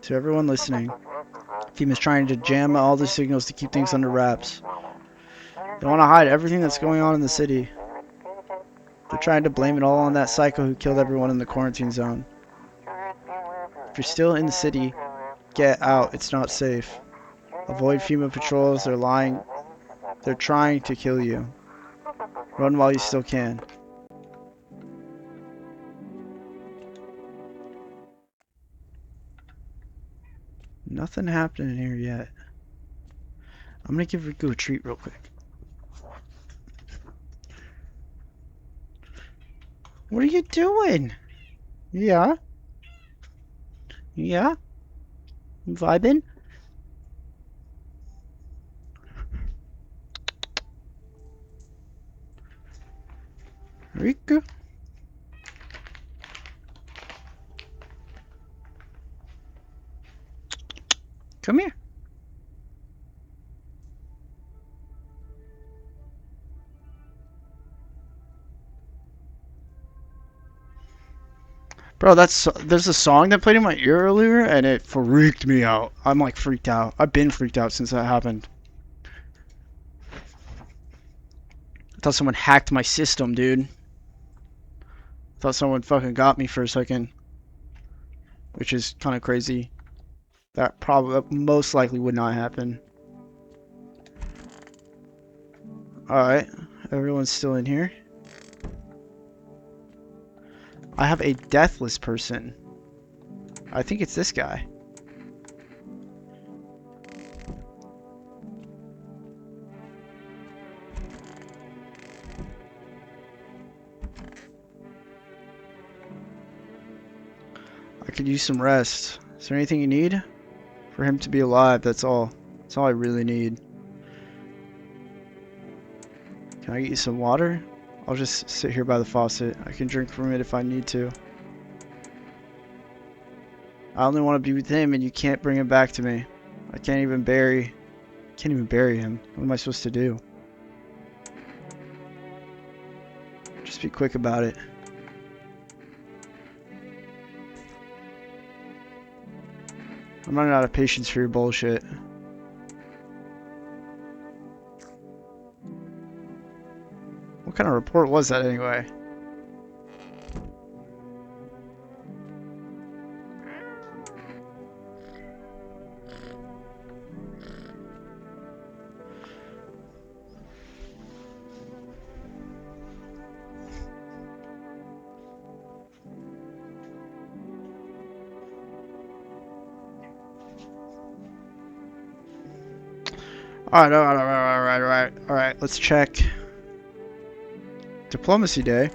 To everyone listening, FEMA's trying to jam all the signals to keep things under wraps. They want to hide everything that's going on in the city. They're trying to blame it all on that psycho who killed everyone in the quarantine zone. If you're still in the city, get out. It's not safe. Avoid FEMA patrols. They're lying. They're trying to kill you. Run while you still can. Nothing happened in here yet. I'm gonna give Riku a treat real quick. What are you doing? Yeah? Yeah? You vibing? Riku? Come here. Bro, there's a song that played in my ear earlier and it freaked me out. I'm like freaked out. I've been freaked out since that happened. I thought someone hacked my system, dude. I thought someone fucking got me for a second. Which is kind of crazy. That most likely would not happen. Alright, everyone's still in here. I have a deathless person. I think it's this guy. I could use some rest. Is there anything you need? For him to be alive, that's all. That's all I really need. Can I get you some water? I'll just sit here by the faucet. I can drink from it if I need to. I only want to be with him and you can't bring him back to me. I can't even bury him. What am I supposed to do? Just be quick about it. I'm running out of patience for your bullshit. What kind of report was that anyway? Alright, let's check. Diplomacy Day.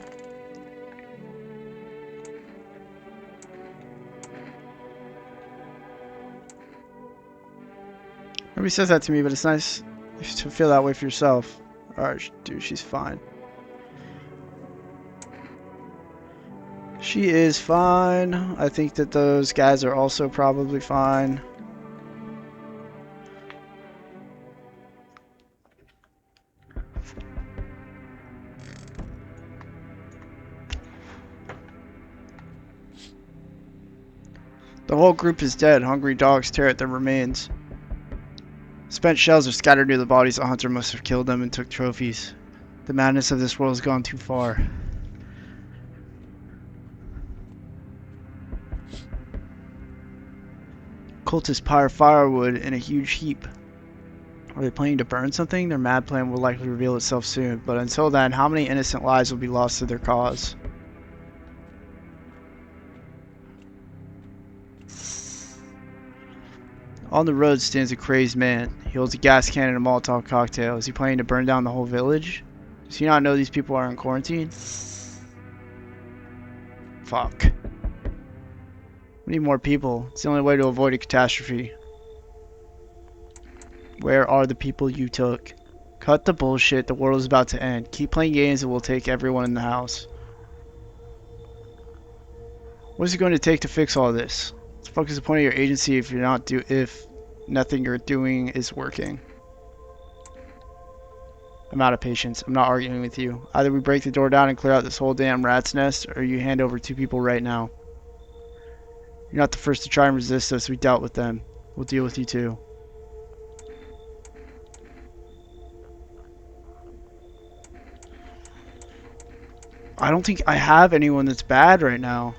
Nobody says that to me, but it's nice to feel that way for yourself. Alright, dude, she's fine. She is fine. I think that those guys are also probably fine. The whole group is dead. Hungry dogs tear at their remains. Spent shells are scattered near the bodies. A hunter must have killed them and took trophies. The madness of this world has gone too far. Cultists pile firewood in a huge heap. Are they planning to burn something? Their mad plan will likely reveal itself soon, but until then, how many innocent lives will be lost to their cause? On the road stands a crazed man. He holds a gas can and a Molotov cocktail. Is he planning to burn down the whole village? Does he not know these people are in quarantine? Fuck. We need more people. It's the only way to avoid a catastrophe. Where are the people you took? Cut the bullshit. The world is about to end. Keep playing games and we'll take everyone in the house. What is it going to take to fix all this? What the fuck is the point of your agency if nothing you're doing is working? I'm out of patience. I'm not arguing with you. Either we break the door down and clear out this whole damn rat's nest, or you hand over 2 people right now. You're not the first to try and resist us. We dealt with them. We'll deal with you too. I don't think I have anyone that's bad right now.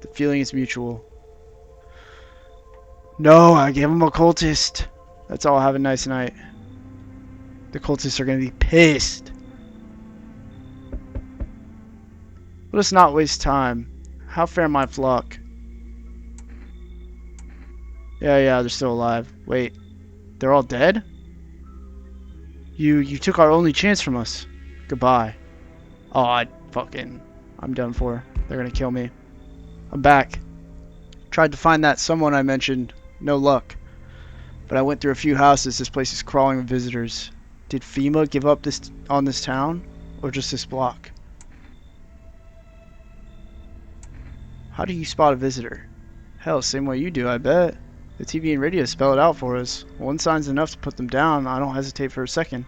The feeling is mutual. No, I gave him a cultist. That's all. Have a nice night. The cultists are going to be pissed. Let us not waste time. How fare my flock? Yeah, they're still alive. Wait, they're all dead? You took our only chance from us. Goodbye. Oh, I'm done for. They're gonna kill me. I'm back. Tried to find that someone I mentioned. No luck. But I went through a few houses. This place is crawling with visitors. Did FEMA give up on this town? Or just this block? How do you spot a visitor? Hell, same way you do, I bet. The TV and radio spell it out for us. One sign's enough to put them down. I don't hesitate for a second.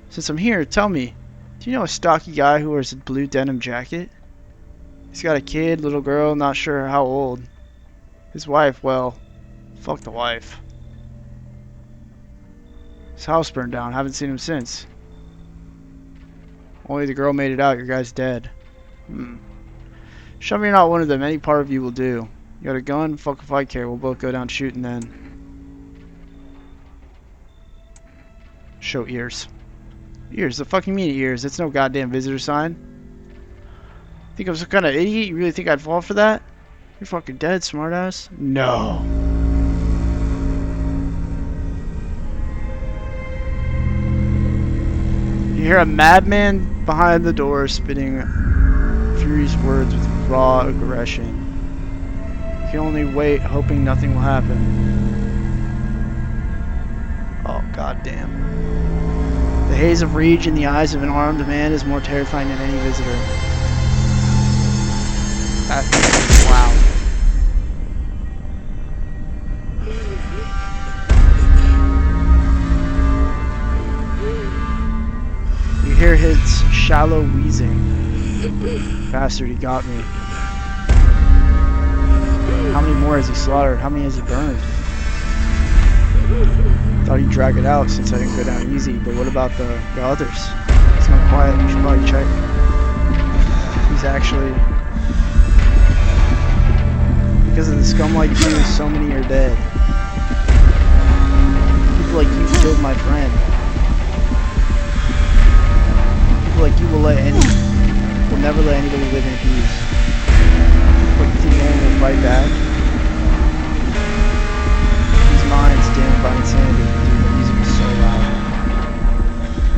Since I'm here, tell me, do you know a stocky guy who wears a blue denim jacket? He's got a kid, little girl, not sure how old. His wife, well, fuck the wife. His house burned down. Haven't seen him since. Only the girl made it out. Your guy's dead. Show me you're not one of them. Any part of you will do. You got a gun? Fuck if I care. We'll both go down shooting then. Show ears. Ears? The fucking mean ears. It's no goddamn visitor sign. Think I'm some kind of idiot? You really think I'd fall for that? You're fucking dead, smartass. No. You hear a madman behind the door spitting furious words with raw aggression. You can only wait, hoping nothing will happen. Oh, goddamn. The haze of rage in the eyes of an armed man is more terrifying than any visitor. That is loud. You hear his shallow wheezing. Bastard, he got me. How many more has he slaughtered? How many has he burned? Thought he'd drag it out since I didn't go down easy, but what about the others? It's not quiet, you should probably check. He's actually... Because of the scum like you, so many are dead. People like you killed my friend. People like you will never let anybody live in peace. But you think no one will fight back? These minds damned by insanity, dude, the music is so loud.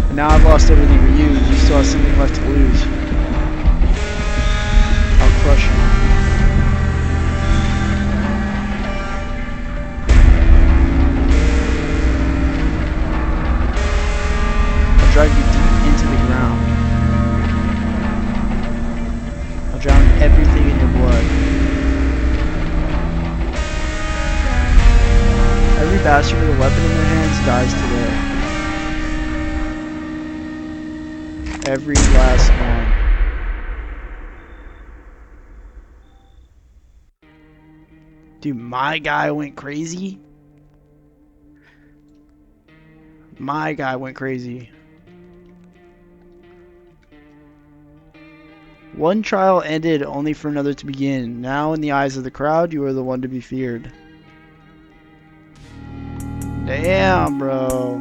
And now I've lost everything for you, you still have something left to lose. I'll crush you. I'll drag you deep into the ground. I'll drown everything in your blood. Every bastard with a weapon in their hands dies today. Every last one. Dude, my guy went crazy. My guy went crazy. One trial ended only for another to begin. Now in the eyes of the crowd, you are the one to be feared. Damn, bro.